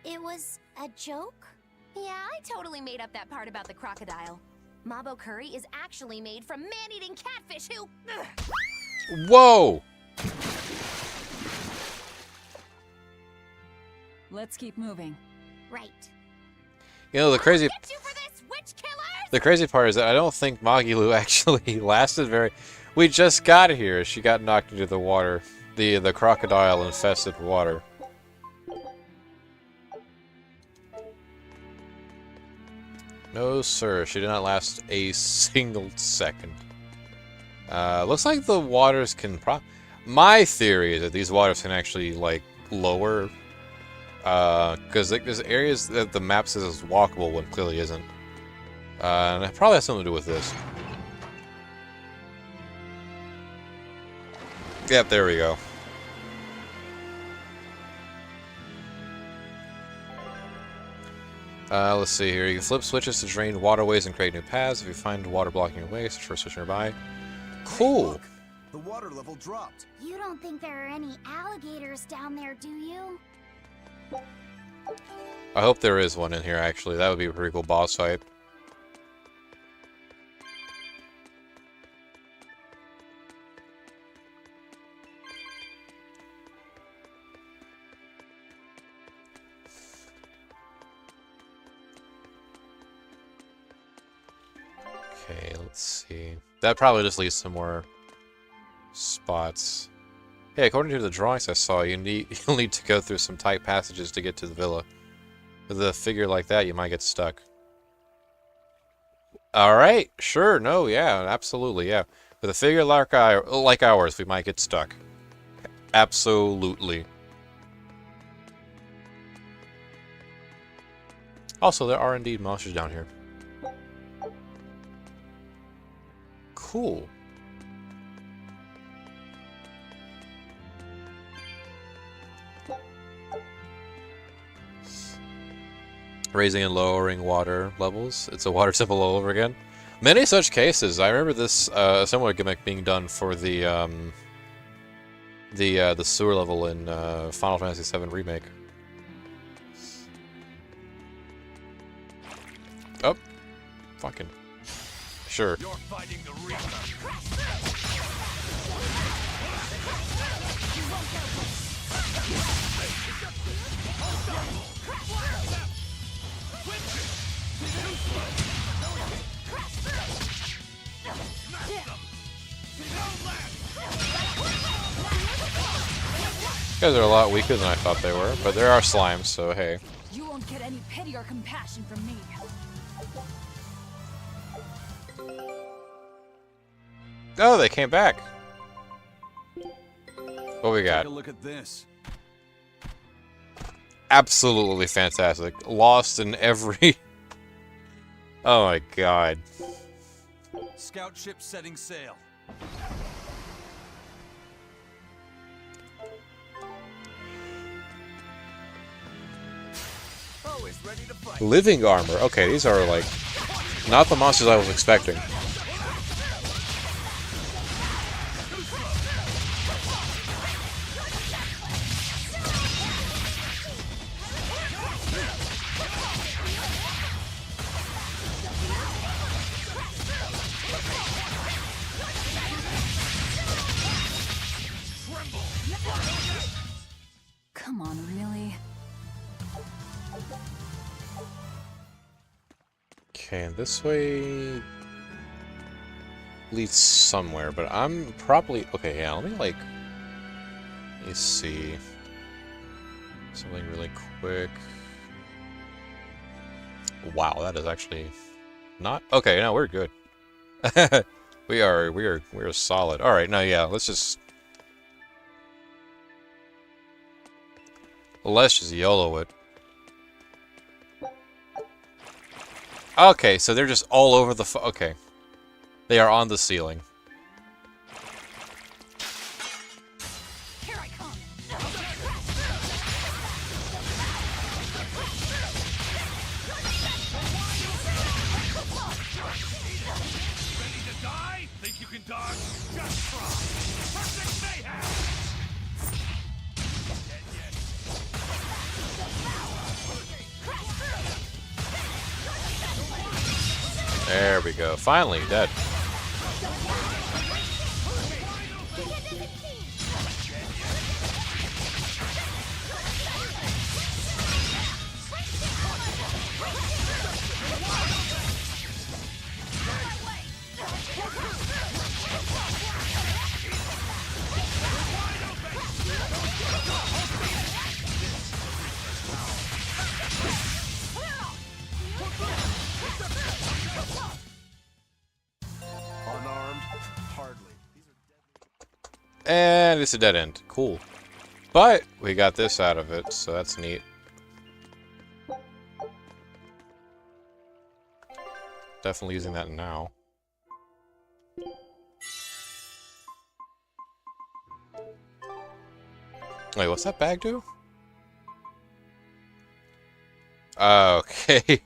It was a joke? Yeah, I totally made up that part about the crocodile. Mabo curry is actually made from man-eating catfish who... Ugh. Whoa! Let's keep moving. Right. You know, the crazy... Get you for this, witch killers! The crazy part is that I don't think Magilu actually lasted very... We just got here. She got knocked into the water. The crocodile-infested water. No, sir. She did not last a single second. Looks like the waters can... My theory is that these waters can actually, like, lower... because there's areas that the map says is walkable when clearly isn't. And it probably has something to do with this. Yep, there we go. Let's see here. You can flip switches to drain waterways and create new paths. If you find water blocking your way, search for a switch nearby. Cool! Hey, look, the water level dropped. You don't think there are any alligators down there, do you? I hope there is one in here, actually. That would be a pretty cool boss fight. Okay, let's see. That probably just leaves some more spots. Hey, according to the drawings I saw, you'll need to go through some tight passages to get to the villa. With a figure like that, you might get stuck. Alright, sure, no, yeah, absolutely, yeah. With a figure like ours, we might get stuck. Absolutely. Also, there are indeed monsters down here. Cool. Raising and lowering water levels. It's a water temple all over again. Many such cases. I remember this similar gimmick being done for the sewer level in Final Fantasy VII Remake. Oh, fucking sure. You're fighting the Reaper. You guys are a lot weaker than I thought they were, but there are slimes, so hey. You won't get any pity or compassion from me. Oh, they came back. What we got? Take a look at this. Absolutely fantastic. Lost in every... Oh my god. Scout ship setting sail. Ready to fight. Living armor. Okay, these are like not the monsters I was expecting. Come on, really? Okay, and this way leads somewhere, but I'm probably... Okay, yeah, let me see. Something really quick. Wow, that is actually not... Okay, no, we're good. we are solid. Alright, now yeah, let's just YOLO it. Okay, so they're just all over the okay. They are on the ceiling. Here I come. Ready to die? Think you can dodge? Just try. Perfect mayhem! Dead yet. There we go. Finally dead. And it's a dead end. Cool. But we got this out of it, so that's neat. Definitely using that now. Wait, what's that bag do? Okay.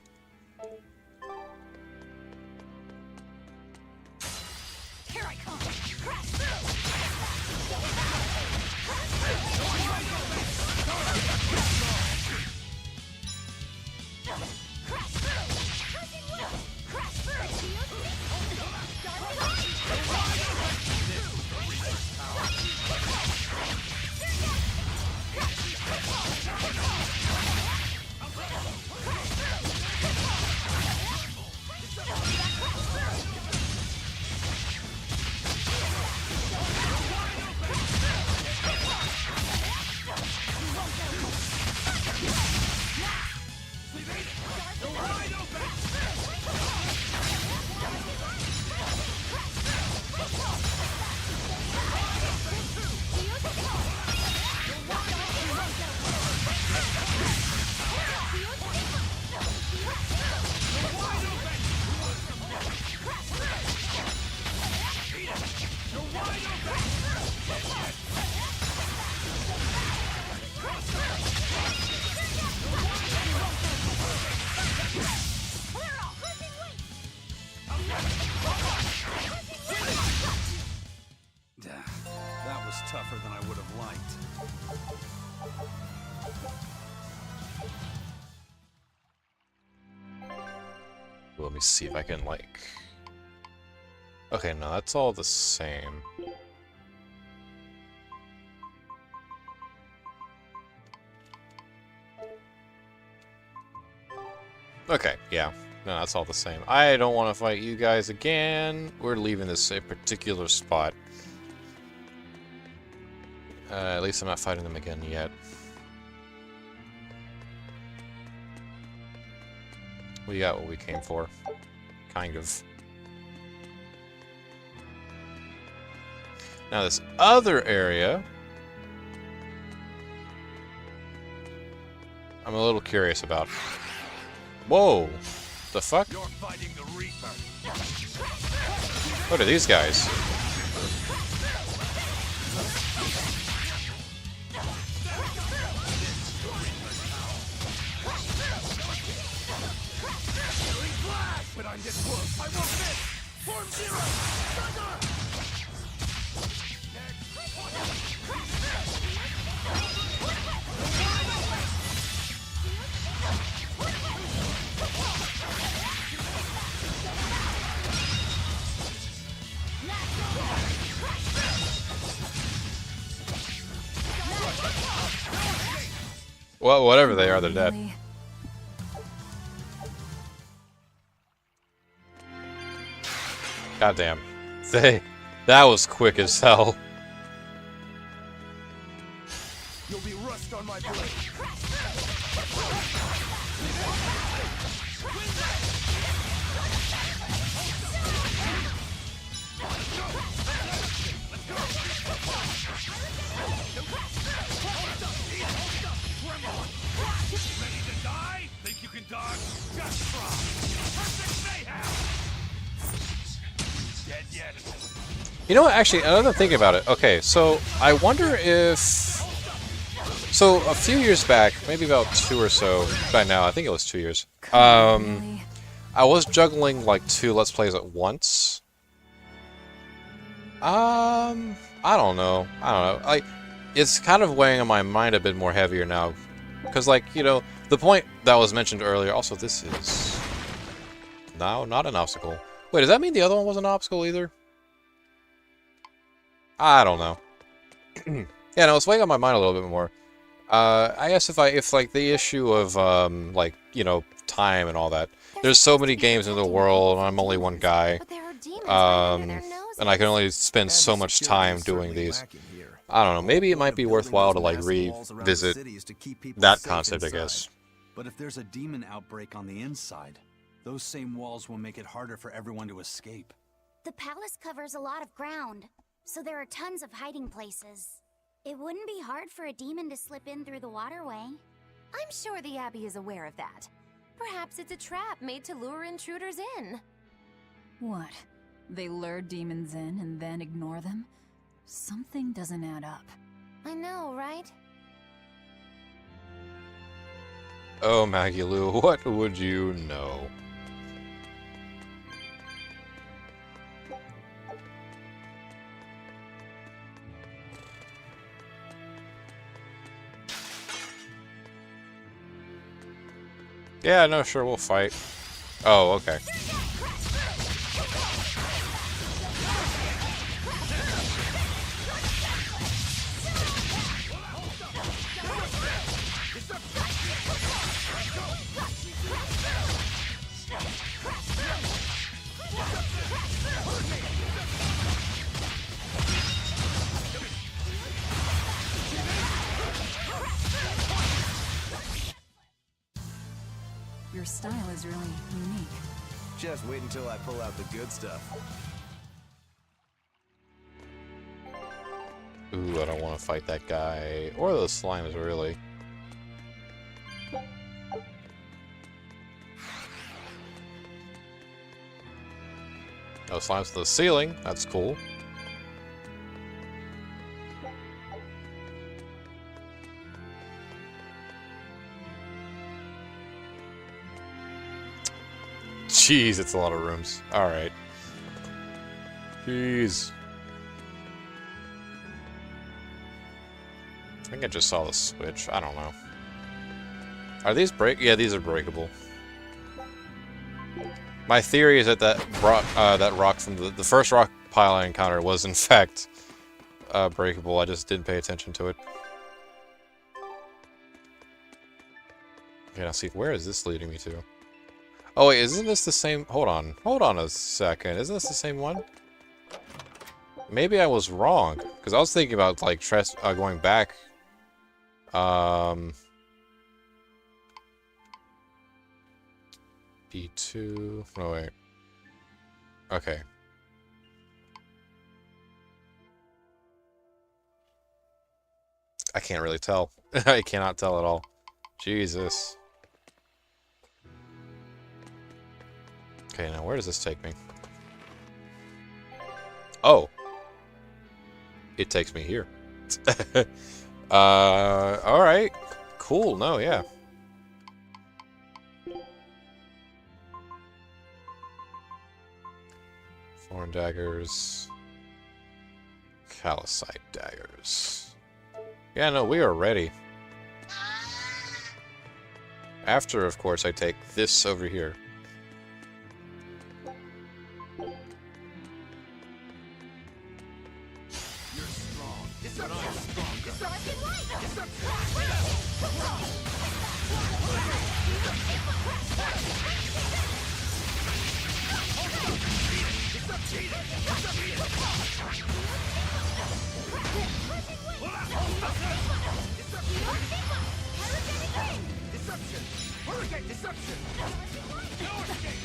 tougher than I would have liked. Let me see if I can, like... Okay, no, that's all the same. Okay, yeah. No, that's all the same. I don't want to fight you guys again. We're leaving this a particular spot. At least I'm not fighting them again yet. We got what we came for. Kind of. Now this other area... I'm a little curious about. Whoa! The fuck? You're fighting the Reaper. What are these guys? But I'm getting close. I won't miss. Form zero. Thunder. Well, whatever they are, they're dead. Really? Goddamn. That was quick as hell. You'll be rust on my blade. Ready to die? Think you can dodge? Just try. Perfect mayhem. Dead yet. You know what, actually, another thing about it. Okay, so I wonder if... So, a few years back, maybe about 2 or so, by now, I think it was 2 years, Really? I was juggling, like, 2 Let's Plays at once. I don't know. Like, it's kind of weighing on my mind a bit more heavier now. Because, like, you know, the point that was mentioned earlier, also, this is... No, not an obstacle. Wait, does that mean the other one was an obstacle either? I don't know. Yeah, no, it's weighing on my mind a little bit more. I guess if like the issue of like, you know, time and all that. There's so many games in the world, and I'm only one guy. And I can only spend so much time doing these. I don't know, maybe it might be worthwhile to like revisit that concept, I guess. But if there's a demon outbreak on the inside, those same walls will make it harder for everyone to escape. The palace covers a lot of ground, so there are tons of hiding places. It wouldn't be hard for a demon to slip in through the waterway. I'm sure the Abbey is aware of that. Perhaps it's a trap made to lure intruders in. What? They lure demons in and then ignore them? Something doesn't add up. I know, right? Oh, Maggie Lou, what would you know? Yeah, no, sure, we'll fight. Oh, okay. Your style is really unique. Just wait until I pull out the good stuff. Ooh, I don't want to fight that guy. Or those slimes, really. No slimes to the ceiling. That's cool. Jeez, it's a lot of rooms. Alright. Jeez. I think I just saw the switch. I don't know. Are these break? Yeah, these are breakable. My theory is that that rock from the first rock pile I encountered was in fact breakable. I just didn't pay attention to it. Okay, now see, where is this leading me to? Oh wait, isn't this the same? Hold on a second. Isn't this the same one? Maybe I was wrong, because I was thinking about like going back. B2. No wait. Okay. I can't really tell. I cannot tell at all. Jesus. Okay, now where does this take me? Oh. It takes me here. Alright. Cool, no, yeah. Thorn daggers. Calcite daggers. Yeah, no, we are ready. After, of course, I take this over here.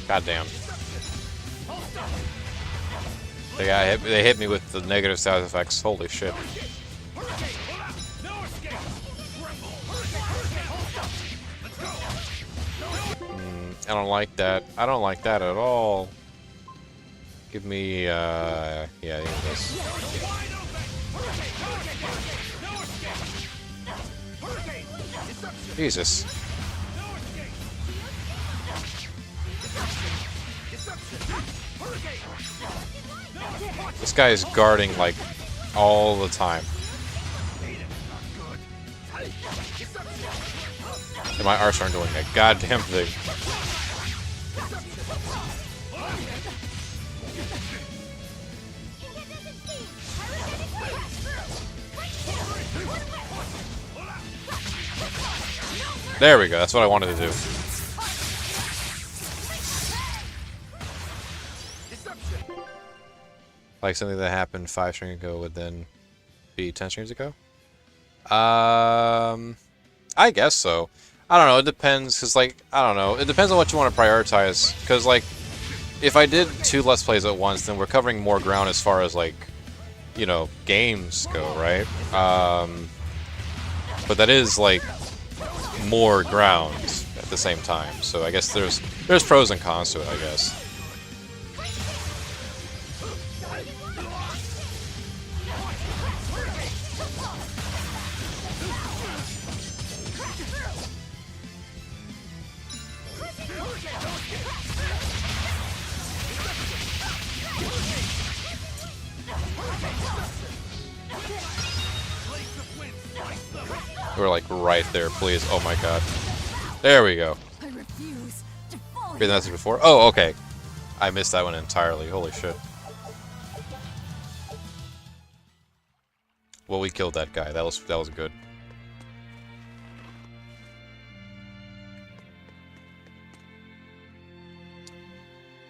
Goddamn. They hit me with the negative sound effects. Holy shit. I don't like that. I don't like that at all. Give me, yeah, this. Jesus. This guy is guarding, like, all the time. And my arts aren't doing a goddamn thing. There we go, that's what I wanted to do. Like something that happened 5 streams ago would then be 10 streams ago? I guess so. I don't know, it depends, because, like, I don't know. It depends on what you want to prioritize, because, like, if I did 2 Let's Plays at once, then we're covering more ground as far as, like, you know, games go, right? But that is, like, more ground at the same time, so I guess there's pros and cons to it, I guess. We're like right there, please. Oh my god. There we go. I refuse to fall. Read the message before? Oh, okay. I missed that one entirely. Holy shit. Well, we killed that guy. That was good.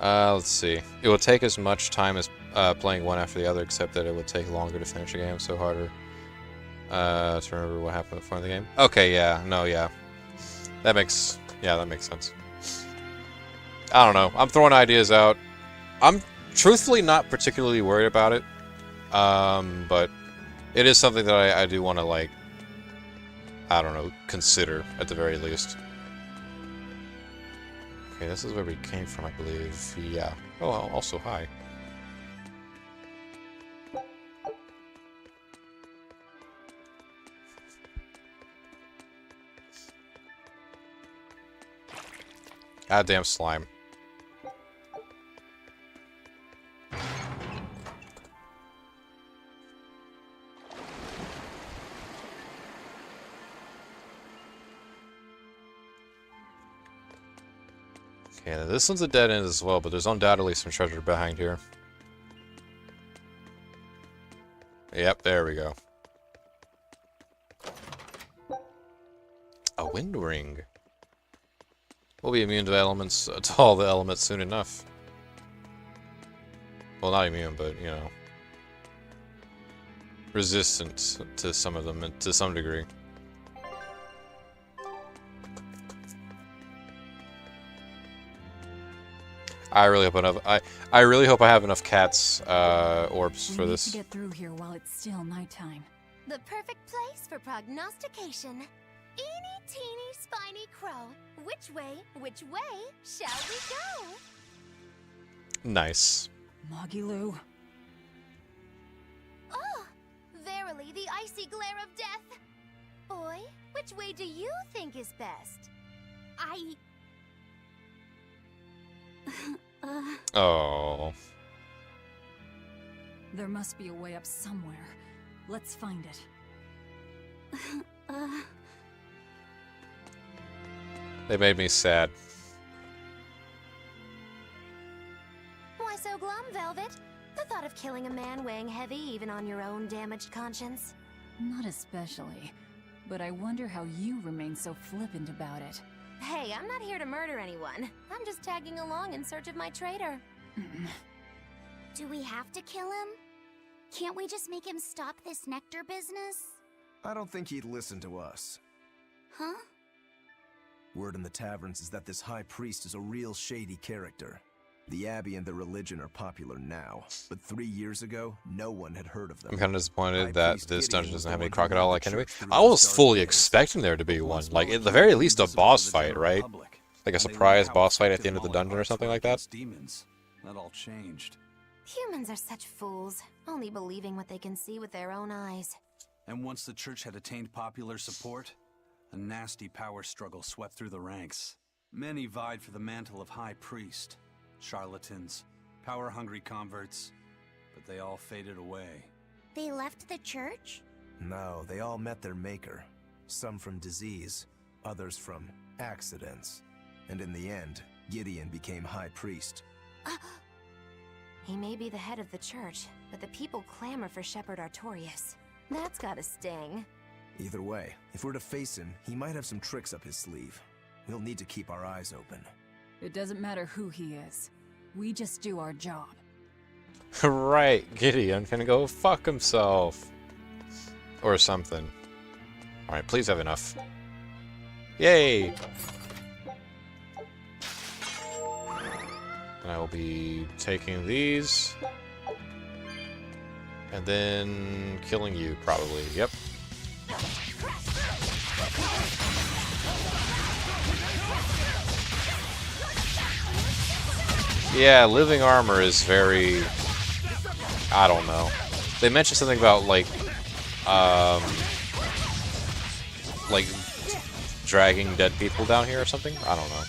Let's see. It will take as much time as playing one after the other, except that it would take longer to finish a game, so harder to remember what happened before the game. Okay, yeah, no, yeah. That makes sense. I don't know. I'm throwing ideas out. I'm truthfully not particularly worried about it, but it is something that I do want to, like, I don't know, consider at the very least. Okay, this is where we came from, I believe. Yeah. Oh, also hi. Goddamn slime. Okay, this one's a dead end as well, but there's undoubtedly some treasure behind here. Yep, there we go. A wind ring. We'll be immune to elements, to all the elements soon enough. Well, not immune, but, you know, resistant to some of them, to some degree. I really hope I have enough cats orbs for this. We need to get through here while it's still nighttime. The perfect place for prognostication. Eeny, teeny, spiny crow. Which way shall we go? Nice. Moggy-Loo. Oh, verily the icy glare of death. Boy, which way do you think is best? Oh. There must be a way up somewhere. Let's find it. They made me sad. Why so glum, Velvet? The thought of killing a man weighing heavy even on your own damaged conscience? Not especially. But I wonder how you remain so flippant about it. Hey, I'm not here to murder anyone. I'm just tagging along in search of my traitor. Do we have to kill him? Can't we just make him stop this nectar business? I don't think he'd listen to us. Huh? Word in the taverns is that this high priest is a real shady character. The Abbey and their religion are popular now, but 3 years ago, no one had heard of them. I'm kind of disappointed that this dungeon doesn't have any crocodile-like enemy. I I was fully expecting there to be one. Like, at the very least, a boss fight, right? Like a surprise boss fight at the end of the dungeon or something like that. Demons. That all changed. Humans are such fools, only believing what they can see with their own eyes. And once the church had attained popular support, a nasty power struggle swept through the ranks. Many vied for the mantle of high priest. Charlatans, power-hungry converts, but they all faded away. They left the church? No, they all met their maker. Some from disease, others from accidents. And in the end, Gideon became high priest. He may be the head of the church, but the people clamor for Shepherd Artorius. That's gotta sting. Either way, if we're to face him, he might have some tricks up his sleeve. We'll need to keep our eyes open. It doesn't matter who he is. We just do our job. Right, Gideon can go fuck himself. Or something. Alright, please have enough. Yay! And I will be taking these. And then killing you, probably. Yep. Yeah, living armor is very... I don't know. They mentioned something about, like, dragging dead people down here or something? I don't know.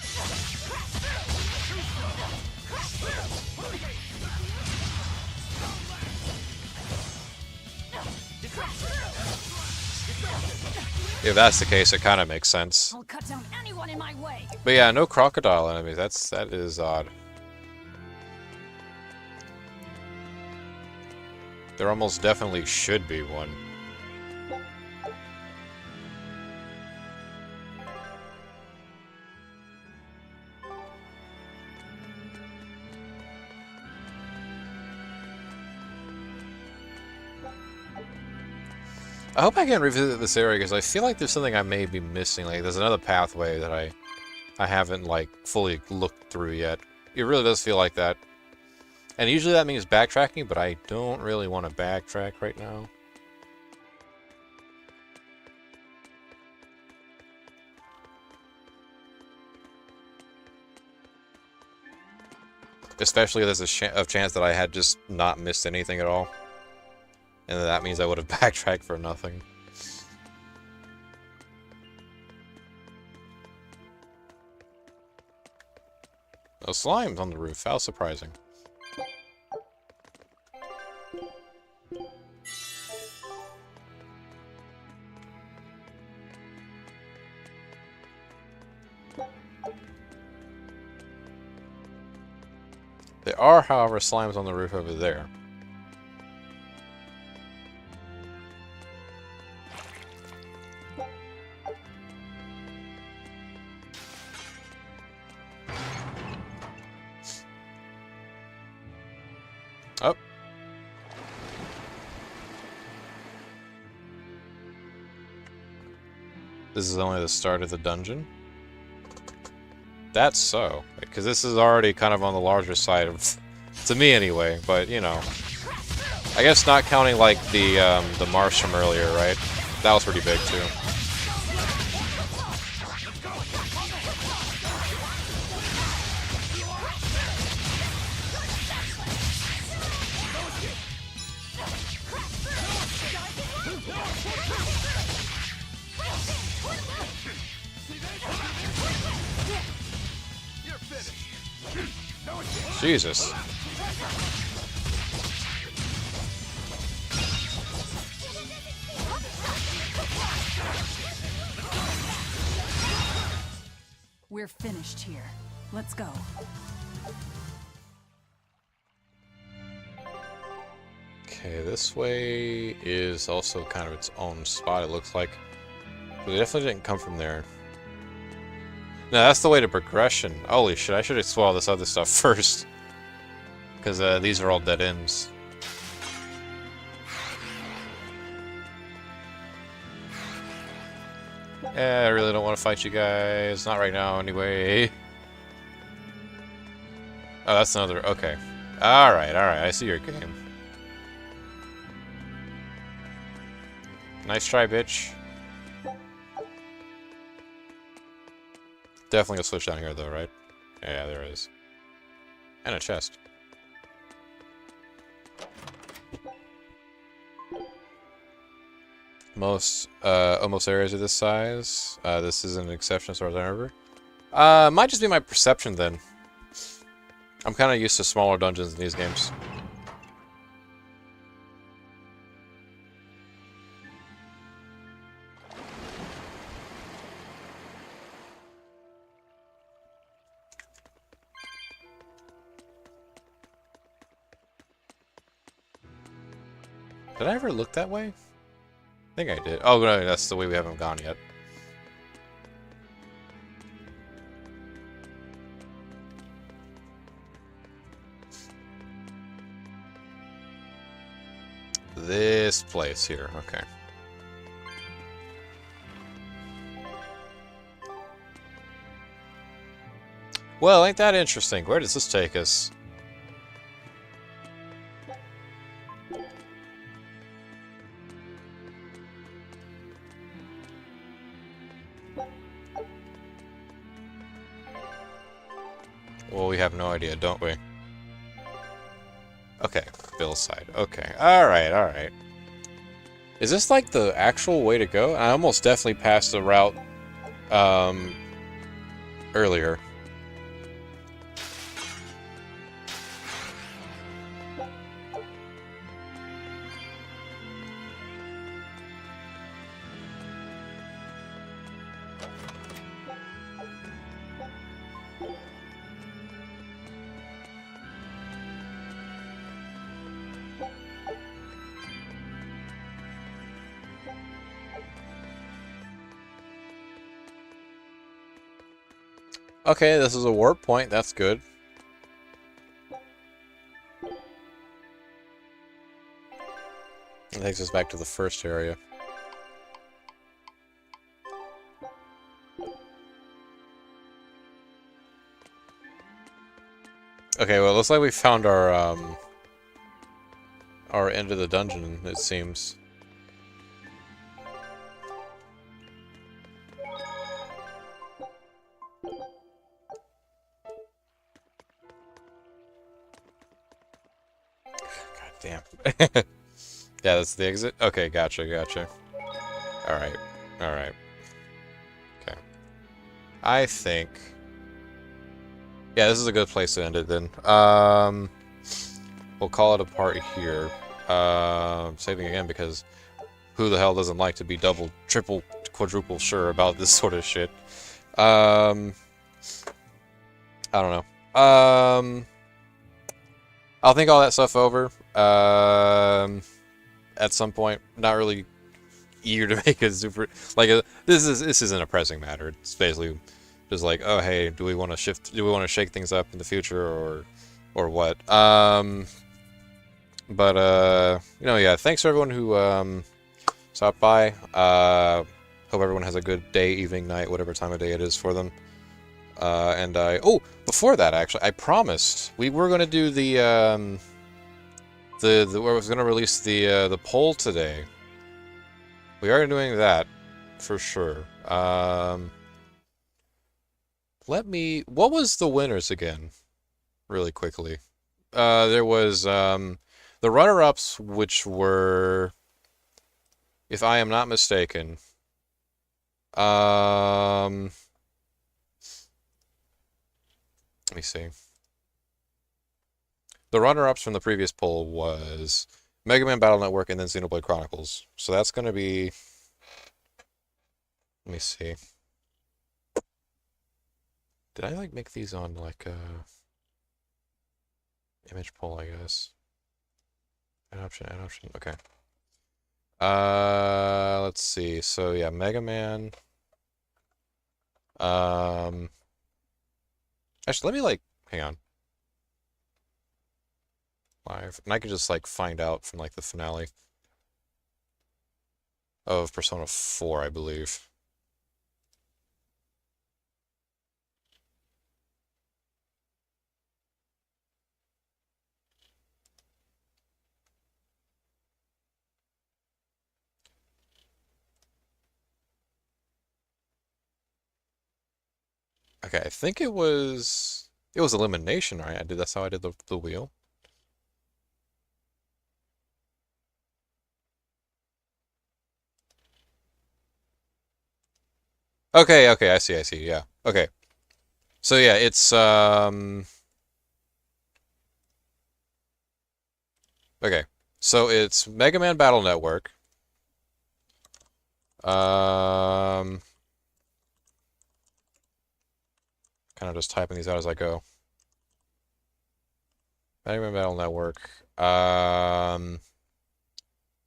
If that's the case, it kind of makes sense. I'll cut down anyone in my way. But yeah, no crocodile enemies. That is odd. There almost definitely should be one. I hope I can revisit this area because I feel like there's something I may be missing. Like there's another pathway that I haven't like fully looked through yet. It really does feel like that. And usually that means backtracking, but I don't really want to backtrack right now. Especially if there's a chance that I had just not missed anything at all. And that means I would have backtracked for nothing. No slimes on the roof. How surprising. There are, however, slimes on the roof over there. Oh. This is only the start of the dungeon? That's so. Because this is already kind of on the larger side of... to me anyway, but, you know. I guess not counting, like, the marsh from earlier, right? That was pretty big, too. Jesus. We're finished here. Let's go. Okay, this way is also kind of its own spot, it looks like. But it definitely didn't come from there. No, that's the way to progression. Holy shit, I should explore all this other stuff first. Because these are all dead ends. I really don't want to fight you guys. Not right now, anyway. Oh, that's another... Okay. Alright, alright. I see your game. Nice try, bitch. Definitely a switch down here, though, right? Yeah, there is. And a chest. Almost areas of this size. This is an exception as far as I remember. Might just be my perception, then. I'm kind of used to smaller dungeons in these games. Did I ever look that way? I think I did. Oh, no, that's the way we haven't gone yet. This place here, okay. Well, ain't that interesting? Where does this take us? Well, we have no idea, don't we? Okay, Bill's side. Okay, alright, alright. Is this like the actual way to go? I almost definitely passed the route, earlier. Okay, this is a warp point. That's good. It takes us back to the first area. Okay, well, it looks like we found our end of the dungeon, it seems. Damn. Yeah, that's the exit? Okay, gotcha, gotcha. Alright, alright. Okay. I think... Yeah, this is a good place to end it then. We'll call it a part here. Saving again because who the hell doesn't like to be double, triple, quadruple sure about this sort of shit? I don't know. I'll think all that stuff over at some point. Not really eager to make a super like this isn't a pressing matter. It's basically just like, oh hey, do we want to shift? Do we want to shake things up in the future or what? But you know, yeah. Thanks for everyone who stopped by. Hope everyone has a good day, evening, night, whatever time of day it is for them. And before that, actually, I promised we were gonna do I was gonna release the poll today. We are doing that for sure. What was the winners again? Really quickly. There was the runner-ups, which were, if I am not mistaken, let me see. The runner-ups from the previous poll was Mega Man Battle Network and then Xenoblade Chronicles. So that's going to be... Let me see. Did I, like, make these on, like, image poll, I guess? Add option, okay. Let's see. So, yeah, Mega Man. Actually, let me, like, hang on. Live. And I could just, like, find out from, like, the finale of Persona 4, I believe. Okay, I think it was elimination, right? That's how I did the wheel. Okay, I see, yeah. Okay. So yeah, it's okay. So it's Mega Man Battle Network. Kind of just typing these out as I go. Mega Man Battle Network.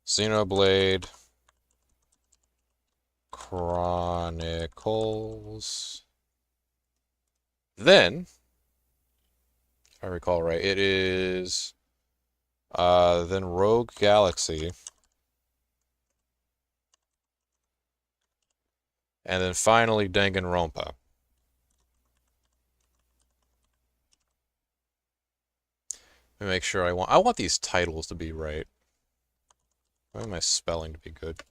Xenoblade Chronicles. Then, if I recall right, it is then Rogue Galaxy. And then finally Danganronpa. Let me make sure I want these titles to be right. I want my spelling to be good.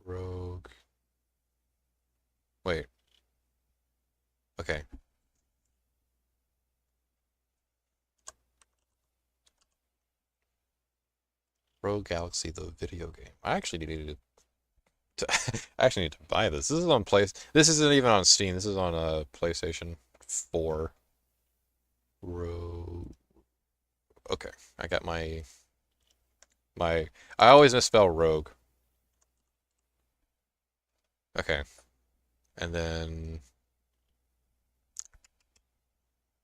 Rogue. Wait. Okay. Rogue Galaxy, the video game. I actually needed to I actually need to buy this. This is on This isn't even on Steam. This is on a PlayStation 4. Rogue. Okay, I got my I always misspell Rogue. Okay. And then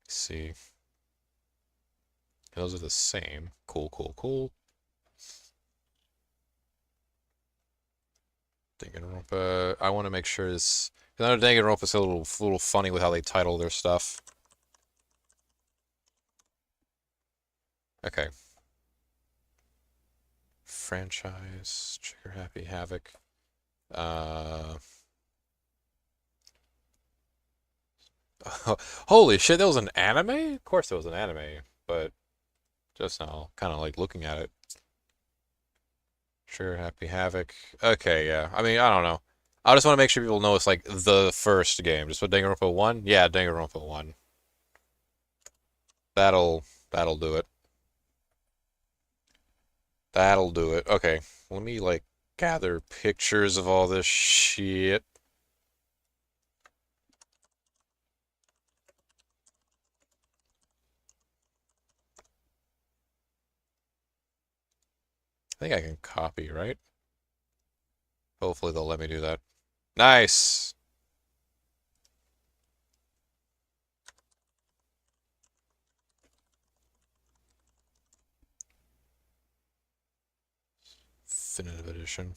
let's see. Those are the same. Cool. Danganronpa. I want to make sure this, because I know Danganronpa's a little funny with how they title their stuff. Okay. Franchise, Trigger Happy Havoc. Holy shit, that was an anime? Of course there was an anime, but just now, kind of like looking at it. Trigger Happy Havoc. Okay, yeah. I mean, I don't know. I just want to make sure people know it's like the first game. Just put Danganronpa 1? Yeah, Danganronpa 1. That'll do it. That'll do it. Okay, let me, like, gather pictures of all this shit. I think I can copy, right? Hopefully they'll let me do that. Nice! Definitive Edition.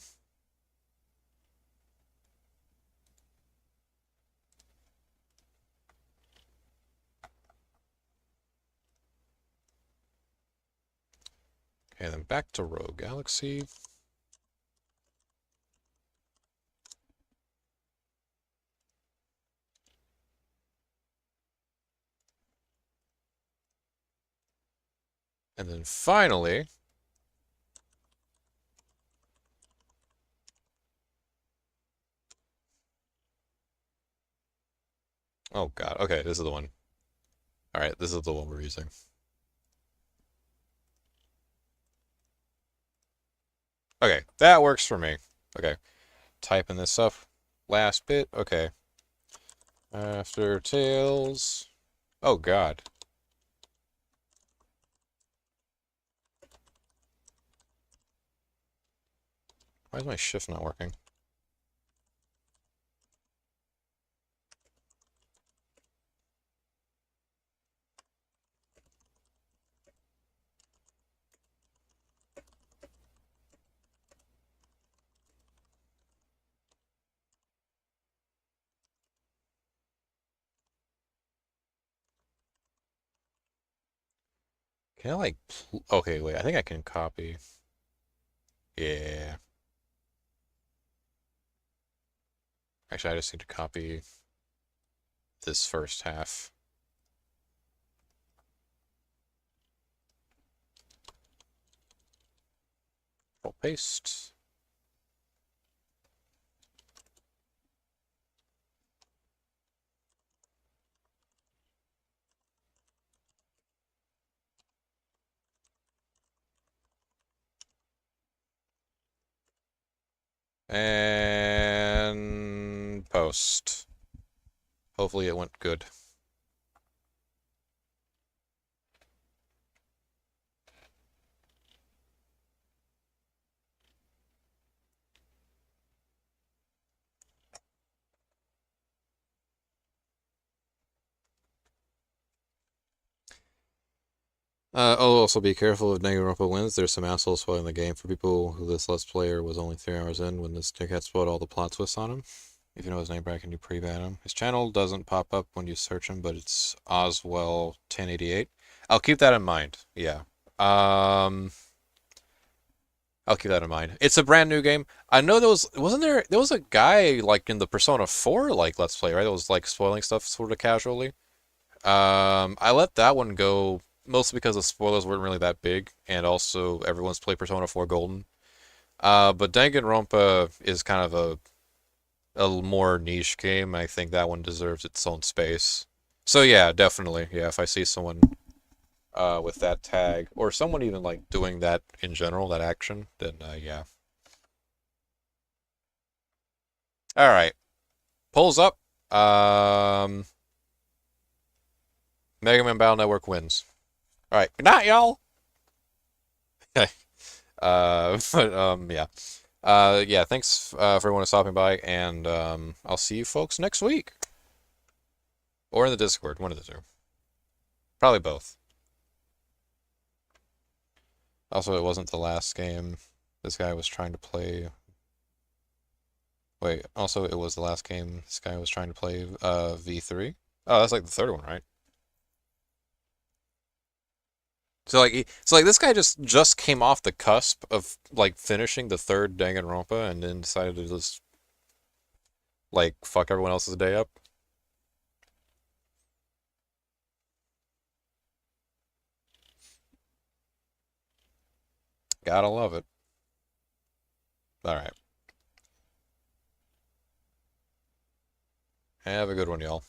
Okay, then back to Rogue Galaxy. And then finally, oh god, okay, this is the one. Alright, this is the one we're using. Okay, that works for me. Okay, typing this up. Last bit, okay. After Tales. Oh god. Why is my shift not working? Can I like, okay, wait, I think I can copy. Yeah. Actually, I just need to copy this first half. Control paste. And post. Hopefully it went good. Also be careful if Danganronpa wins. There's some assholes spoiling the game for people who this Let's Player was only 3 hours in when this dickhead spoiled all the plot twists on him. If you know his name, Brad, can you pre-ban him? His channel doesn't pop up when you search him, but it's Oswell1088. I'll keep that in mind. Yeah. I'll keep that in mind. It's a brand new game. I know there was a guy like in the Persona 4 like Let's Play, right? That was like spoiling stuff sort of casually. I let that one go mostly because the spoilers weren't really that big, and also everyone's played Persona 4 Golden. But Danganronpa is kind of a more niche game. I think that one deserves its own space. So yeah, definitely. Yeah, if I see someone with that tag, or someone even like doing that in general, that action, then yeah. Alright. Polls up. Mega Man Battle Network wins. Alright, good night, y'all! Okay. Yeah. Yeah, thanks for everyone stopping by, and I'll see you folks next week. Or in the Discord, one of the two. Probably both. Also, it wasn't the last game this guy was trying to play. Wait, also, it was the last game this guy was trying to play V3? Oh, that's like the third one, right? So like this guy just came off the cusp of like finishing the third Danganronpa and then decided to just like fuck everyone else's day up. Gotta love it. Alright. Have a good one, y'all.